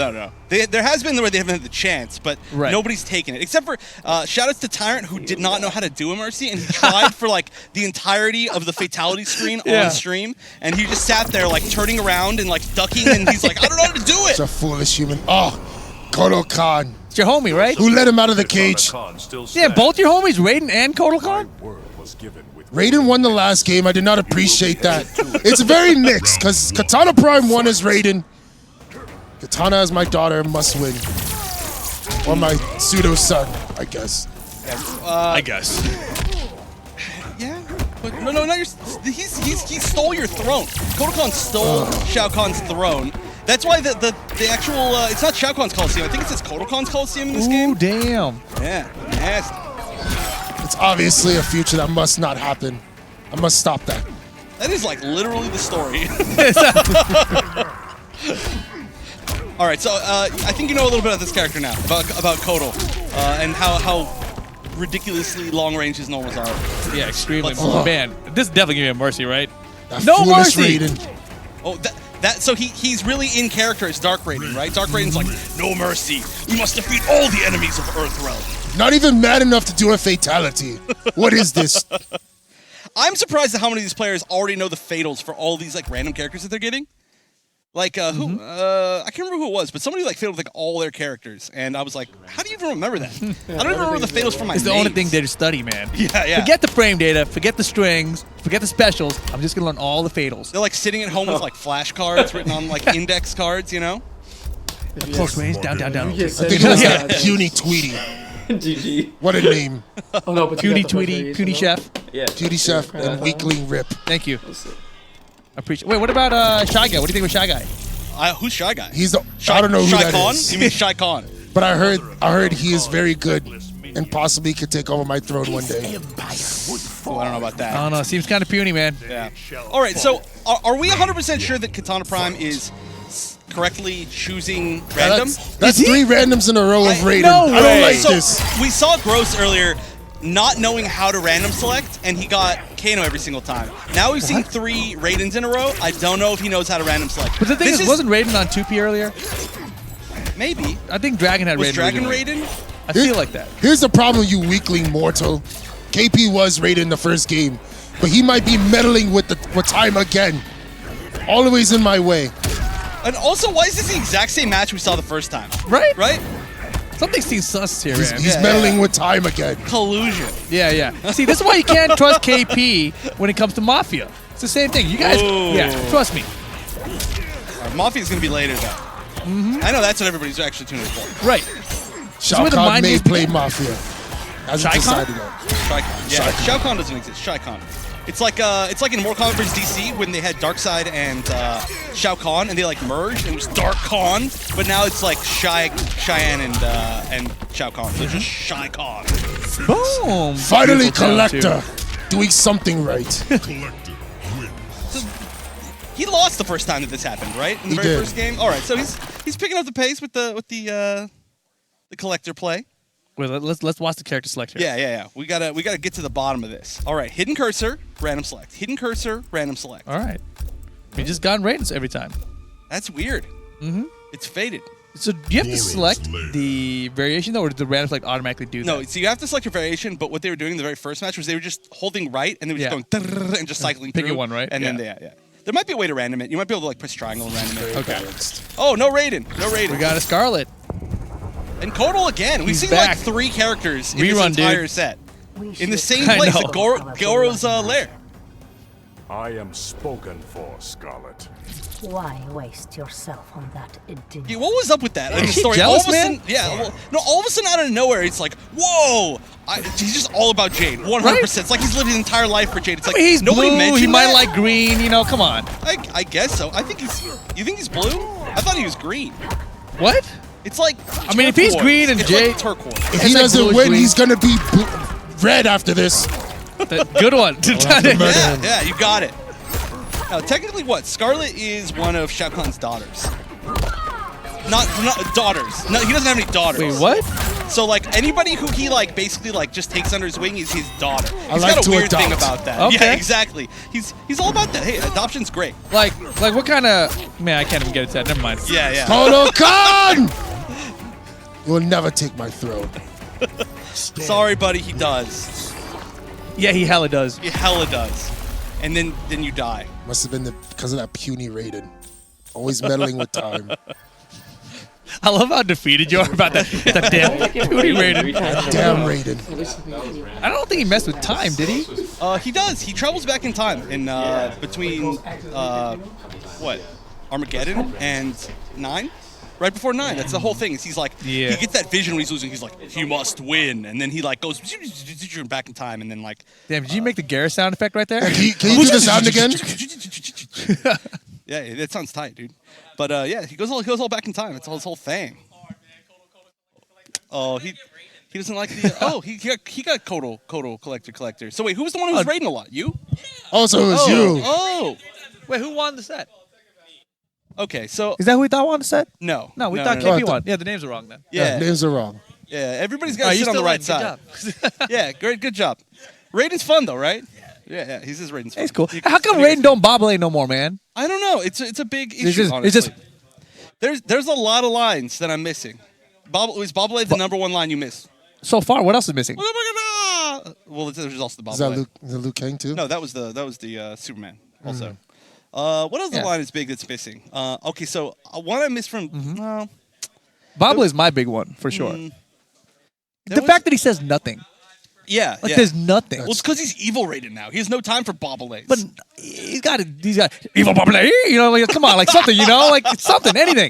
There has been where they haven't had the chance, but Right. nobody's taken it. Except for shout outs to Tyrant, who did not know how to do a Mercy, and he tried for like the entirety of the fatality screen on stream, and he just sat there like turning around and like ducking, and he's like, I don't know how to do it. Such a foolish human. Oh, Kodo Khan. It's your homie, right? Who let him out of the cage? Yeah, both your homies, Raiden and Kotal Khan? Raiden won the last game. I did not appreciate that. It's very mixed because Katana Prime won as Raiden. Katana as my daughter must win. Or my pseudo son, I guess. I guess. Yeah, but no, not your. He stole your throne. Kotal Khan stole Shao Kahn's throne. That's why the actual it's not Shao Kahn's Coliseum. I think it says Kotal Khan's Coliseum in this game. Ooh, damn. Yeah, nasty. It's obviously a future that must not happen. I must stop that. That is like literally the story. All right, so I think you know a little bit about this character now, about Kotal, and how ridiculously long range his normals are. Yeah, extremely. But- Man, this is definitely gonna be a Mercy, right? That No foolish Mercy! Raiden. Oh, so he's really in character as Dark Raiden, right? Dark Raiden's like, no mercy. We must defeat all the enemies of Earthrealm. Not even mad enough to do a fatality. What is this? I'm surprised at how many of these players already know the fatals for all these like random characters that they're getting. Like who? I can't remember who it was, but somebody like failed like all their characters, and I was like, how do you even remember that? I don't even remember the fatals from my. It's the names. only thing they study, man. Yeah. Forget the frame data, forget the strings, forget the specials. I'm just gonna learn all the fatals. They're like sitting at home with like flashcards written on like index cards, you know? Close range, down. I think it was Puny Tweety. GG. What a name. Oh no, but Puny Tweety, Puny Chef. Yeah. Puny Chef and Weakling Rip. Thank you. Appreciate. Wait, what about Shy Guy? What do you think of Shy Guy? Who's Shy Guy? He's the. I don't know who Shy that Khan? is. You mean Shy Khan? But I heard he is very good and possibly could take over my throne one day. Oh, I don't know about that. I don't know. Seems kind of puny, man. Yeah. All right. So, are we 100% sure that Katana Prime is correctly choosing random? That's 3 randoms in a row of Raiden. No I don't like so this. we saw Gross earlier, not knowing how to random select, and he got Kano every single time. Now we've seen 3 Raidens in a row. I don't know if he knows how to random select. But the thing is, wasn't Raiden on 2P earlier? Maybe. I think Dragon had Was Raiden. Dragon originally. Raiden? I feel like that. Here's the problem, you weakling mortal. KP was Raiden in the first game, but he might be meddling with time again. Always in my way. And also, why is this the exact same match we saw the first time? Right? Right? Something seems sus here, He's, man. he's meddling with time again. Collusion. Yeah. See, this is why you can't trust KP when it comes to Mafia. It's the same thing. You guys, trust me. Mafia's going to be later, though. I know that's what everybody's actually tuning in for. Right. Shao Kahn may play Mafia. Hasn't Shy Kahn? decided yet. Shai Kahn. Yeah, Shao Kahn doesn't exist. Shai Kahn. It's like in Mortal Kombat vs. DC when they had Darkseid and Shao Kahn and they like merged and it was Dark Kahn, but now it's like Cheyenne and Shao Kahn. So it's just Shai Kahn. Boom. Finally, Beautiful sound, Collector. Doing something right. So he lost the first time that this happened, right? In the He very did. first game. All right, so he's picking up the pace with the Collector play. Wait, let's watch the character select here. Yeah. We gotta get to the bottom of this. All right, hidden cursor, random select. Hidden cursor, random select. All right. We just gotten Raidens every time. That's weird. It's faded. So do you have to select the variation though, or did the random select automatically do that? No, so you have to select your variation, but what they were doing in the very first match was they were just holding right and they were just going "Drrrr" and just cycling Picking through. one, right? And then yeah. There might be a way to random it. You might be able to like press triangle and random it. Okay. Oh, no Raiden. No Raiden. We got a Scarlet. And Kotal again. We've He's seen back. like 3 characters in Rerun, this entire dude. set. In the same I place, know. at Goro's lair. I am spoken for, Scarlet. Why waste yourself on that idiot? Yeah, what was up with that in the she story? jealous, all of a man? sudden, all of a sudden out of nowhere, it's like, whoa! He's just all about Jade, 100%. It's like he's lived his entire life for Jade. It's like He's nobody blue. mentioned He might that? like green. You know, come on. I guess so. I think he's. You think he's blue? I thought he was green. What? It's like. I mean, if he's turquoise. green and it's Jade- like turquoise. If he like doesn't bluish win, green. he's gonna be red after this. Good one. Yeah, you got it. Now, technically, what? Scarlet is one of Shao Kahn's daughters. Not daughters. No, he doesn't have any daughters. Wait, what? So like anybody who he like basically like just takes under his wing is his daughter. He's like got a to weird thing adopt. about that. Okay. Yeah, exactly. He's all about that. Hey, adoption's great. Like what kind of? Man, I can't even get it said. Never mind. Yeah. Kotal Khan! You will never take my throne. Sorry, buddy. He does. Yeah, he hella does. He hella does. And then you die. Must have been because of that puny Raiden. Always meddling with time. I love how defeated you are about that damn Puny Raiden. Damn Raiden. I don't think he messed with time, did he? He does. He travels back in time in between what? Armageddon and 9? Right before 9. That's the whole thing. Is he's like he gets that vision when he's losing. He's like, he must win, and then he like goes back in time, and then like. Damn, did you make the Garrett sound effect right there? Can you do the sound again? Yeah, that sounds tight, dude. But yeah, he goes all back in time. It's all his whole thing. Oh, he doesn't like the. Oh, he got Kotal collector. So wait, who was the one who was raiding a lot? You? Also, it was you. Oh. Wait, who won the set? Okay, so Is that who we thought won the set? no, No, we thought KP won. Yeah, the names are wrong then. Yeah. Names are wrong. Yeah, everybody's got to sit on the right side. Yeah, great, good job. Raiden's fun though, right? Yeah, he says Raiden's fun. It's cool. How come Raiden don't bobble no more, man? I don't know. It's a big issue. There's a lot of lines that I'm missing. Is Bobble the number one line you miss? So far, what else is missing? Well, there's also the Is Bobble. that Luke Kang too? No, that was the Superman also. What else line is big that's missing? Okay, so one I missed from. Bobble is my big one for sure. The fact that he says nothing. Yeah, there's nothing. Well, it's because he's evil Raiden now. He has no time for Bobbleays. But he's got evil Bobble. You know, like come on, like something. You know, like something, anything.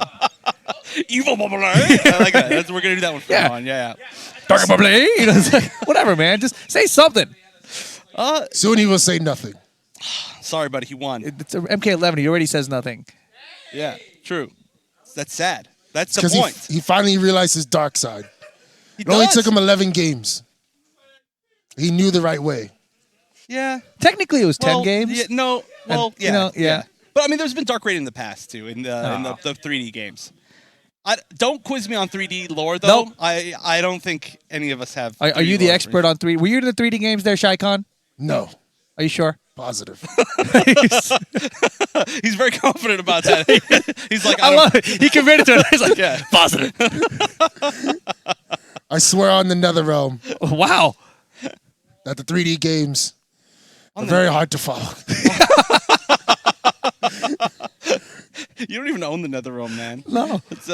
Evil Bobble. I like that. We're gonna do that one from now on. Yeah. Dark Bobble. You know, it's like, whatever, man. Just say something. Soon he will say nothing. Sorry, buddy. He won. It's MK11. He already says nothing. Yeah, true. That's sad. That's the Because point. he finally realized his dark side. It only does. took him 11 games. He knew the right way. Yeah. Technically, it was 10 games. Yeah, no. Well, And, you know, yeah. But I mean, there's been Dark Raiden in the past too, in the 3D games. Don't quiz me on 3D lore though. Nope. I don't think any of us have. Are 3D you the lore expert on 3D? Were you in the 3D games there, Shai Khan? No. Are you sure? Positive. He's very confident about that. He's like, I love it. He committed to it. He's like, yeah, positive. I swear on the Netherrealm Wow. that the 3D games are very hard to follow. You don't even own the Netherrealm, man. No. It's,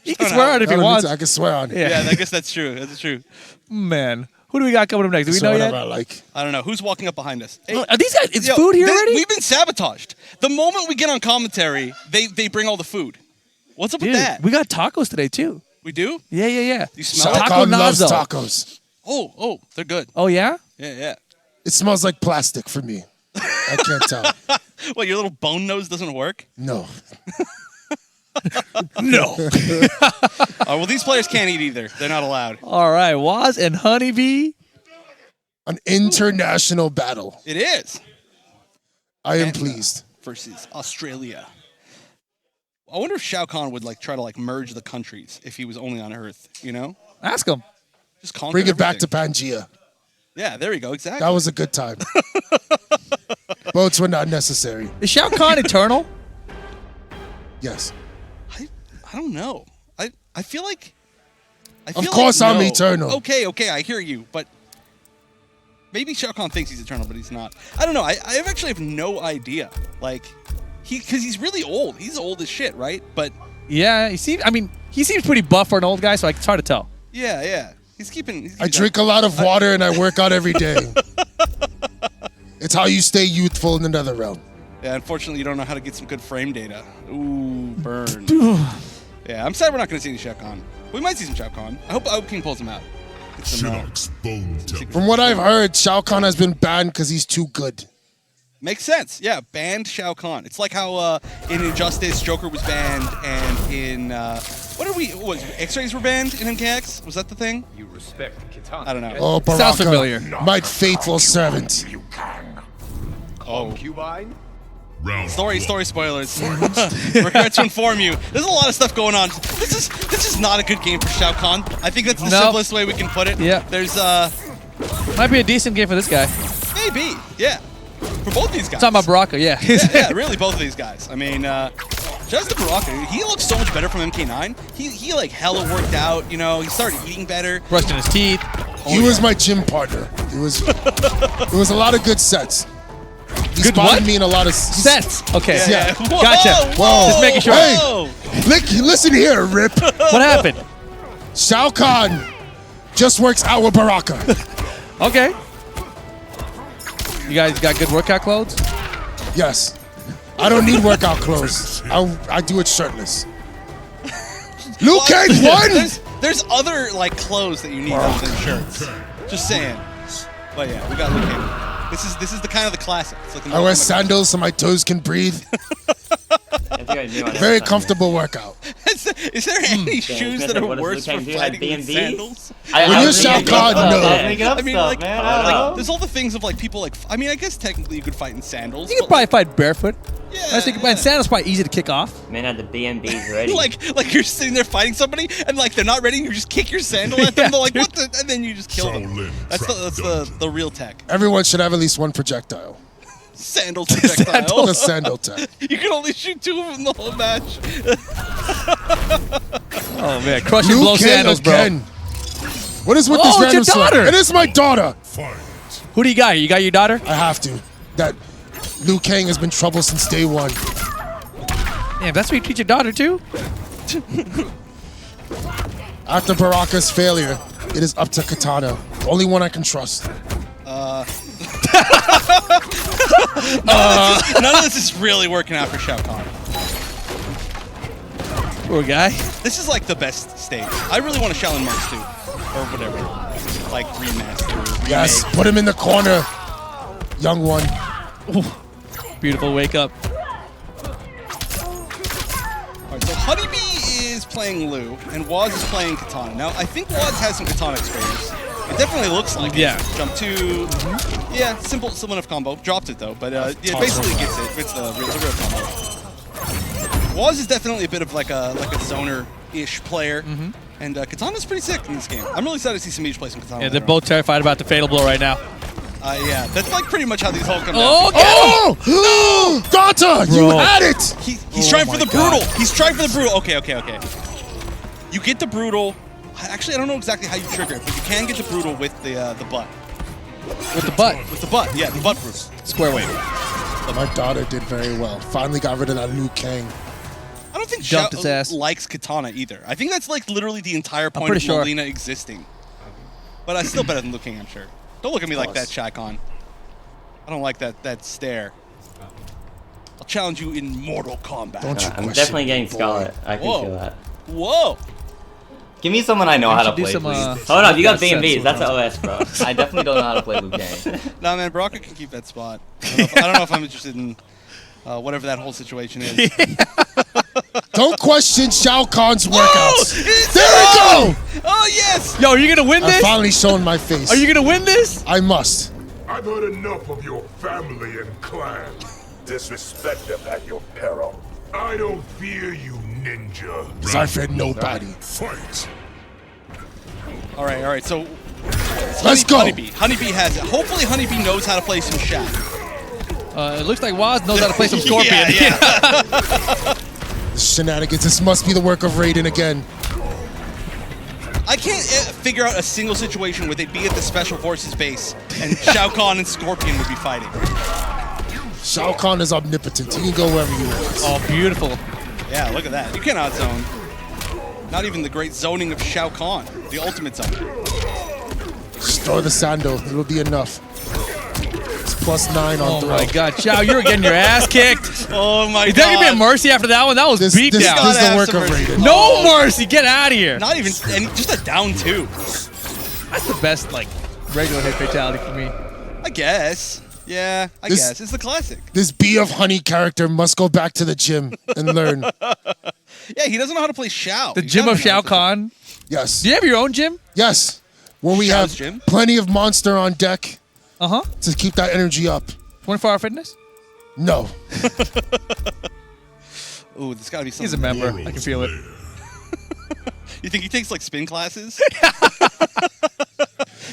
He can swear on it if he wants. I can swear on it. Yeah, I guess that's true. That's true. Man. Who do we got coming up next? Do we So know whatever yet? I like. I don't know. Who's walking up behind us? Hey, Are these guys? It's food here already? We've been sabotaged. The moment we get on commentary, they bring all the food. What's up Dude, with that? we got tacos today too. We do? Yeah. You smell it? Taco Khan loves nazo. tacos. Oh, they're good. Oh yeah? Yeah. It smells like plastic for me. I can't tell. Well, your little bone nose doesn't work? No. No. Well, these players can't eat either. They're not allowed. All right, Waz and Honeybee. An international battle. It is. I am pleased. Versus Australia. I wonder if Shao Kahn would try to merge the countries if he was only on Earth, you know? Ask him. Just conquer Bring it back to everything. Pangea. Yeah, there you go. Exactly. That was a good time. Boats were not necessary. Is Shao Kahn eternal? Yes. I don't know. I feel like. Of course I'm no. eternal. Okay, I hear you, but maybe Shao Kahn thinks he's eternal, but he's not. I don't know. I actually have no idea. Because he's really old. He's old as shit, right? But Yeah, he seems pretty buff for an old guy, so it's hard to tell. yeah. He's keeping I drink a lot of water and I work out every day. It's how you stay youthful in the Netherrealm. Yeah, unfortunately, you don't know how to get some good frame data. Ooh, burn. Yeah, I'm sad we're not going to see any Shao Kahn. We might see some Shao Kahn. I hope King pulls him out. Get some, From what I've heard, Shao Kahn has been banned because he's too good. Makes sense. Yeah, banned Shao Kahn. It's like how in Injustice, Joker was banned, and in X-rays were banned in MKX? Was that the thing? You respect Kitana. I don't know. Oh, Baraka, Sounds familiar. my faithful servant. Concubine? Story spoilers. Regret to inform you. There's a lot of stuff going on. This is not a good game for Shao Kahn. I think that's the simplest way we can put it. Yeah. There's Might be a decent game for this guy. maybe, yeah. For both these guys. Talking about Baraka, yeah. yeah, really both of these guys. I mean, Justin Baraka, he looks so much better from MK9. He hella worked out, you know, he started eating better. Brushing his teeth. He was my gym partner. It was a lot of good sets. He Good spotted what? me in a lot of Sets. Okay. Yeah. Whoa, Gotcha. Whoa. Just making sure. Hey, listen here, Rip. What happened? Shao Kahn just works out with Baraka. Okay. You guys got good workout clothes? Yes. I don't need workout clothes. I do it shirtless. Liu Kang won! There's other clothes that you need other than shirts. Just saying. But yeah, we got Liu Kang. This is the kind of the classic. It's like the I wear sandals so my toes can breathe. Very comfortable workout. It's Is there any shoes that are what does worse Liu for Kang do? Like fighting than B&B? sandals? When you're Shao Kahn, no. Making up I mean, stuff, like, man. I don't know. there's all the things of like people like. I mean, I guess technically you could fight in sandals. You could probably fight barefoot. Yeah, I was thinking, but sandals probably easy to kick off. Man had the B&Bs ready. like you're sitting there fighting somebody and like they're not ready. And you just kick your sandal at them. They're like, what the? And then you just kill them. That's the real tech. Everyone should have at least one projectile. Sandal projectile. The sandal tech. You can only shoot 2 of them the whole match. Oh man, crush and Liu blow Kang sandals, bro. again. What is with Oh, this it's your random stuff? daughter. It is my daughter. Who do you got here? You got your daughter? I have to. That Liu Kang has been trouble since day one. Yeah, that's what you treat your daughter too. After Baraka's failure, it is up to Katana. The only one I can trust. None of this is really working out for Shao Kahn. Poor guy. This is like the best stage. I really want a Shaolin Monks 2. Or whatever. Like remaster. Remake. Yes, put him in the corner. Young one. Beautiful wake up. Alright, so Honeybee is playing Liu, and Waz is playing Katana. Now, I think Waz has some Katana experience. It definitely looks like Yeah. it. Jump 2. Yeah, simple enough combo. Dropped it though, but yeah, basically gets it. It's the real combo. Waz is definitely a bit of like a zoner-ish player. And Katana's pretty sick in this game. I'm really excited to see Samij play some Katana. Yeah, they're both terrified about the fatal blow right now. Yeah, that's like pretty much how these all come down. Oh, Oh! Danta, you had it! He's trying for the brutal. He's trying for the brutal. Okay. You get the brutal. Actually, I don't know exactly how you trigger it, but you can get the brutal with the butt. With the butt? With the butt, yeah, the butt brutal. Square wave. My daughter did very well. Finally got rid of that Liu Kang. I don't think Jumped Shao his ass. likes Katana either. I think that's like literally the entire point pretty of sure. Molina existing. But it's still better than Liu Kang, I'm sure. Don't look at me like that, Shao Kahn. I don't like that stare. I'll challenge you in Mortal Kombat. Don't you I'm question definitely getting me, boy. Scarlet. I can Whoa. feel that. Whoa! Give me someone I know how to play, Some, please. Oh no, you got B&Bs. That's OS, bro. I definitely don't know how to play Liu Kang. Nah, man, Baraka can keep that spot. I don't know if I'm interested in whatever that whole situation is. Don't question Shao Kahn's workouts. It's There we go! Oh, yes! Yo, are you gonna win I'm this? finally showing my face. Are you gonna win this? I must. I've heard enough of your family and clan. Disrespect them at your peril. I don't fear you, ninja. Because I fear nobody. Fight. All right. So Let's go. Honeybee has it. Hopefully, Honeybee knows how to play some Shaq. It looks like Waz knows how to play some Scorpion. Yeah. The shenanigans. This must be the work of Raiden again. I can't figure out a single situation where they'd be at the Special Forces base and Shao Kahn and Scorpion would be fighting. Shao Kahn is omnipotent. He can go wherever he wants. Oh, beautiful. Yeah, look at that. You cannot zone. Not even the great zoning of Shao Kahn, the ultimate zone. Just throw the sandal. It'll be enough. It's +9 on Oh throw. my God, Chow, you're getting your ass kicked. Oh my Is God. there gonna be a mercy after that one? That was beat down. This is the work of Raiden. No mercy. Get out of here. Not even, and just a down 2. That's the best, like, regular hit fatality for me. I guess. Yeah, I guess. It's the classic. This Bee of Honey character must go back to the gym and learn. Yeah, he doesn't know how to play Shao. The gym of Shao Kahn. Yes. Do you have your own gym? Yes. Where we Shao's have gym? plenty of monster on deck Uh-huh. to keep that energy up. 24-hour fitness? No. Ooh, there's got to be something. He's a member. I can feel it. You think he takes like spin classes?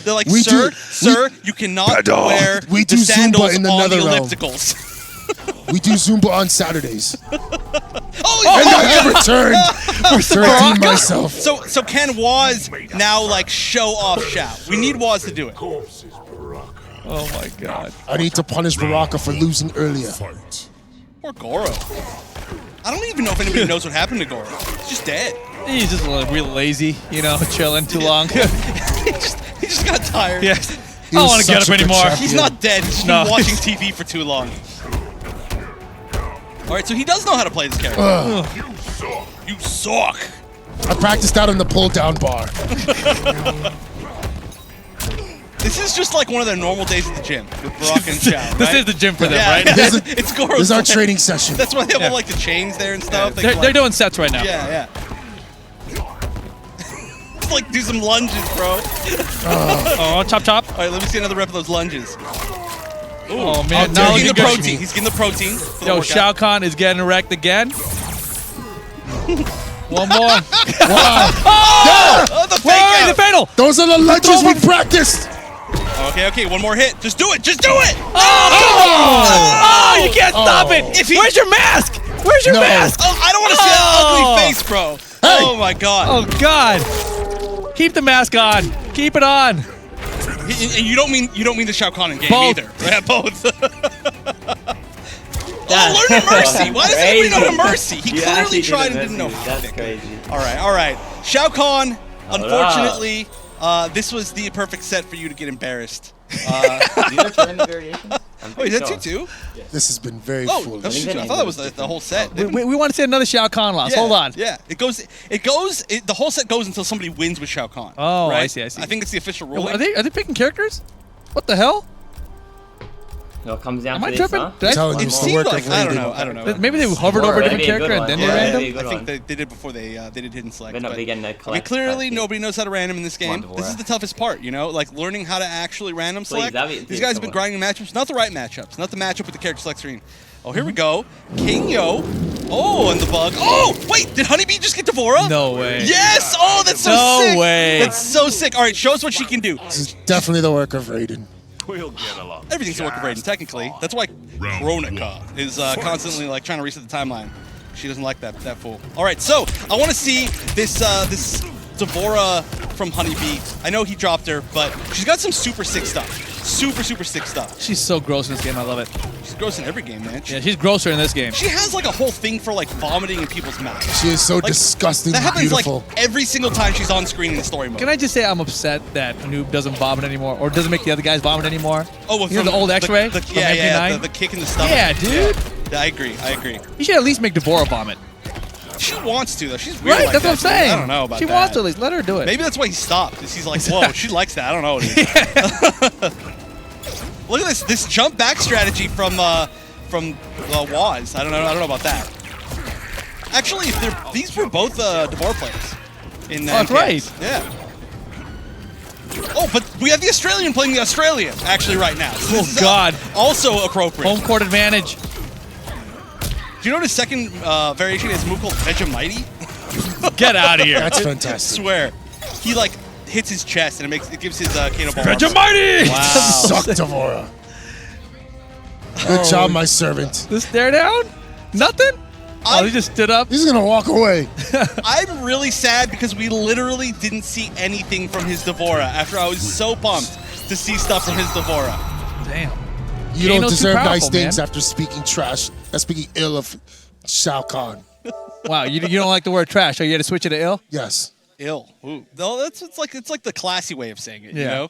They're like, We sir, do- sir, you cannot wear We the do sandals Zumba in the on the nether realm. ellipticals. We do Zumba on Saturdays. Oh, And I have returned to redeem myself. So can Waz now like show off Shao? We need Waz to do it. Oh my God. I need to punish Baraka for losing earlier. Poor Goro. I don't even know if anybody knows what happened to Goro. He's just dead. He's just real lazy, you know, chilling too long. he just got tired. Yeah. I don't want to get up anymore. He's not dead. He's just been watching TV for too long. All right, so he does know how to play this character. You suck. I practiced out on the pull-down bar. This is just like one of their normal days at the gym with Baraka and Shao. This right? is the gym for them, Yeah, right? It's Goro's. This is our gym. training session. That's why they have Yeah. all like the chains there and stuff. They're doing sets right now. Yeah. just like do some lunges, bro. Oh, chop chop. All right, let me see another rep of those lunges. Oh man, He's now getting the good. protein. He's getting the protein. Yo, Shao Kahn is getting wrecked again. One more. Wow. Oh, the fake Wait, out. the fatal. Those are the lunges we practiced. Okay, one more hit. Just do it. Just do it. Oh, you can't stop it. Where's your mask? Where's your mask? Oh, I don't want to see that ugly face, bro. Hey. Oh my god. Oh God. Keep the mask on. Keep it on. And you don't mean the Shao Kahn in game Both. either. Yeah, both. Oh, learn to mercy. Why does everybody know to mercy? He clearly tried and didn't know. That's crazy. All right. Shao Kahn, unfortunately, this was the perfect set for you to get embarrassed. These are tournament variations? Oh, is that 2-2? This has been very Oh, foolish. that's 2-2. I thought that was the whole set. We want to see another Shao Kahn loss. Yeah, Hold on. Yeah, the whole set goes until somebody wins with Shao Kahn. Oh, right? I see. I think it's the official ruling. Are they picking characters? What the hell? No, it comes down Am to I this, tripping? huh? Did I- Telling you It it's the seemed work like of I don't Raiden. know. Maybe they hovered over a different character and then they Yeah, random. maybe a good I think one. they did it before they did hidden select. But no, but- they get in a I mean, collect clearly class. nobody knows how to random in this game. Come on, This is Devora. the toughest part, like learning how to actually random select. that'd be These guys have been Devora. grinding matchups, not the right matchups, not the matchup with the character select screen. Oh, here we go. King Yo. Oh, and the bug. Oh, wait, did Honeybee just get Devora? No way. Yes! Oh, that's so No sick. way. That's so sick. All right, show us what she can do. This is definitely the work of Raiden. We'll get along. Everything's the work of Raiden, technically. That's why Kronika is constantly like trying to reset the timeline. She doesn't like that fool. All right, so I want to see this Devora from Honeybee. I know he dropped her, but she's got some super sick stuff. Super sick stuff. She's so gross in this game. I love it. She's gross in every game, man. Yeah, she's grosser in this game. She has like a whole thing for like vomiting in people's mouths. She is so Like, disgustingly That happens beautiful. like every single time she's on screen in the story mode. Can I just say I'm upset that Noob doesn't vomit anymore, or doesn't make the other guys vomit anymore? Oh, well, you know from the old X-ray? the- from yeah, MP9? the kick in the stomach. Yeah, dude. Yeah, I agree. You should at least make Devora vomit. She wants to though. She's weird Right, like that's what I'm that, dude. saying. I don't know about she that. wants to at least let her do it. Maybe that's why he stopped. 'Cause he's like, whoa, she likes that. I don't know what it is. Look at this jump back strategy from Waz. I don't know about that. Actually, these were both Devore players. In Oh, that's MKs. right. Yeah. Oh, but we have the Australian playing the Australian actually right now. So this is, God. Also appropriate. Home court advantage. Do you know his second variation is a move called Vegemite? Get out of here. That's I fantastic. swear. He like hits his chest and it gives his Kano ball. Vegemite! Wow. Suck Devora. Good job, my servant. The stare down? Nothing? Oh, he just stood up. He's gonna walk away. I'm really sad because we literally didn't see anything from his Devora after I was so pumped to see stuff from his Devora. Damn. You don't Kano's too deserve powerful, nice things man. after speaking trash. Speaking ill of Shao Kahn. Wow, you don't like the word trash, so you had to switch it to ill? Yes. Ill. Ooh. No, it's like the classy way of saying it, you Yeah. know?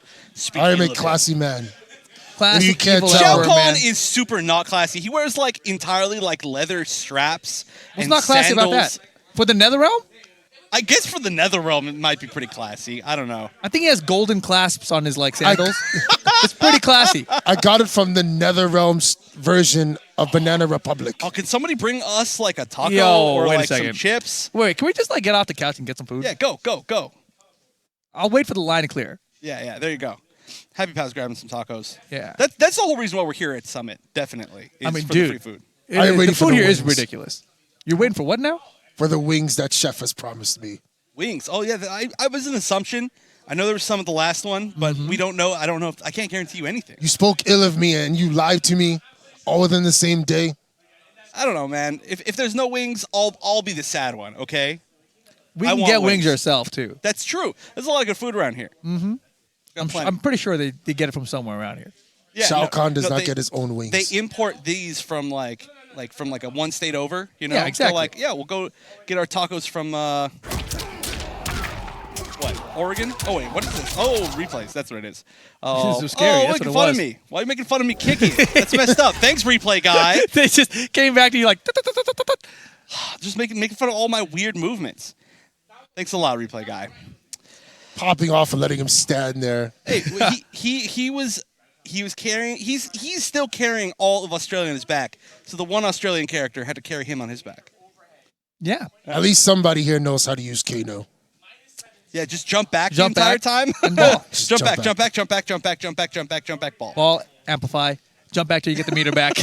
I am ill a of classy man. Classic you can't evil tell Shao hour, Kahn man. is super not classy. He wears like entirely like leather straps What's and not classy sandals. about that? For the Netherrealm? I guess for the Netherrealm it might be pretty classy. I don't know. I think he has golden clasps on his like sandals. It's pretty classy. I got it from the Netherrealm's version of Banana Republic. Oh, can somebody bring us like a taco Yo, or wait a like some second. chips? Wait, can we just like get off the couch and get some food? Yeah, go. I'll wait for the line to clear. Yeah, there you go. Happy Pals grabbing some tacos. Yeah. That's the whole reason why we're here at Summit, definitely. I is mean, for dude. the free food. I am waiting the for food the here is wings. ridiculous. You're waiting for what now? For the wings that Chef has promised me. Wings. Oh yeah, I was an assumption. I know there was some at the last one, but we don't know. I don't know if I can't guarantee you anything. You spoke ill of me and you lied to me all within the same day. I don't know, man. If there's no wings, I'll be the sad one. Okay. We I can want get wings wings. yourself too. That's true. There's a lot of good food around here. Mm-hmm. I'm pretty sure they get it from somewhere around here. Yeah, Shao no, Kahn does no, not they- get his own wings. They import these from like a one state over, you know? Yeah, exactly. They're like, yeah, we'll go get our tacos from what? Oregon? Oh wait, what is this? Oh, replays. That's what it is. Oh, This is scary. Oh, That's making what fun it of was. me. Why are you making fun of me kicking? That's messed up. Thanks, replay guy. They just came back to you like. Just making fun of all my weird movements. Thanks a lot, replay guy. Popping off and letting him stand there. Hey, he was carrying. He's still carrying all of Australia on his back. So the one Australian character had to carry him on his back. Yeah. At least somebody here knows how to use Kano. Yeah, just jump back Jump the entire back time. and ball. jump back, jump back, jump back, jump back, jump back, jump back, jump back, ball. Ball, amplify. Jump back till you get the meter back.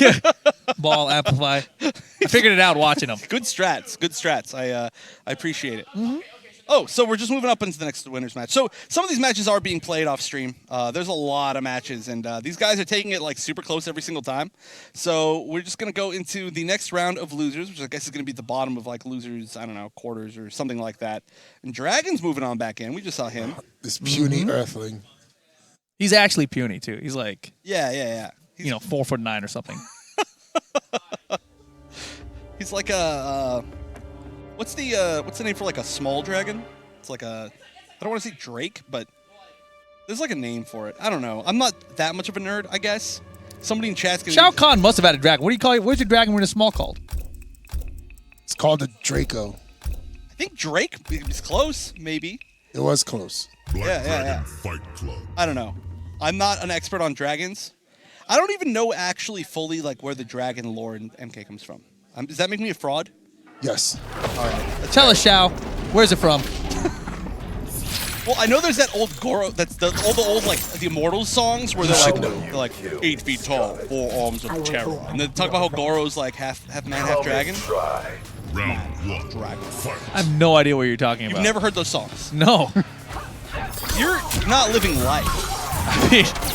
Ball, amplify. I figured it out watching them. Good strats. Good strats. I appreciate it. Oh, so we're just moving up into the next winners match. So some of these matches are being played off stream. There's a lot of matches, and these guys are taking it like super close every single time. So we're just gonna go into the next round of losers, which I guess is gonna be the bottom of like losers, I don't know, quarters or something like that. And Dragon's moving on back in. We just saw him. This puny earthling. He's actually puny too. He's like, Yeah. He's, 4'9" or something. He's like a what's the name for like a small dragon? It's like a, I don't want to say Drake, but there's like a name for it. I don't know. I'm not that much of a nerd, I guess. Somebody in chat's gonna. Shao Kahn must have had a dragon. What do you call it? What's your dragon when it's small called? It's called a Draco. I think Drake is close, maybe. It was close. Yeah. Fight Club. I don't know. I'm not an expert on dragons. I don't even know actually fully like where the dragon lore in MK comes from. Does that make me a fraud? Yes. All right. Tell us, Shao. Where's it from? Well, I know there's that old Goro. That's all the old like the Immortals songs where they're like 8 feet tall, 4 arms of terror, and they talk about how Goro's like half man, half dragon. Round 1. Dragon. I have no idea what you're talking about. You've never heard those songs. No. You're not living life.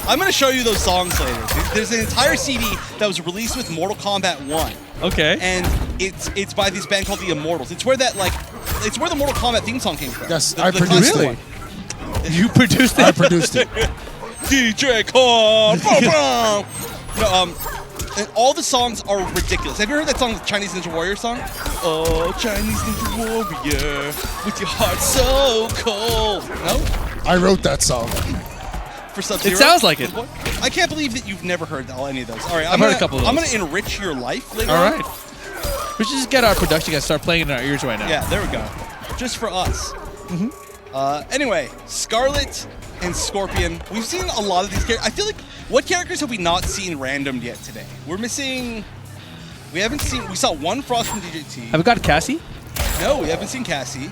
I'm going to show you those songs later. There's an entire CD that was released with Mortal Kombat 1. Okay. And it's by this band called the Immortals. It's where that it's where the Mortal Kombat theme song came from. Yes, I produced it. You produced it? I produced it. DJ Khan. And all the songs are ridiculous. Have you heard that song, the Chinese Ninja Warrior song? Oh, Chinese Ninja Warrior, with your heart so cold. No? I wrote that song. For Sub-Zero? It sounds like it. I can't believe that you've never heard any of those. All right, I've heard a couple of those. I'm going to enrich your life later All on. right. We should just get our production guys start playing in our ears right now. Yeah, there we go. Just for us. Anyway, Scarlet and Scorpion. We've seen a lot of these characters. I feel like, what characters have we not seen randomed yet today? We're missing... We saw one Frost from DJT. Have we got Cassie? No, we haven't seen Cassie.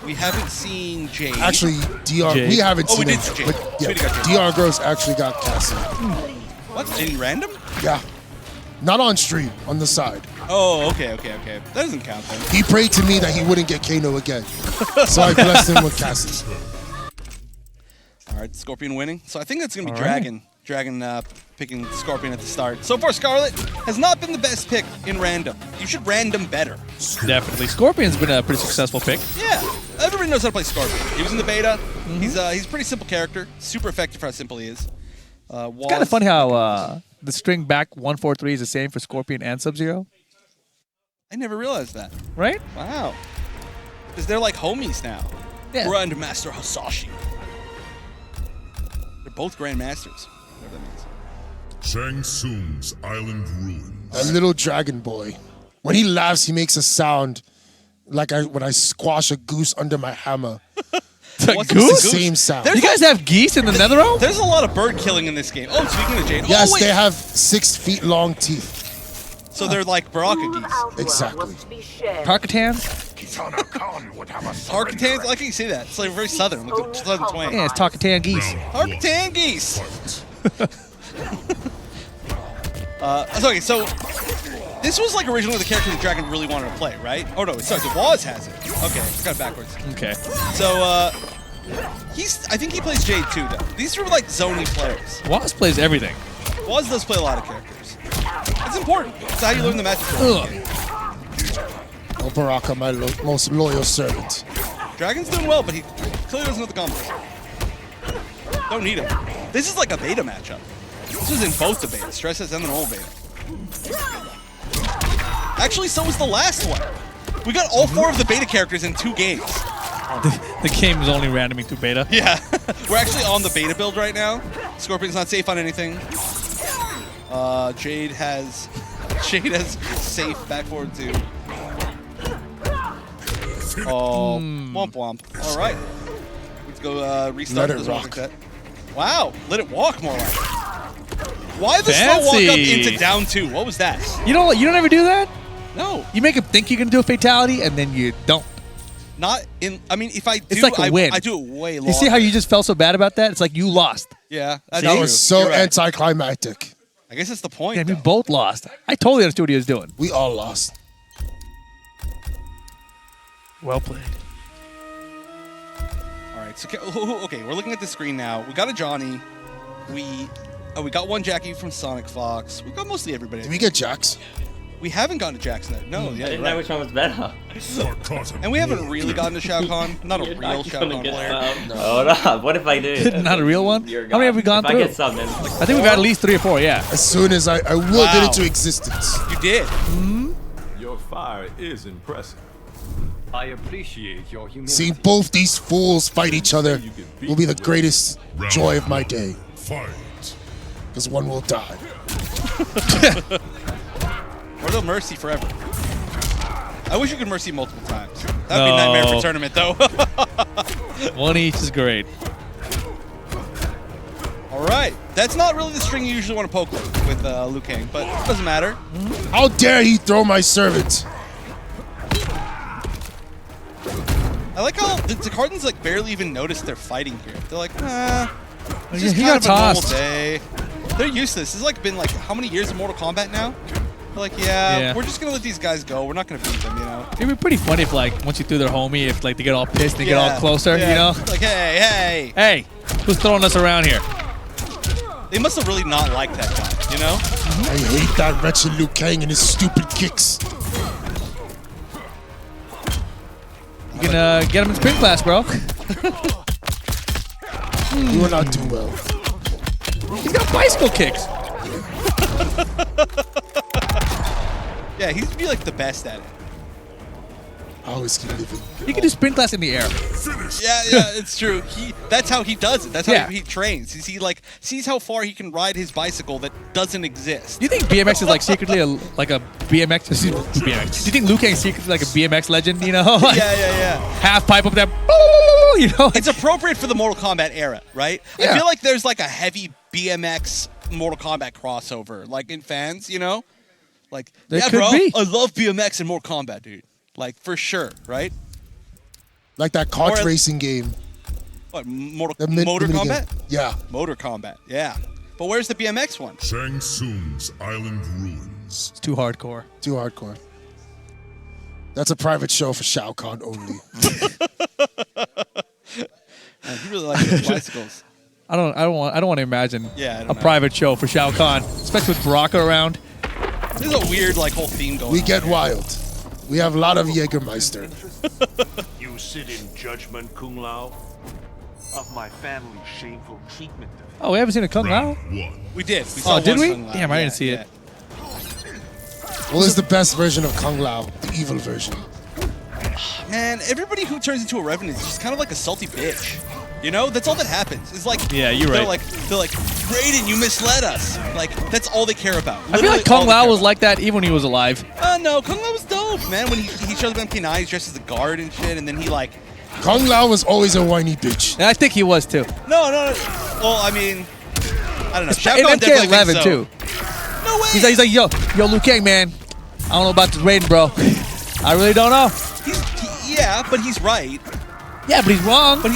We haven't seen Jade. Actually, DR, we haven't seen we him. did see Jade. But yeah, Sweetie got Jade. DR Gross actually got Cassie. What? In random? Yeah. Not on stream, on the side. Oh, okay. That doesn't count then. He prayed to me that he wouldn't get Kano again. So I blessed him with Cassie. All right, Scorpion winning. So I think that's going to be Dragon. Dragon picking Scorpion at the start. So far, Scarlet has not been the best pick in random. You should random better. Definitely. Scorpion's been a pretty successful pick. Yeah, everybody knows how to play Scorpion. He was in the beta. He's a pretty simple character. Super effective for how simple he is. It's kind of funny how the string back 143 is the same for Scorpion and Sub-Zero. I never realized that. Right? Wow. Because they're like homies now. Yeah. Grandmaster Hasashi. They're both Grandmasters. Whatever that means. Shang Tsung's Island Ruins. A little dragon boy. When he laughs, he makes a sound like when I squash a goose under my hammer. What's goose? The same sound. You guys have geese in the Netherrealm? There's a lot of bird killing in this game. Oh, speaking of Jade. Yes, oh, wait. they have 6 feet long teeth. So they're like Baraka geese. Exactly. Tarkatans? Kitana Khan would have a Tarkatans? I like how you say that. It's like very southern. Like the southern twang. Yeah, it's Tarkatan geese. Tarkatan geese. Okay, so this was like originally the character the Dragon really wanted to play, right? Oh no, sorry, the Waz has it. Okay, I got it backwards. Okay. So I think he plays Jade too, though. These are like zony players. Waz plays everything. Waz does play a lot of characters. It's important. It's how you learn the matches. Oh, Baraka, my most loyal servant. Dragon's doing well, but he clearly doesn't know the combos. Don't need him. This is like a beta matchup. This was in both the betas, Stress S and the normal beta. Actually, so was the last one. We got all 4 of the beta characters in 2 games. The game is only randoming to beta. Yeah. We're actually on the beta build right now. Scorpion's not safe on anything. Jade has safe back forward too. Oh, womp womp. All right. Let's go restart. Let it Doesn't work rock. like that. Wow. Let it walk more like. Why the slow walk up into down 2? What was that? You don't ever do that? No. You make him think you're gonna do a fatality and then you don't. Not in. I mean, if I do, It's like a win. I do it way longer. You see how you just felt so bad about that? It's like you lost. Yeah, that's That true. was so You're right. anticlimactic. I guess that's the point. Yeah, we both lost. I totally understood what he was doing. We all lost. Well played. All right, so okay, we're looking at the screen now. We got a Johnny. We got one Jackie from Sonic Fox. We got mostly everybody. Did we get Jax? We haven't gotten to Jackson yet. No, yeah, I didn't right. know which one was better. And we haven't really gotten to Shao Kahn. Not a real Shao Kahn player. Hold up, what if I do? Not a real one? How many have we gone if through? I get subbed in. I think we've got at least 3 or 4, yeah. As soon as I willed it into existence. You did. Your fire is impressive. I appreciate your humility. Seeing both these fools fight each other will be the greatest joy of my day. Because one will die. Or they'll mercy forever. I wish you could mercy multiple times. That'd be a nightmare for tournament, though. One each is great. All right. That's not really the string you usually want to poke with Liu Kang, but it doesn't matter. How dare he throw my servant? I like how the Cardinals like barely even noticed they're fighting here. They're like, it's just he kind got of a normal tossed. day. They're used to this. It's like been like how many years of Mortal Kombat now? They're like, yeah, we're just gonna let these guys go. We're not gonna beat them, you know. It'd be pretty funny if, like, once you threw their homie, if like they get all pissed and they get all closer, you know? Like, hey. Hey, who's throwing us around here? They must have really not liked that guy, you know? I hate that wretched Liu Kang and his stupid kicks. You can get him in sprint class, bro. You will not do well. He's got bicycle kicks. Yeah, he'd be like the best at it. I always keep living. He can do sprint class in the air. Yeah, it's true. That's how he does it. That's how Yeah. he trains. He like sees how far he can ride his bicycle that doesn't exist. Do you think BMX is like secretly a BMX? Do you think Liu Kang is secretly like a BMX legend? You know, like yeah. half pipe up there. You know, It's appropriate for the Mortal Kombat era, right? Yeah. I feel like there's like a heavy BMX Mortal Kombat crossover, like in fans, you know? Like, There yeah, could bro, be. I love BMX and Mortal Kombat, dude. Like, for sure, right? Like that kart Or- racing game. What, Motor The Kombat? minigame. Yeah. Motor Kombat, yeah. But where's the BMX one? Shang Tsung's Island Ruins. It's too hardcore. Too hardcore. That's a private show for Shao Kahn only. Man, he really likes those bicycles. I don't want to imagine Yeah, I a don't know. private show for Shao Kahn, especially with Baraka around. There's a weird, like, whole theme going We on. get wild. We have a lot of Jägermeister. You sit in judgment, Kung Lao, of my family's shameful treatment of you. Oh, we haven't seen a Kung Lao? We did. We saw Oh, did one we? Kung Lao. Damn, I Yeah, didn't see yeah. it. What is the best version of Kung Lao? The evil version. Man, everybody who turns into a revenant is just kind of like a salty bitch. You know, that's all that happens. It's like, Yeah, you're they're right. They're like, Raiden, you misled us. Like, that's all they care about. I feel Literally like Kung all they Lao care was like that even when he was alive. No, Kung Lao was dope, man. When he shows up MK9, he's dressed as a guard and shit, and then he like, Kung Lao was always a whiny bitch. And I think he was too. no. Well, I mean, I don't know. Shao In Kahn definitely MK11 thinks so. too. No way. He's like, yo, Liu Kang, man. I don't know about this Raiden, bro. I really don't know. Yeah, but he's right. Yeah, but he's wrong. But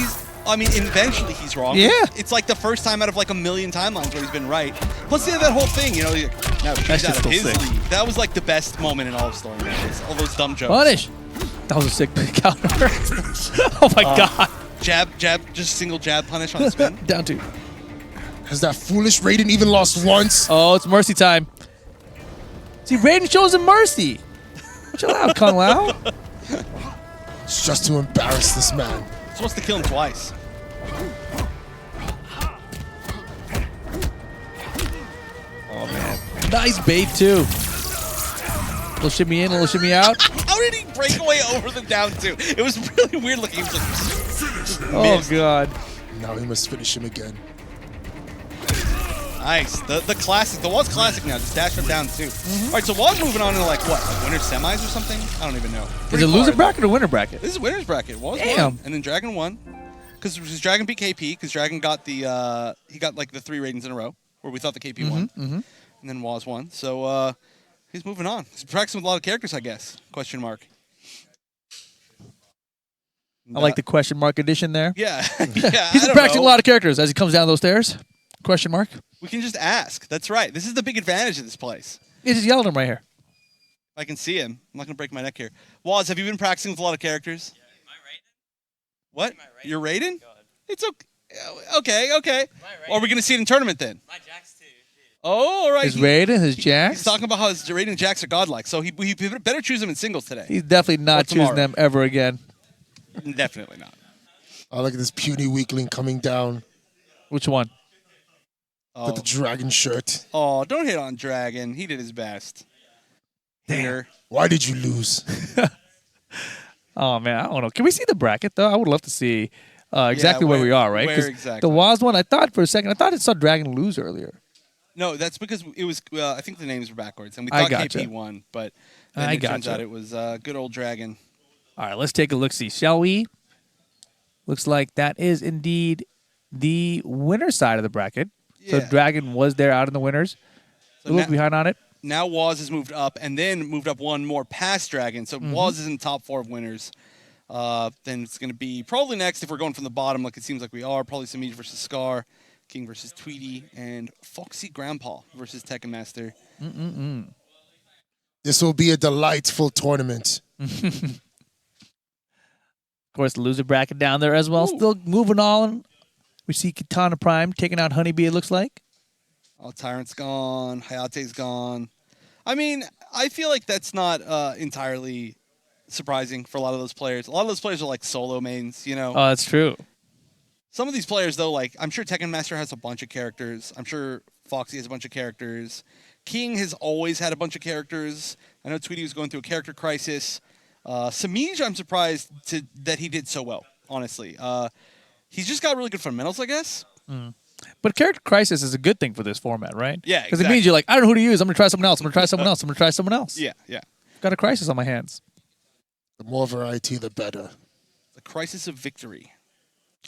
eventually he's wrong. Yeah. It's like the first time out of like a million timelines where he's been right. Plus, that whole thing, you know, he's like, now That he's shit's out of still his sick. league. That was like the best moment in all of story, man. All those dumb jokes. Punish. That was a sick counter. Oh my god. Jab, just single jab punish on the spin. Down two. Has that foolish Raiden even lost once? Oh, it's mercy time. See, Raiden shows him mercy. Chill out, Kung Lao. It's just to embarrass this man. He's supposed to kill him twice. Oh man. Nice bait too. Little shimmy in, little shimmy out. How did he break away over the down two? It was really weird looking. He was like, Oh missed. god. Now he must finish him again. Nice. The classic. The Waz classic now. Just dash him down two. All right, so Waz moving on to like what? Like winner semis or something? I don't even know. Is Pretty it loser far. bracket or winner bracket? This is winner's bracket. Waz Damn. won, and then Dragon won. Because Dragon beat KP. Because Dragon got the he got like the 3 ratings in a row where we thought the KP won, and then Waz won. So he's moving on. He's practicing with a lot of characters, I guess. Question mark. I like the question mark addition there. Yeah, yeah. He's been practicing a lot of characters as he comes down those stairs. Question mark. We can just ask. That's right. This is the big advantage of this place. He just yelled at him right here. I can see him. I'm not gonna break my neck here. Waz, have you been practicing with a lot of characters? Yeah. Am I Raiden? What? You're Raiden? It's okay. Okay. Or are we gonna see it in tournament then? My Jax too. Oh, all right. His Raiden, his Jax. He's talking about how his Raiden and Jax are godlike, so he better choose them in singles today. He's definitely not choosing them ever again. Definitely not. Oh, look at this puny weakling coming down. Which one? With the dragon shirt. Oh, don't hit on Dragon. He did his best. Hater. Why did you lose? Oh, man, I don't know. Can we see the bracket, though? I would love to see exactly where we are, right? Where exactly? The Waz one, I thought for a second, I saw Dragon lose earlier. No, that's because it was, I think the names were backwards, and we thought KP won, but then it turns out it was good old Dragon. All right, let's take a look-see, shall we? Looks like that is indeed the winner side of the bracket. So Dragon was there out in the winners. So look behind on it. Now Waz has moved up and then moved up one more past Dragon. So Waz is in the top 4 of winners. Then it's going to be probably next, if we're going from the bottom like it seems like we are, probably Samij versus Scar, King versus Tweety, and Foxy Grandpa versus Tekken Master. This will be a delightful tournament. Of course, the loser bracket down there as well. Ooh. Still moving on. We see Katana Prime taking out Honeybee, it looks like. Oh, Tyrant's gone. Hayate's gone. I mean, I feel like that's not entirely surprising for a lot of those players. A lot of those players are like solo mains, you know? Oh, that's true. Some of these players, though, like, I'm sure Tekken Master has a bunch of characters. I'm sure Foxy has a bunch of characters. King has always had a bunch of characters. I know Tweety was going through a character crisis. Samij, I'm surprised that he did so well, honestly. He's just got really good fundamentals, I guess. But character crisis is a good thing for this format, right? Yeah, because it means you're like, I don't know who to use. I'm going to try someone else. I'm going to try someone else. I'm going to try someone else. Yeah, yeah. Got a crisis on my hands. The more variety, the better. The crisis of victory.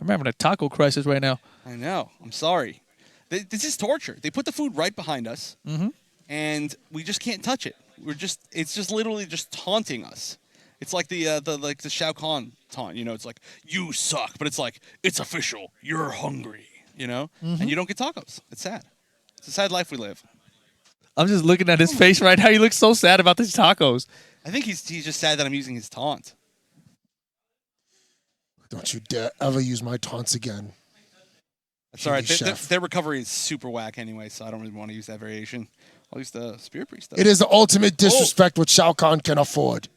I'm having a taco crisis right now. I know. I'm sorry. This is torture. They put the food right behind us, and we just can't touch it. It's just literally just taunting us. It's like the Shao Kahn taunt, you know. It's like, you suck, but it's like, it's official. You're hungry, you know, and you don't get tacos. It's sad. It's a sad life we live. I'm just looking at his face right now. He looks so sad about these tacos. I think he's just sad that I'm using his taunt. Don't you dare ever use my taunts again. That's all right. Their recovery is super whack anyway, so I don't really want to use that variation. I'll use the Spirit Priest. It is the ultimate disrespect which Shao Kahn can afford.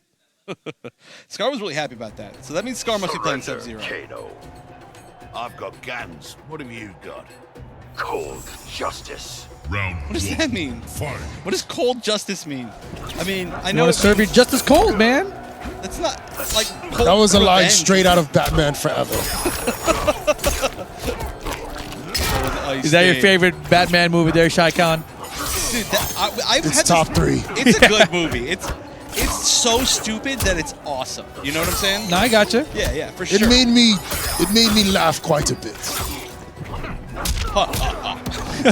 Scar was really happy about that. So that means Scar must be playing Sub-Zero. Kano. I've got guns. What have you got? Cold justice. What does that mean? What does cold justice mean? I mean, I know. You want to serve your justice cold, man. That's not like cold that was a line revenge. straight out of Batman Forever. Is that your favorite Batman movie there, Shai Khan? Dude, I've it's had top this, 3. It's a good movie. It's so stupid that it's awesome. You know what I'm saying? No, I gotcha. Yeah, yeah, for sure. It made me laugh quite a bit.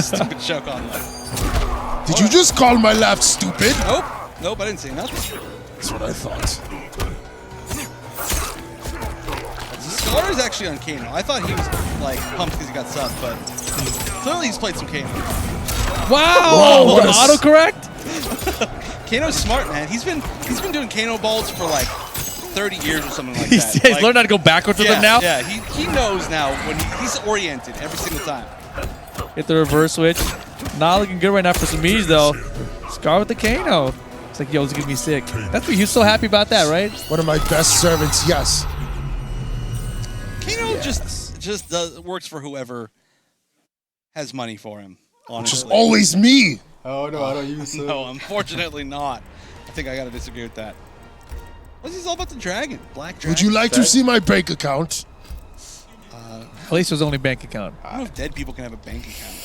Stupid Shao Kahn laugh. Did you just call my laugh stupid? Nope, I didn't say nothing. That's what I thought. Scar is actually on Kano. I thought he was like pumped because he got subbed, but clearly he's played some Kano. Wow! Whoa, autocorrect? Kano's smart, man. He's been doing Kano balls for like 30 years or something like that. He's learned how to go backwards with them now? Yeah, he knows now when he's oriented every single time. Hit the reverse switch. Not looking good right now for Samij, though. Scar with the Kano. It's like, yo, it's gonna be sick. That's what he's so happy about that, right? One of my best servants, yes. Kano just works for whoever has money for him. Honestly. Which is always me. Oh no, I don't use it. No, unfortunately not. I think I gotta disagree with that. What's this all about the dragon? Black dragon? Would you like to see my bank account? Kalisto's only bank account. I don't know if dead people can have a bank account.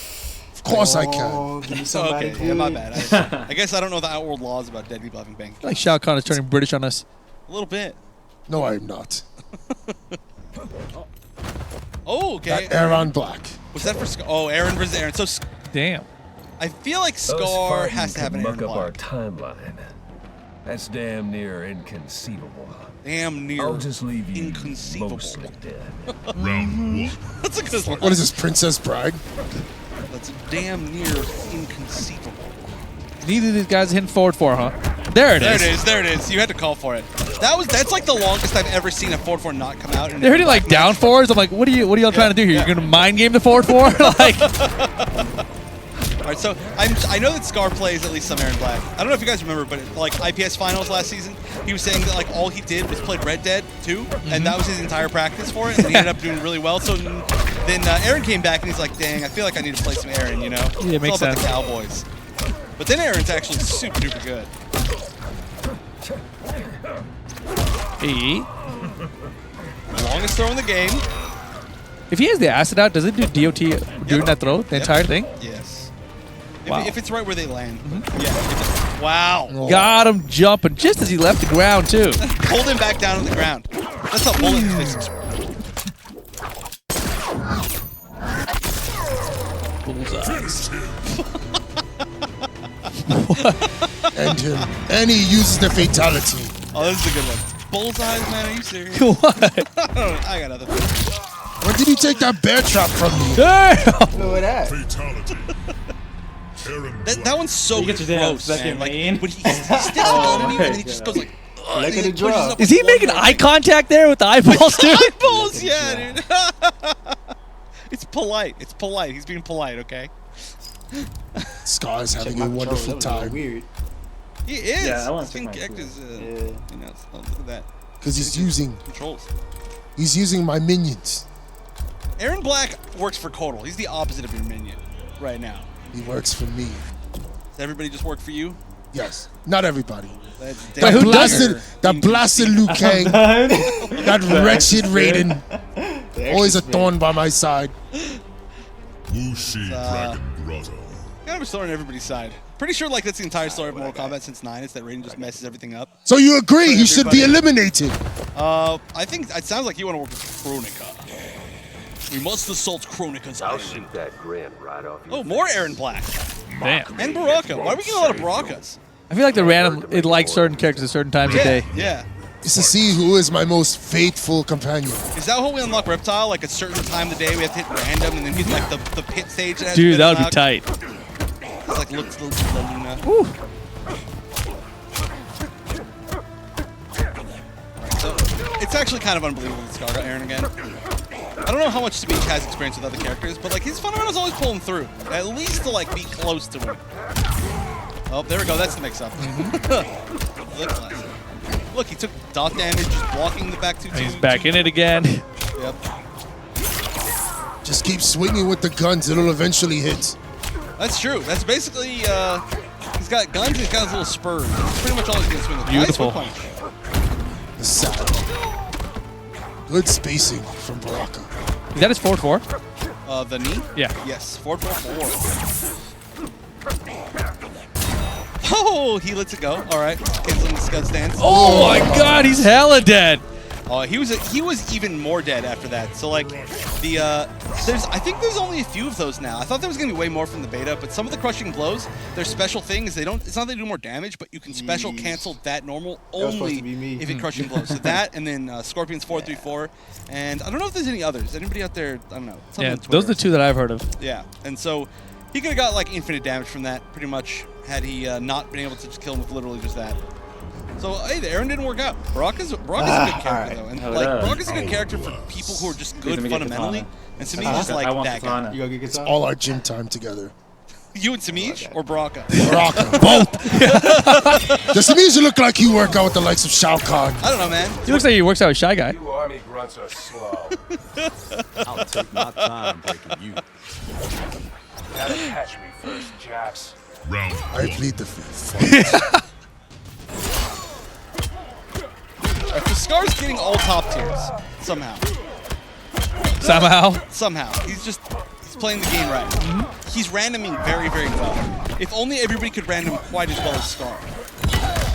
Of course I can. Give me some Okay, money, yeah, my bad. I guess I don't know the outworld laws about dead people having bank accounts. Like Shao Kahn is turning British on us. A little bit. No, I'm not. Oh, okay. That Aaron Black. Was that for Scar? Oh, Aaron versus Aaron. So, damn. I feel like Scar has to have an Aaron muck up our Black. timeline. That's damn near inconceivable. Damn near I'll just leave you inconceivable. mostly dead. Round one. That's a good one. What is this, Princess Bride? That's damn near inconceivable. Neither of these guys are hitting forward 4, huh? There it is. There it is. You had to call for it. That's like the longest I've ever seen a forward 4 not come out. They're hitting like down 4s. I'm like, what are y'all trying to do here? You're gonna mind game the forward 4? Like, all right, so I know that Scar plays at least some Aaron Black. I don't know if you guys remember, but like IPS finals last season, he was saying that like all he did was played Red Dead 2, and that was his entire practice for it, and he ended up doing really well. So then Aaron came back and he's like, dang, I feel like I need to play some Aaron, you know? Yeah, it makes it's all about sense. the Cowboys. But then Aaron's actually super duper good. hey. Longest throw in the game. If he has the acid out, does it do DOT during that throw, the entire thing? Yes. Wow. If it's right where they land. Yeah. Wow. Got him jumping just as he left the ground, too. Hold him back down on the ground. That's how bullet physics work. Bullseyes. End him. And he uses the fatality. Oh, this is a good one. Bullseyes, man, are you serious? What? I got nothing. Where did he take that bear trap from me? Damn! Look at that. Fatality. That one's so You get your damn gross, second man. main. Like, when he sticks it on you and he just goes like, Look at and the he pushes draw. up Is with he one making hand. eye contact there with the eyeballs, dude? Eyeballs, yeah, dude. It's polite. It's polite. He's being polite, okay? Scar is having Check a my wonderful controller, that was time. weird. He is. Yeah, I want to King check my Gek is, controller. you know, oh, look at that. Because he's using Controls. my minions. Aaron Black works for Kotal. He's the opposite of your minion right now. He works for me. Does everybody just work for you? Yes. Not everybody. That's That damn blasted, fair. that blasted Liu Kang, that wretched Raiden, always a thorn by my side. Wuxi Dragon Grotto. Kind of a story on everybody's side. Pretty sure like that's the entire story of Mortal Kombat since 9. It's that Raiden just messes everything up. So you agree For he should be everybody. eliminated? I think it sounds like you want to work with Kronika. We must assault Kronika's I'll island. shoot that grin right off your Oh, more Aaron Black. Damn. And Baraka. Why are we getting a lot of Barakas? I feel like they're random. It likes certain characters at certain times of day. Yeah. It's to see who is my most faithful companion. Is that how we unlock Reptile? Like a certain time of the day we have to hit random and then get like the pit stage that has Dude, been that would be unlocked? tight. It's like looks La Luna. Woo. So it's actually kind of unbelievable that Scar got Aaron again. I don't know how much Sabich has experience with other characters, but like his fundamentals always pull him through. At least to like be close to him. Oh, there we go. That's the mix-up. Look, he took dot damage just blocking the back two. He's back in it again. Yep. Just keep swinging with the guns, it'll eventually hit. That's true. That's basically, he's got guns and he's got his little spurs. That's pretty much all he's going to swing with. Beautiful. Nice whip punch. The saddle. Good spacing from Baraka. Is that his 4-4? The knee? Yeah. Yes, 4-4-4. Oh, he lets it go. All right. Cancels the scud stance. Oh my god, he's hella dead. He was even more dead after that. So like I think there's only a few of those now. I thought there was gonna be way more from the beta, but some of the crushing blows, their special things, it's not they do more damage, but you can special cancel that normal only if it crushing blows. So that and then Scorpion's 4-3-4, and I don't know if there's any others. Anybody out there? I don't know. Something Yeah, on Twitter those are or the two that I've heard of. yeah, and so he could have got like infinite damage from that pretty much had he not been able to just kill him with literally just that. So hey, the Aaron didn't work out. Baraka's a good character though, and like Baraka's a good character for people who are just good fundamentally. And Samij is like that guy. You go get It's all our gym time together. You and Samij or Baraka? Baraka, both. Does Samij look like he work out with the likes of Shao Kahn? I don't know, man. He looks like he works out with Shy Guy. You army grunts are slow. I'll take my time breaking you. Gotta catch me first, Jax. Round I plead the fifth. Alright, so Scar's getting all top tiers somehow. Somehow. He's playing the game right. He's randoming very, very well. If only everybody could random quite as well as Scar.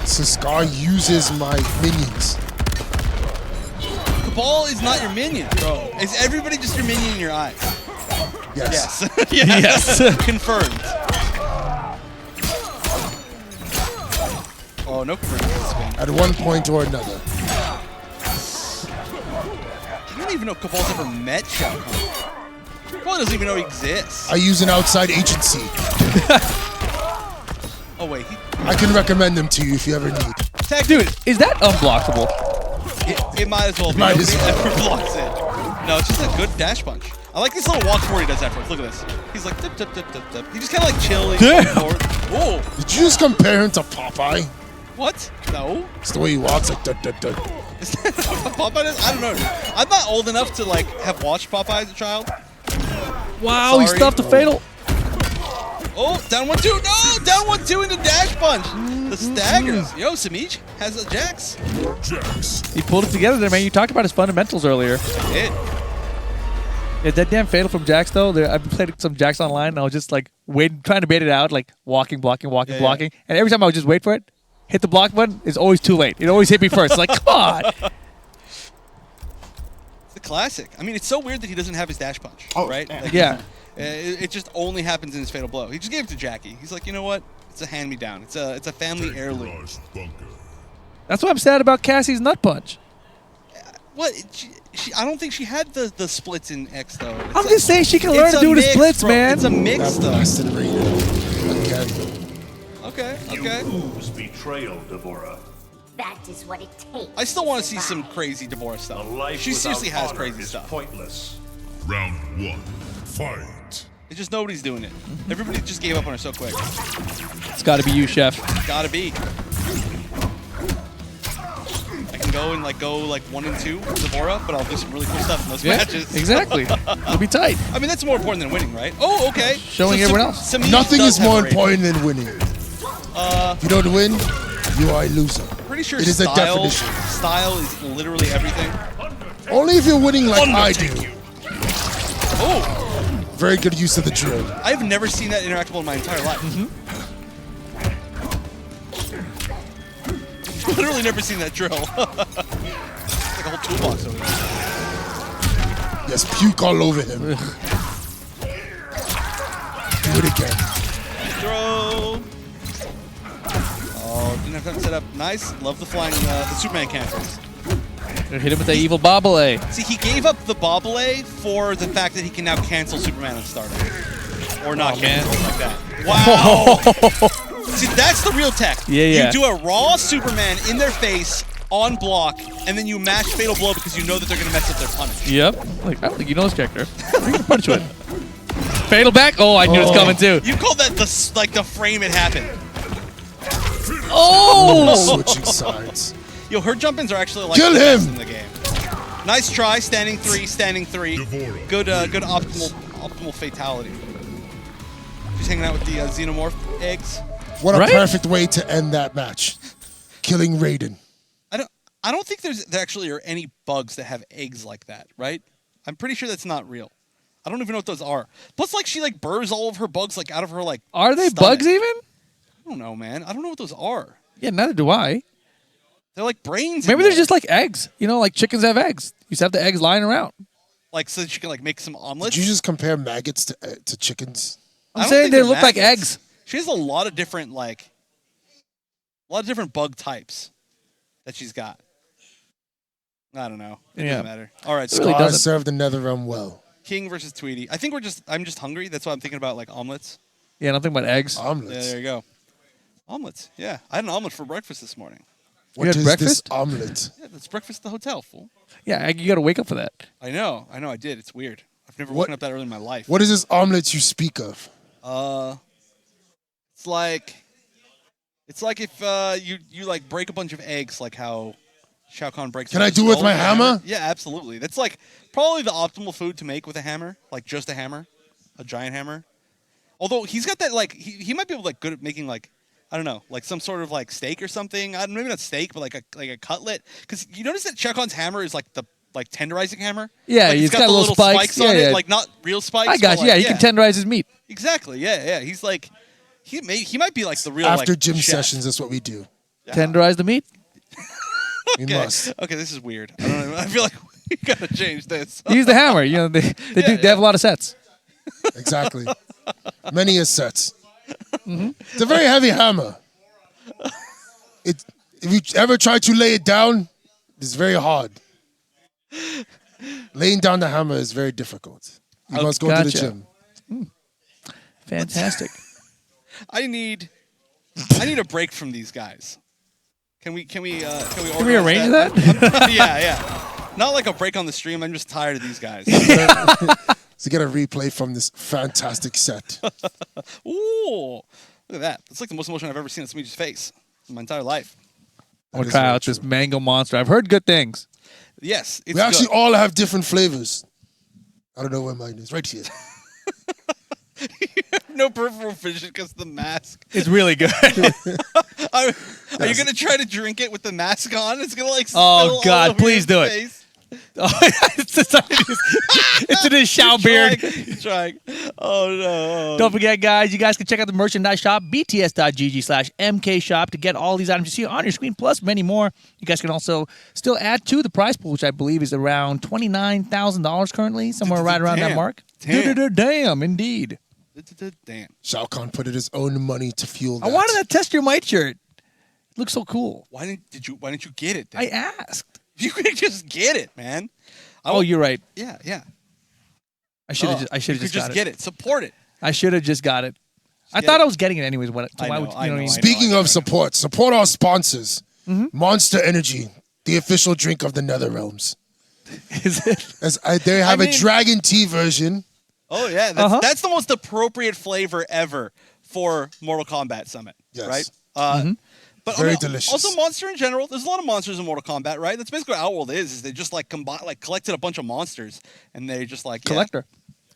So Scar uses my minions. Cabal is not your minion, bro. Is everybody just your minion in your eyes? Yes. Yes. Confirmed. Oh, no conversion spin. At one point or another. You don't even know Cabal's ever met Shao Kahn. Cabal doesn't even know he exists. I use an outside agency. Oh, wait. I can recommend them to you if you ever need. Dude, is that unblockable? It might as well be. Might Nobody as well. ever blocks it. No, it's just a good dash punch. I like this little walk forward he does afterwards. Look at this. He's like, dip, dip, dip, dip, dip. He just kind of like chilling. Forward. Whoa. Did you just compare him to Popeye? What? No. It's the way he walks, like, dut, dut, dut. Is that what Popeye is? I don't know, dude. I'm not old enough to like have watched Popeye as a child. Wow, he Sorry. stuffed the fatal. Oh, down 1-2. No, down 1-2 into dash punch. The staggers. Yo, Samij has a Jax. He pulled it together there, man. You talked about his fundamentals earlier. I did. Yeah, that damn fatal from Jax, though. I've been playing some Jax online, and I was just like waiting, trying to bait it out, like walking, blocking, walking, blocking. And every time I would just wait for it, hit the block button, it's always too late. It always hit me first. Like, come on. It's a classic. I mean, it's so weird that he doesn't have his dash punch, right? Like, Yeah. It just only happens in his fatal blow. He just gave it to Jackie. He's like, you know what? It's a hand-me-down. It's a family heirloom. That's why I'm sad about Cassie's nut punch. What? I don't think she had the splits in X though. I'm just saying she can learn to do the splits, man. It's a mix That though. blasted Raiden. Again. Okay. You ooze betrayal, Deborah. That is what it takes. I still want to see some crazy Deborah stuff. She seriously has crazy stuff. Pointless. Round 1. Fight. It's just nobody's doing it. Everybody just gave up on her so quick. It's got to be you, Chef. Gotta be. I can go and go 1 and 2 with Deborah, but I'll do some really cool stuff in those matches. Exactly. It'll be tight. I mean, that's more important than winning, right? Oh, okay. Showing everyone else. Samij Nothing does is have more a rating. important than winning. If you don't win, you are a loser. Pretty sure it is a definition. Style is literally everything. Only if you're winning like I do. Oh, Very good use of the drill. I've never seen that interactable in my entire life. Literally never seen that drill. It's like a whole toolbox over there. Yes, puke all over him. Do it again. Throw. Oh, didn't have time to set up. Nice. Love the flying, the Superman cancels. Hit him with that evil bobble A. See, he gave up the bobble A for the fact that he can now cancel Superman on starter. Or not cancel it like that. Wow! See, that's the real tech. Yeah. You do a raw Superman in their face on block, and then you mash Fatal Blow because you know that they're going to mess up their punish. Yep. Like, I don't think you know this character. Bring the punch to it. Fatal back? Oh, I knew it was coming too. You call that the frame it happened. Oh! Switching sides. Yo, her jump-ins are actually like Kill the best him! in the game. Nice try, standing three. Good optimal fatality. Just hanging out with the xenomorph eggs. What a perfect way to end that match. Killing Raiden. I don't think there actually are any bugs that have eggs like that, right? I'm pretty sure that's not real. I don't even know what those are. Plus, she burrs all of her bugs out of her Are they stomach. bugs even? I don't know, man. I don't know what those are. Yeah, neither do I. They're like brains. Maybe they're just like eggs. You know, like chickens have eggs. You just have the eggs lying around. So that you can make some omelets. Did you just compare maggots to chickens? I'm saying they look like eggs. She has a lot of different bug types that she's got. I don't know. It doesn't matter. All right, Scar really served the NetherRealm well. King versus Tweety. I think I'm just hungry. That's why I'm thinking about omelets. Yeah, and I'm thinking about eggs. Omelets. Yeah, there you go. Omelets. Yeah, I had an omelet for breakfast this morning. What is this omelet? Yeah, that's breakfast at the hotel, fool. Yeah, you got to wake up for that. I know. I did. It's weird. I've never woken up that early in my life. What is this omelet you speak of? It's like if you break a bunch of eggs, like how Shao Kahn breaks. Can I do it with my hammer? Yeah, absolutely. That's probably the optimal food to make with a hammer, just a hammer, a giant hammer. Although he's got that he might be able good at making I don't know, some sort of steak or something. Maybe not steak, but a cutlet. Because you notice that Shao Kahn's hammer is the tenderizing hammer. Yeah, he's got the little spikes on yeah. it, not real spikes. I got you. Yeah, you can tenderize his meat. Exactly. Yeah. He's he might be the real After gym chef. sessions. That's what we do. Yeah. Tenderize the meat. We must. Okay, this is weird. I don't know. I feel like we gotta change this. Use the hammer. You know they have a lot of sets. Exactly. Many a sets. It's a very heavy hammer. if you ever try to lay it down, it's very hard. Laying down the hammer is very difficult. You must go to the gym. Fantastic. I need a break from these guys. Can we arrange that? Yeah. Not like a break on the stream. I'm just tired of these guys. So get a replay from this fantastic set. Ooh, look at that. It's like the most emotion I've ever seen on somebody's face in my entire life. I'm gonna try out this mango monster. I've heard good things. Yes, it's We actually good. all have different flavors. I don't know where mine is. Right here. No peripheral vision because of the mask. It's really good. Are you gonna try to drink it with the mask on? It's gonna like. Oh spill all God! over Please your do face. it. Oh, it's in his shower beard. He's trying. Oh no! Don't forget, guys, you guys can check out the merchandise shop, bts.gg/mkshop, to get all these items you see on your screen, plus many more. You guys can also still add to the prize pool, which I believe is around $29,000 currently, somewhere right around that mark. Damn, indeed. Damn. Shao Kahn put in his own money to fuel that. I wanted to test your might shirt. It looks so cool. Why didn't you get it? Then? I asked. You could just get it, man. Oh, you're right. Yeah. I should have just got it. Get it. Support it. I should have just got it. I thought I was getting it anyways. Speaking of support our sponsors. Monster Energy, the official drink of the Nether Realms. Is it? They have a Dragon Tea version. Oh yeah, that's the most appropriate flavor ever for Mortal Kombat Summit. Yes. Right? But Very delicious. Also, Monster in general. There's a lot of monsters in Mortal Kombat, right? That's basically what Outworld is they just like collected a bunch of monsters and they just like Collector.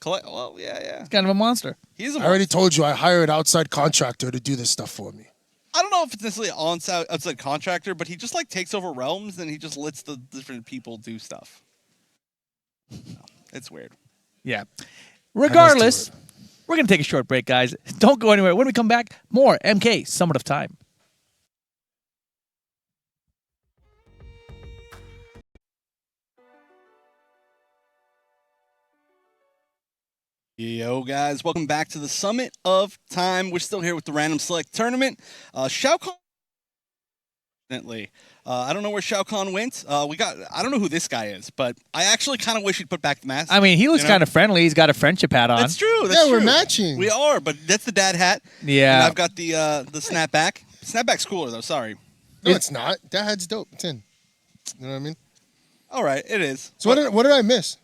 Well, yeah. He's kind of a monster. He's a I monster. already told you I hired an outside contractor to do this stuff for me. I don't know if it's necessarily an outside contractor, but he just like takes over realms and he just lets the different people do stuff. It's weird. Yeah. Regardless, we're going to take a short break, guys. Don't go anywhere. When we come back, more MK Summit of Time. Yo, guys, welcome back to the Summit of Time. We're still here with the Random Select Tournament. Shao Kahn. I don't know where Shao Kahn went. I don't know who this guy is, but I actually kind of wish he'd put back the mask. I mean, he looks kind of friendly. He's got a friendship hat on. That's true. We're matching. We are, but that's the dad hat. Yeah. And I've got the snapback. Snapback's cooler, though. Sorry. No, it's not. That hat's dope. It's in. You know what I mean? All right, it is. So what did I miss?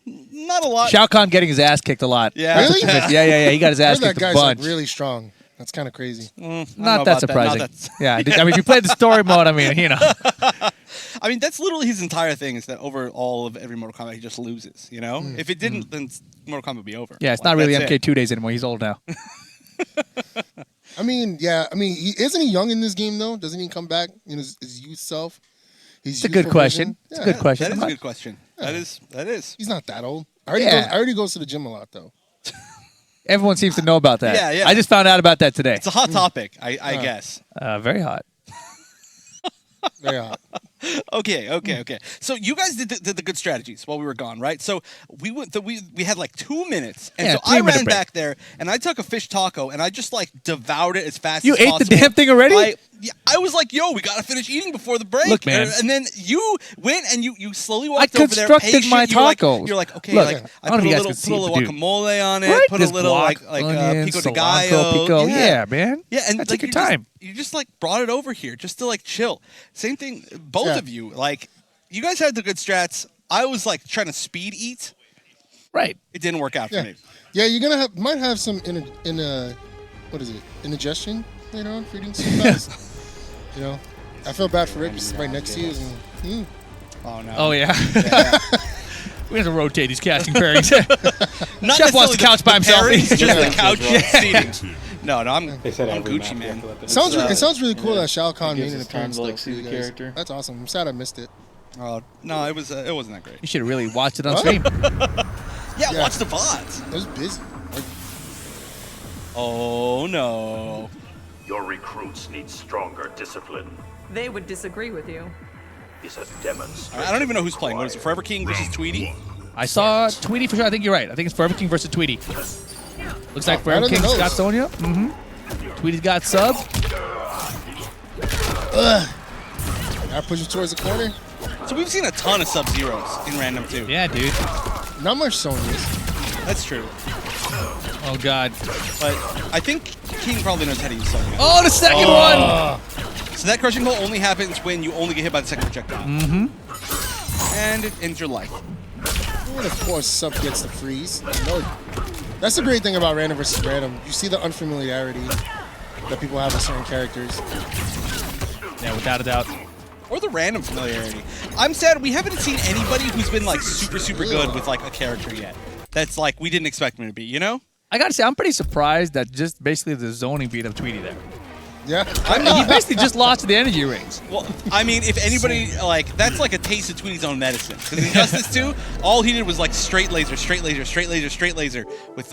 Not a lot. Shao Kahn getting his ass kicked a lot. Yeah. That's what you missed. Yeah. He got his ass I heard kicked that a guy's bunch. like really strong. That's kind of crazy. Not that surprising. Yeah. I mean, if you played the story mode, I mean, you know. I mean, that's literally his entire thing is that over all of every Mortal Kombat, he just loses, you know? If it didn't, then Mortal Kombat would be over. Yeah, it's not really MK2 days anymore. He's old now. I mean, isn't he young in this game, though? Doesn't he come back in his youth self? It's a good question. It's a good question. That is a good question. That is. He's not that old. I already goes to the gym a lot, though. Everyone seems to know about that. Yeah. I just found out about that today. It's a hot topic, I guess. Very hot. Very hot. Okay. So you guys did the good strategies while we were gone, right? So we had like 2 minutes, and so I ran back there and I took a fish taco and I just like devoured it as fast as possible. You ate the damn thing already? I was like, yo, we gotta finish eating before the break. Look, man. And then you went and you slowly walked I over there. constructed my tacos. You're like, okay, Look, like I I don't put know a if you guys little can see, but guacamole on it, Right? put There's a little guac, like onions, pico de cilantro, gallo. pico. Yeah, man. Yeah, and Take like, your time. You just like brought it over here just to like chill. Same thing, both of you. Like, you guys had the good strats. I was like trying to speed eat. Right. It didn't work out for me. Yeah, you're gonna might have some indigestion later on for eating too fast. You know, I feel bad for Rick because right next to you. Oh no. Oh yeah. We have to rotate these casting pairings. Not Chef wants the couch by himself. Pairings, just the couch seating. No, I'm Gucci, man. It sounds really cool that Shao Kahn made an appearance. to see the character. That's awesome. I'm sad I missed it. No, it wasn't that great. You should have really watched it on stream. Yeah, watch the VODs. I was busy. Oh no. Your recruits need stronger discipline. They would disagree with you. Is a demonstration. I don't even know who's playing. What is it? Forever King versus Tweety? I saw Tweety for sure. I think you're right. I think it's Forever King versus Tweety. Looks like Forever King's got Sonya. Tweety's got sub. Ugh. Gotta push it towards the corner. So we've seen a ton of Sub-Zeros in random too. Yeah, dude. Not much Sonya's. That's true. Oh god. But I think King probably knows how to use Sonya. Oh, the second one! So that crushing hole only happens when you only get hit by the second projectile. Mm-hmm. And it ends your life. And of course, Sub gets the freeze. No, that's the great thing about random versus random. You see the unfamiliarity that people have with certain characters. Yeah, without a doubt. Or the random familiarity. I'm sad we haven't seen anybody who's been like super good with like a character yet. That's like we didn't expect him to be, you know? I gotta say, I'm pretty surprised that just basically the zoning beat of Tweety there. Yeah. I mean, he basically just lost to the energy rings. Well, I mean, if anybody, like, that's like a taste of Tweety's own medicine. Because in Justice 2, all he did was like straight laser, straight laser, straight laser, straight laser with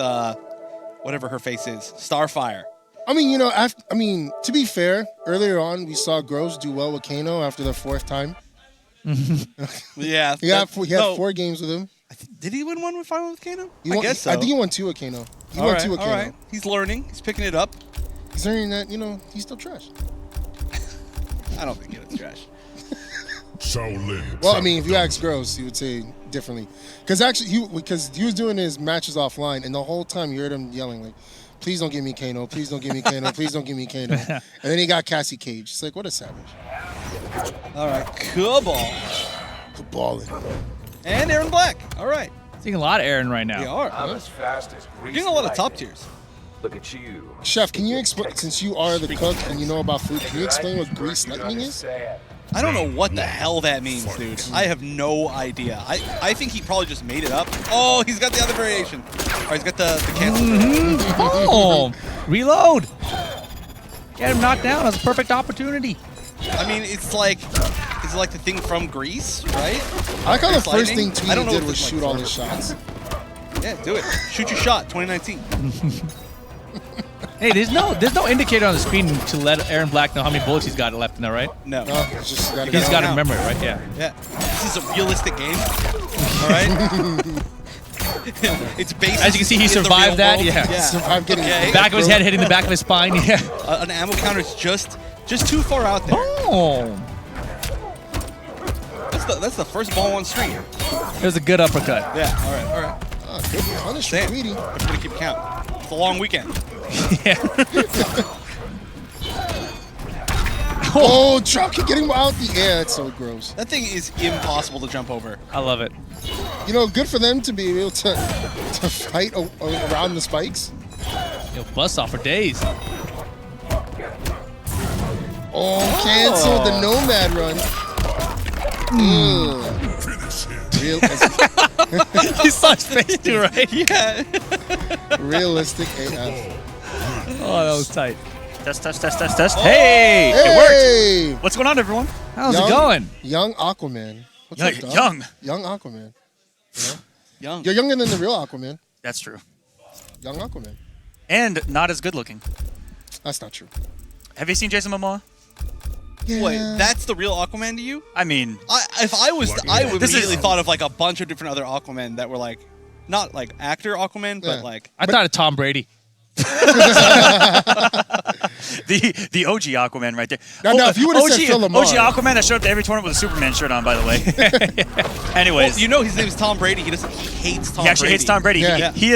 whatever her face is, Starfire. I mean, you know, to be fair, earlier on we saw Gross do well with Kano after the 4th time. Yeah. he had 4 games with him. Did he win one with final with Kano? I guess so. I think he won 2 with Kano. He won 2 with Kano. All right. He's learning. He's picking it up. He's learning that, you know, he's still trash. I don't think it's trash. Well, I mean, if you ask Gross, he would say differently. Because actually, he was doing his matches offline, and the whole time you heard him yelling, like, please don't give me Kano, please don't give me Kano, please don't give me Kano. And then he got Cassie Cage. It's like, what a savage. All right, Cabal. Caballing. And Aaron Black. All right. Seeing a lot of Aaron right now. We are. I'm as fast as We're getting a lot of top tiers. Look at you. Chef, can you explain, since you are the cook and you know about food, can you explain what grease lightning is? I don't know what the hell that means, dude. I have no idea. I think he probably just made it up. Oh, he's got the other variation. Or he's got the cancel. Oh, reload. Get him knocked down. That's a perfect opportunity. I mean, it's like, is it like the thing from Grease, right? I like how the Grease first lightning? thing I don't Tweety know did if was it's shoot like all his shots. Yeah, do it. Shoot your shot, 2019. Hey, there's no indicator on the screen to let Aaron Black know how many bullets he's got left in there, right? No. It's just gotta He's go. got to remember it, right? Yeah. Yeah. This is a realistic game. All right. It's based. As you can see, he in the survived real that. world. Yeah. Survived getting The back of his head hitting the back of his spine. Yeah. An ammo counter is just too far out there. Oh. That's the first ball on stream. It was a good uppercut. Yeah. All right. Oh, good punish for Tweety. Everybody keep count. It's a long weekend. Oh, drop kick getting him out the air. It's so gross. That thing is impossible to jump over. I love it. You know, good for them to be able to fight around the spikes. Yo, bust off for days. Oh, cancel the Nomad run. Real, You saw his face too, right? Yeah. realistic AF. Oh, that was tight. Test. Hey! It worked. What's going on, everyone? How's it going? Young Aquaman. What's up, dog? Young Aquaman. You know? Young. You're younger than the real Aquaman. That's true. Young Aquaman. And not as good looking. That's not true. Have you seen Jason Momoa? Yeah. Wait, that's the real Aquaman to you? I mean, if I was, I would This immediately is- thought of like a bunch of different other Aquaman that were like, not like actor Aquaman, but Yeah. like. I thought of Tom Brady. the OG Aquaman right there. Now, if you would've said OG Phil Lamar- Aquaman that showed up to every tournament with a Superman shirt on, by the way. Anyways, Well, you know his name is Tom Brady. He hates Tom Brady. he actually hates Tom Brady. Yeah. He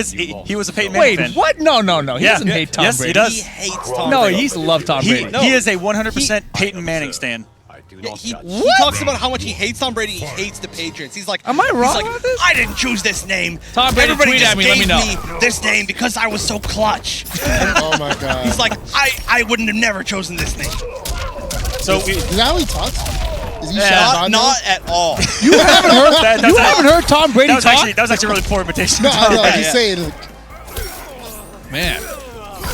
was a Peyton Manning Wait, fan. what? No. He doesn't hate Tom yes, Brady. he does. He hates Tom No, Brady. he used to love Tom Brady. He is a 100% Peyton Manning stan. Yeah, he talks about how much he hates Tom Brady. He hates the Patriots. He's like, Am I wrong he's like, about this? I didn't choose this name. Tom Brady, Everybody tweet just at me, let me gave know. me this name because I was so clutch. Oh my god. He's like, I wouldn't have never chosen this name. So Is that how he talks? Is he Shaq Not at all. You haven't heard you haven't heard Tom Brady that was talk? actually a really poor imitation. No, of I Tom know. Brady. He's saying. Man.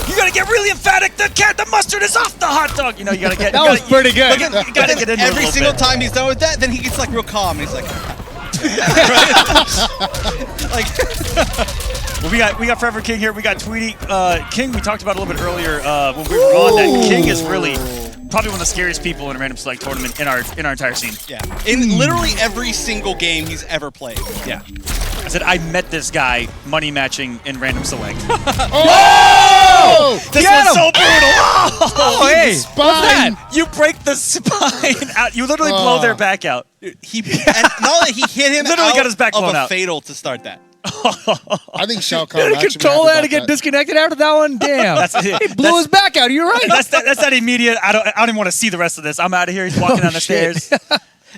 You gotta get really emphatic. The mustard is off the hot dog. You know, you gotta get. That was pretty good. You gotta get into it a Every little single bit. time he's done with that, then he gets like real calm. And he's like, like. Well, we got Forever King here. We got Tweety King. We talked about a little bit earlier when we were on that King is really probably one of the scariest people in a random select tournament in our entire scene. Yeah. In literally every single game he's ever played. Yeah. said, I met this guy money matching in random select. Oh! This one's so brutal. Oh, hey, what's that? You break the spine out. You literally blow their back out. And not that he hit him Literally out got his back of blown a out. fatal to start that. I think Shao Kahn Did actually control happy that to about get disconnected after that one? Damn. He blew his back out. You're right. That's that immediate. I don't even want to see the rest of this. I'm out of here. He's walking down the stairs.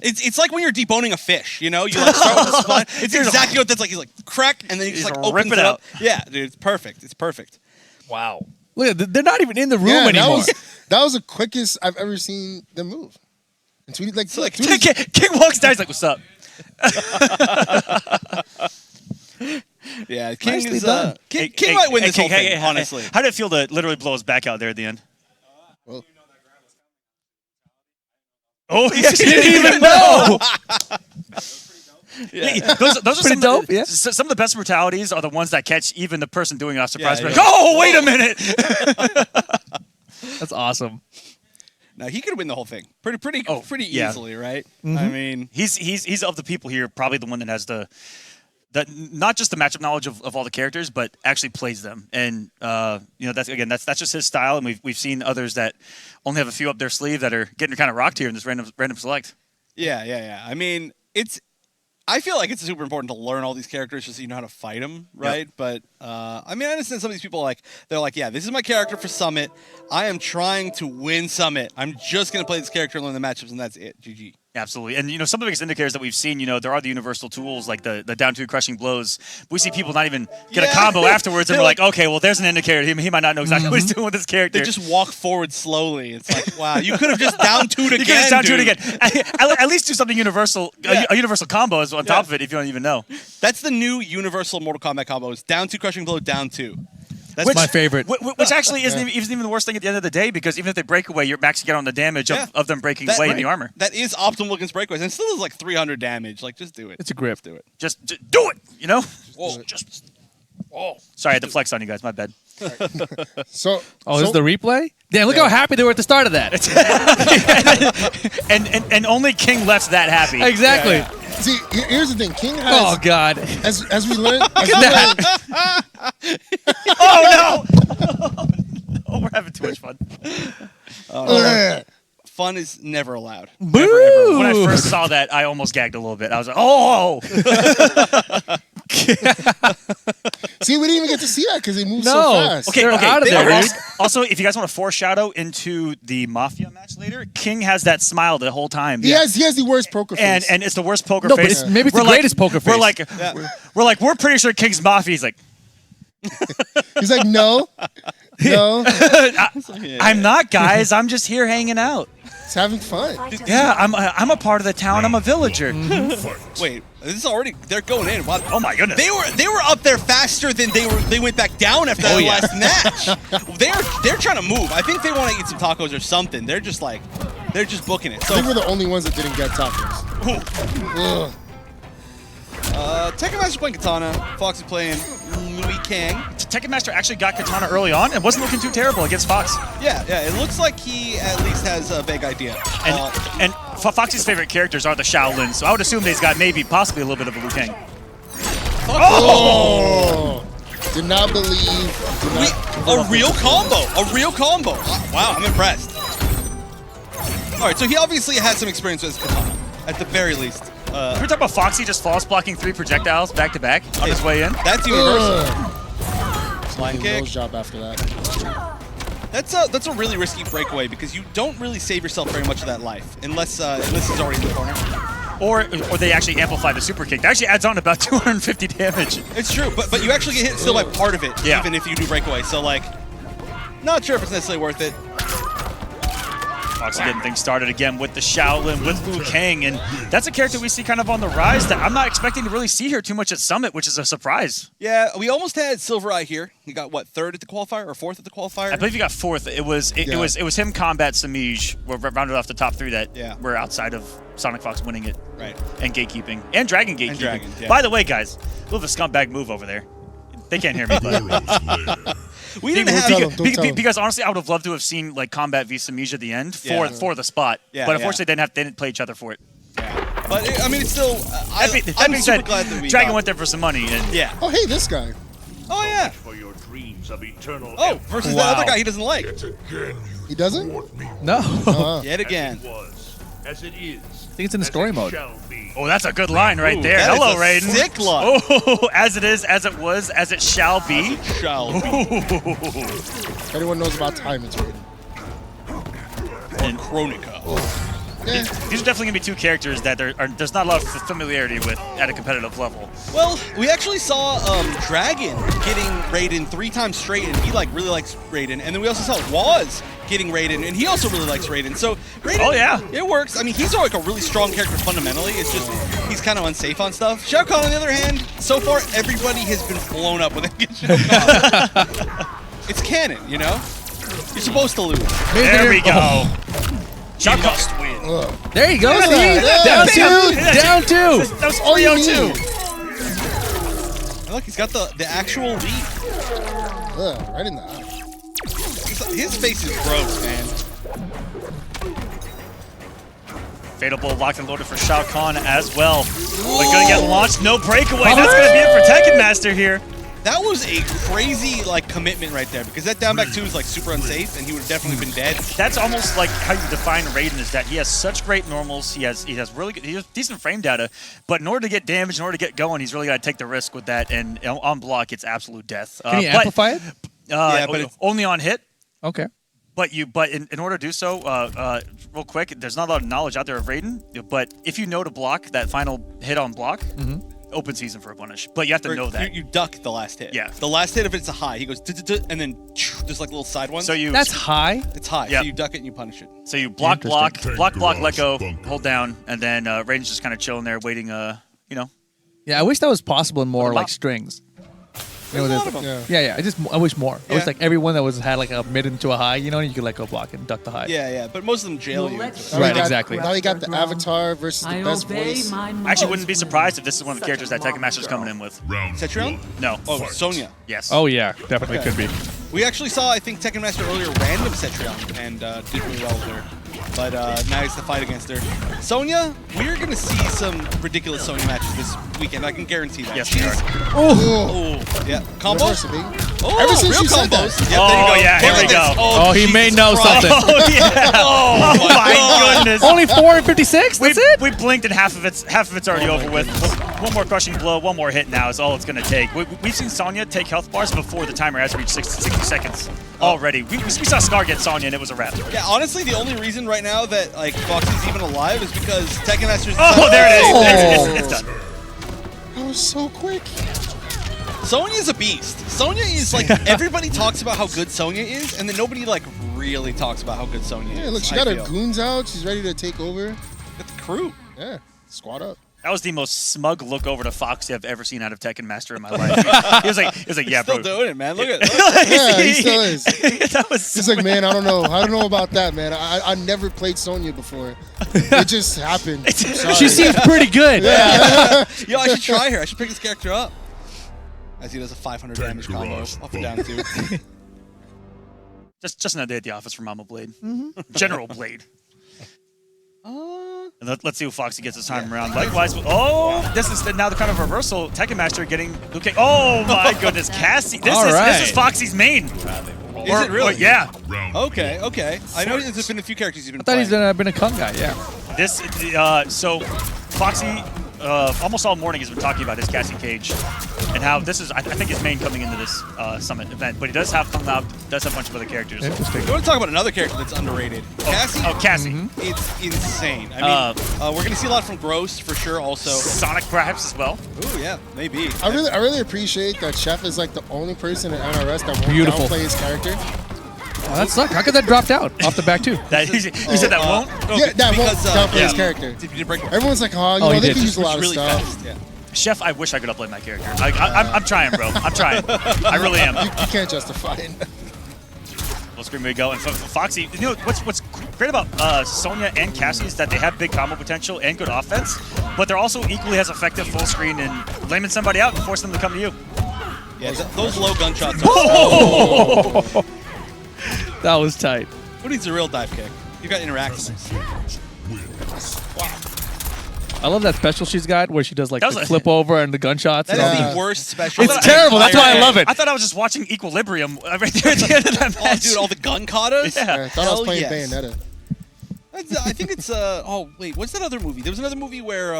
It's like when you're deboning a fish, you know? You like start with the spine. It's exactly what that's like. He's like, crack, and then he just like opens it up. Yeah, dude, it's perfect. It's perfect. Wow. Look, they're not even in the room anymore. That was the quickest I've ever seen them move. And Tweety, like King walks down. He's like, "What's up?" Yeah, King Nicely is done. King might win this whole thing. Honestly, how did it feel to literally blow his back out there at the end? Well, oh, he didn't even know. Yeah. Those are pretty dope. Yeah. Some of the best brutalities are the ones that catch even the person doing it off surprise. Yeah, Like, yeah. oh, wait a minute. That's awesome. now he could win the whole thing pretty yeah. easily, right? Mm-hmm. I mean, he's of the people here probably the one that has the not just the matchup knowledge of all the characters, but actually plays them. And that's just his style. And we've seen others that only have a few up their sleeve that are getting kind of rocked here in this random select. yeah. I mean, I feel like it's super important to learn all these characters just so you know how to fight them, right? Yep. But I mean, I understand some of these people they're like, yeah, this is my character for Summit. I am trying to win Summit. I'm just gonna play this character and learn the matchups, and that's it. GG. Absolutely. And, some of the biggest indicators that we've seen, there are the universal tools like the down two crushing blows. We see people not even get a combo afterwards, and we're like, okay, well, there's an indicator. He might not know exactly what he's doing with his character. They just walk forward slowly. It's like, wow, you could have just down two'd again. You could have down two'd again. At least do something universal. Yeah. A universal combo is on top of it if you don't even know. That's the new universal Mortal Kombat combo. Is down two crushing blow, down two. That's my favorite. Which actually isn't even the worst thing at the end of the day, because even if they break away, you're maxing out on the damage of them breaking away in the armor. That is optimal against breakaways, and it still is like 300 damage. Like, just do it. It's a grip. Do it. Just do it. Whoa. Sorry, I had to flex on you guys. My bad. So, this is the replay? Damn, look how happy they were at the start of that. and only King left's that happy. Exactly. Yeah. See, here's the thing. King has. Oh God. As we learned. Oh no! Oh, we're having too much fun. Fun is never allowed. Boo! Never, ever. When I first saw that, I almost gagged a little bit. I was like, oh! See, we didn't even get to see that because they moved so fast. Okay, out of there, dude. Also, if you guys want to foreshadow into the Mafia match later, King has that smile the whole time. He has the worst poker face. And it's the worst poker No, face. but maybe it's the greatest poker face. We're pretty sure King's Mafia. He's like, he's like, no. I'm not, guys. I'm just here hanging out. It's having fun. Yeah, I'm a part of the town. I'm a villager. Wait, this is already. They're going in. Wow. Oh my goodness. They were up there faster than they went back down after that last match. They're trying to move. I think they want to eat some tacos or something. They're just booking it. So I think we're the only ones that didn't get tacos. Tekken Master playing Katana. Fox is playing Louis Kang. Tekken Master actually got Katana early on and wasn't looking too terrible against Fox. Yeah. It looks like he at least has a big idea. And Foxy's favorite characters are the Shaolin, so I would assume he's got possibly a little bit of a Liu Kang. Oh! Did not believe. A real combo. Wow, I'm impressed. All right, so he obviously has some experience with his Katana, at the very least. Can we talk about Foxy just false blocking 3 projectiles back to back on his way in? That's universal. Flying kick. Nose job after that. That's a really risky breakaway because you don't really save yourself very much of that life unless he's already in the corner. Or they actually amplify the super kick. That actually adds on about 250 damage. It's true, but you actually get hit still by part of it, even if you do breakaway. So not sure if it's necessarily worth it. Foxy getting things started again with the Shaolin, with Liu Kang, and that's a character we see kind of on the rise that I'm not expecting to really see here too much at Summit, which is a surprise. Yeah, we almost had Silver Eye here. He got what, 3rd at the qualifier or 4th at the qualifier? I believe he got 4th. It was him, Combat, Samij, were rounded off the top 3 that were outside of Sonic Fox winning it, right? And gatekeeping and Dragon gatekeeping. Dragon, yeah. By the way, guys, a little of a scumbag move over there. They can't hear me, but. We didn't have because honestly, I would have loved to have seen Combat v Samij at the end for the spot. Yeah, but unfortunately, they didn't play each other for it. Yeah. But I mean, it's still. That I'm being super said, glad that we Dragon got- went there for some money. And Yeah. Oh, hey, this guy. Oh yeah. For your dreams of eternal Oh, versus the other guy he doesn't like. He doesn't? No. Yet again. As it is. I think it's in the story mode. Oh, that's a good line right there. that Hello, is a Raiden. sick line. Oh, as it is, as it was, as it shall be. Shall be. If anyone knows about time, it's Raiden. And Chronica. Yeah. These are definitely going to be two characters that there's not a lot of familiarity with at a competitive level. Well, we actually saw Dragon getting Raiden 3 times straight, and he really likes Raiden. And then we also saw Waz getting Raiden, and he also really likes Raiden. So Raiden, Oh, yeah. it works. I mean, he's like a really strong character fundamentally. It's just he's kind of unsafe on stuff. Shao Kahn, on the other hand, so far everybody has been blown up with Shao Kahn. It's canon, you know. You're supposed to lose. There we go. Oh. He must win. There you go. Yeah, See? yeah. Down two. Yeah. Down two. That was All you 302. And look, he's got the actual lead. Right in the eye. His face is gross, man. Fatal Blow locked and loaded for Shao Kahn as well. We're going to get launched. No breakaway. That's going to be it for Tekken Master here. That was a crazy commitment right there, because that down back 2 is super unsafe, and he would have definitely been dead. That's almost like how you define Raiden, is that he has such great normals. He has really good, he has decent frame data, but in order to get damage, in order to get going, he's really got to take the risk with that. And on block, it's absolute death. Can you amplify it? Yeah, but only on hit. Okay. But in order to do so, real quick, there's not a lot of knowledge out there of Raiden. But if you know to block that final hit on block. Open season for a punish, but you have to know that. You duck the last hit. Yeah. The last hit, if it's a high, he goes, and then there's little side ones. So That's high. It's high, Yep. so you duck it and you punish it. So you block, let go, hold down, and then Raiden's just kind of chilling there, waiting, you know. Yeah, I wish that was possible in more strings. You know, There's a lot of them. Yeah. I wish more. I wish Yeah. everyone that had a mid into a high, and you could let go block and duck the high. Yeah, but most of them jail you. Right, exactly. Now you got the Avatar versus the best voice. I actually wouldn't be surprised if this is one of the characters that Tekken Master's coming in with. Cetrion? No. Oh, Sonya. Yes. Oh yeah, definitely could be. We actually saw, I think, Tekken Master earlier random Cetrion and did really well with her. But now it's the fight against her. Sonya, we're going to see some ridiculous Sonya matches this weekend. I can guarantee that. Yes, we are. Oh, yeah. Combos? Oh, Ever since real you said combos. that. Yep, Oh, there you go. yeah, here we Look at go. this. Oh, he Jesus may know Christ. something. Oh yeah! Oh my goodness! Only 456. That's it. We blinked and half of it's already over with. One more crushing blow, one more hit now is all it's going to take. We've seen Sonya take health bars before the timer has reached 60 seconds already. We saw Scar get Sonya and it was a wrap. Yeah, honestly, the only reason right now that Foxy's even alive is because Tekken Master's. Oh, there it is. It's done. That was so quick. Sonya's a beast. Sonya is everybody talks about how good Sonya is, and then nobody really talks about how good Sonya is. Yeah, look, she got her goons out. She's ready to take over. Got the crew. Yeah, squad up. That was the most smug look over to Foxy I've ever seen out of Tekken Master in my life. He was like, yeah, Still bro. doing it, man. Look at Yeah, he still is. That was He's like, man, I don't know about that, man. I never played Sonya before. It just happened. Sorry. She seems pretty good. Yeah. Yo, I should try her. I should pick this character up. As he does a 500 damage combo up and down too. just another day at the office for Mama Blade. General Blade. And let's see who Foxy gets this time around. Likewise, this is now the kind of reversal. Tekken Master getting Luke. Oh my goodness, Cassie. This is Foxy's main. Is it really? Yeah. Okay. I know there's been a few characters he's been I thought playing. he's been a Kung guy. Yeah. This so Foxy almost all morning has been talking about his Cassie Cage and how this is I think his main coming into this summit event, but he does have Kung Lao, does have a bunch of other characters. Interesting. You want to talk about another character that's underrated? Cassie. Oh, Cassie. It's insane. I mean, we're gonna see a lot from Gross for sure. Also, Sonic perhaps as well. Ooh, yeah, maybe. I really appreciate that Chef is like the only person in NRS that won't Beautiful. downplay his character. Oh, that sucked. How could that dropped out off the back too? You said that won't? Yeah, that won't because, downplay his yeah. character. Did you break? Everyone's like, oh, he they did. can use a lot of really stuff. fast. Yeah. Chef, I wish I could upload my character. I'm trying, bro. I'm trying. I really am. You can't justify it. Full screen we go. And Foxy, you know what's great about Sonya and Cassie is that they have big combo potential and good offense, but they're also equally as effective full screen and laming somebody out and forcing them to come to you. Yeah, those low gunshots. That was tight. Who needs a real dive kick? You got interactions. I love that special she's got where she does like That was the a- flip over and the gunshots. That and all is that. the worst special. It's terrible. That's why I love it. I thought I was just watching Equilibrium right there at the end of that Oh, match. dude, all the gun katas? Yeah. I thought I was Hell playing yes. Bayonetta. I think it's oh wait, what's that other movie? There was another movie where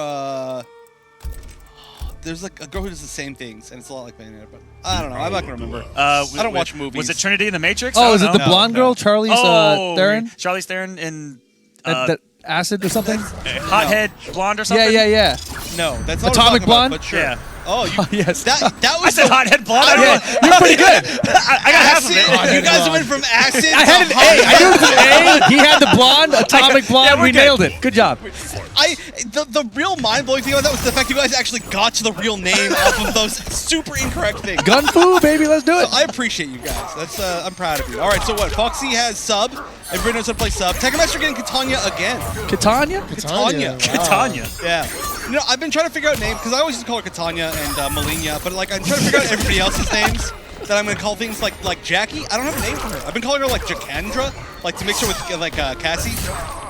there's like a girl who does the same things, and it's a lot like Bayonetta, but I don't know. I'm not gonna remember. I don't watch movies. Was it Trinity in the Matrix? Oh, I is don't it the know. blonde girl, Charlize Theron? Charlize Theron in That acid or something? Hothead Blonde or something? Yeah. No, that's not Atomic what I'm talking Blonde? about, but sure. Yeah. Oh, you, yes. that was I said the- Hothead Blonde. I don't know. You're pretty good. I got half of it. You guys went from acid I had an to A. I knew it was an A. He had the blonde, atomic blonde. Yeah, we're we good. nailed it. Good job. The real mind-blowing thing about that was the fact you guys actually got to the real name off of those super incorrect things. Gun fu, baby. Let's do it. So I appreciate you guys. That's I'm proud of you. All right, so what? Foxy has sub. Everybody knows how to play sub. Tekamaster getting Catania again. Catania? Catania. Catania. Yeah. You know, I've been trying to figure out names because I always just call her Catania and Malinia, but like I'm trying to figure out everybody else's names that I'm gonna call things like Jackie. I don't have a name for her. I've been calling her like Jacandra, like to mix her with like Cassie,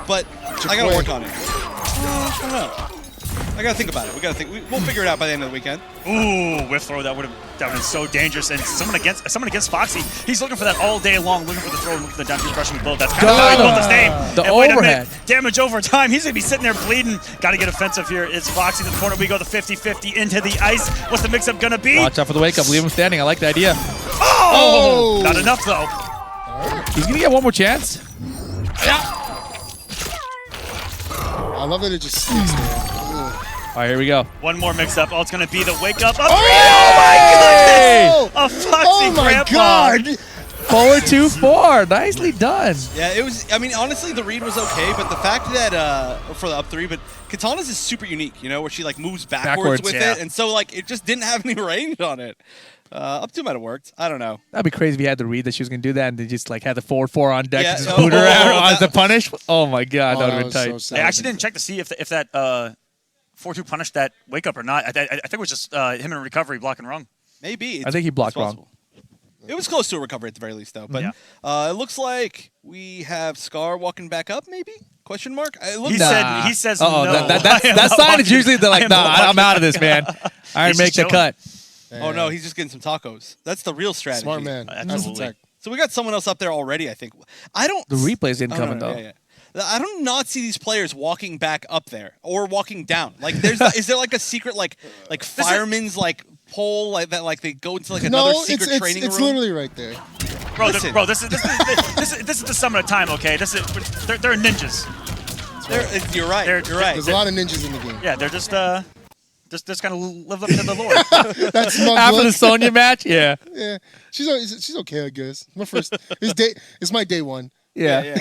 but I gotta work on it. I don't know. I gotta think about it. We gotta think. We'll figure it out by the end of the weekend. Ooh, whiff throw. That would have been so dangerous. And someone against Foxy. He's looking for that all day long, looking for the throw and looking for the down crushing bullet. That's kind of how he built his name. The And wait a overhead. minute, damage over time. He's gonna be sitting there bleeding. Got to get offensive here. It's Foxy to the corner. We go the 50-50 into the ice. What's the mix-up gonna be? Watch out for the wake up. Leave him standing. I like the idea. Oh! Not enough though. He's going to get one more chance. I love that it just sticks there. All right, here we go. One more mix-up. Oh, it's gonna be the wake-up. Oh, Hey! my goodness! A Foxy Oh my grandpa. god! Forward 2-4. Nicely done. Yeah, it was. I mean, honestly, the read was okay, but the fact that for the up three, but Katana's is super unique. You know, where she like moves backwards with yeah. it, and so like it just didn't have any range on it. Up two might have worked. I don't know. That'd be crazy if you had the read that she was going to do that and then just like had the forward 4 on deck Yeah, and just no, boot her out that- on the punish. Oh my god, Oh, that would have that been was tight. so sad. I actually didn't check to see if that 4-2 punished that wake-up or not. I think it was just him in recovery blocking wrong. Maybe. I think he blocked it's possible. It was close to a recovery at the very least, though. But it looks like we have Scar walking back up. Maybe? Question mark. It looks He says oh, no. that sign is usually they're like, nah, I'm out of this, man. I He's didn't make just the cut. Oh no, he's just getting some tacos. That's the real strategy. Smart man. That's the Absolutely. tech. So we got someone else up there already, I think. I don't. The replay's Oh, incoming no, though. yeah. I do not see these players walking back up there or walking down. Like, is there like a secret like fireman's like pole like that? Like they go into like another No, secret it's training it's room. literally right there. Bro, Listen. this is the summit of time, okay? They're ninjas. You're right. They're- You're right. There's a lot of ninjas in the game. Yeah, they're just kind of live up to the lore. That's smug After look. the Sonya match, yeah. Yeah, she's okay, I guess. My first, it's my day one. Yeah.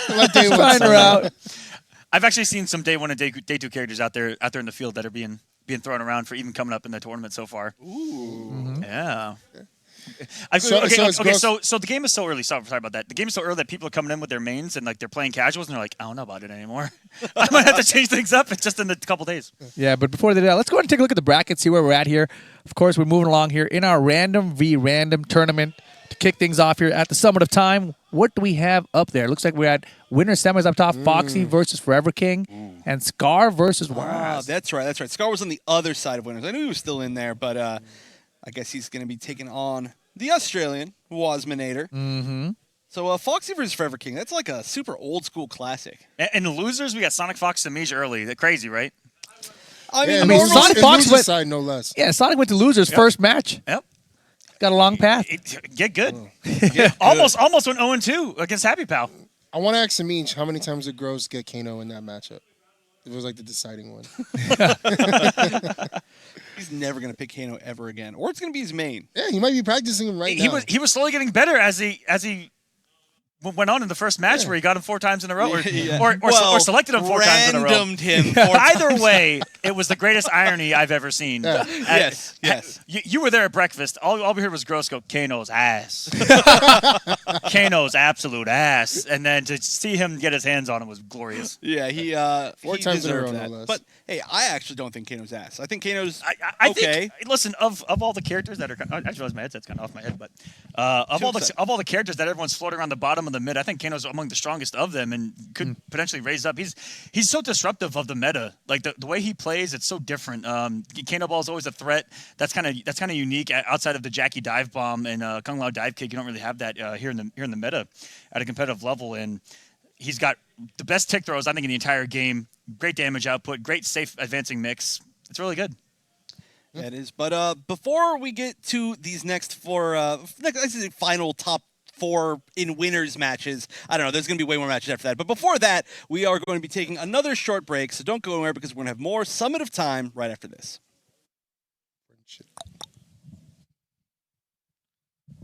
I like day one. Trying her out. I've actually seen some day one and day two characters out there in the field that are being thrown around for even coming up in the tournament so far. Ooh. Yeah. So it's gross. So the game is so early. Sorry about that. The game is so early that people are coming in with their mains and like they're playing casuals and they're like, I don't know about it anymore. I might have to change things up just in a couple days. Yeah, but before they do that, let's go ahead and take a look at the bracket, see where we're at here. Of course, we're moving along here in our random v random tournament to kick things off here at the Summit of Time. What do we have up there? Looks like we're at winner semis up top, Foxy versus Forever King, and Scar versus Waz. That's right. That's right. Scar was on the other side of winners. I knew he was still in there, but I guess he's going to be taking on the Australian Wasminator. Mm-hmm. So Foxy versus Forever King. That's like a super old school classic. And the losers, we got Sonic Fox and Misha early. They're crazy, right? I mean, Yeah, normally- Sonic Fox went side, no less. Yeah, Sonic went to losers first match. Yep. Got a long path. Get good. Almost went 0-2 against Happy Pal. I want to ask Saminch how many times did Gross get Kano in that matchup? It was like the deciding one. He's never going to pick Kano ever again, or it's going to be his main. Yeah, he might be practicing him right He now. was slowly getting better as he went on in the first match where he got him 4 times in a row, or selected him 4 times in a row. Randomed him 4 Either times. way, it was the greatest irony I've ever seen. Yeah. Yes. You were there at breakfast. All we heard was Gross go, Kano's ass. Kano's absolute ass. And then to see him get his hands on him was glorious. Yeah, he 4 he times in a deserved row, that. no less. But hey, I actually don't think Kano's ass. I think Kano's I okay. think, listen, of all the characters that are, I just realized my headset's kind of off my head, but of all the characters that everyone's floating around the bottom of the mid. I think Kano's among the strongest of them and could potentially raise up. He's so disruptive of the meta. Like the way he plays, it's so different. Kano Ball is always a threat. That's kind of unique outside of the Jackie dive bomb and Kung Lao dive kick. You don't really have that here in the meta at a competitive level. And he's got the best tick throws I think in the entire game. Great damage output. Great safe advancing mix. It's really good. Yeah, it is. But before we get to these next final top 4 in winners matches, I don't know, there's going to be way more matches after that. But before that, we are going to be taking another short break, so don't go anywhere because we're going to have more Summit of Time right after this.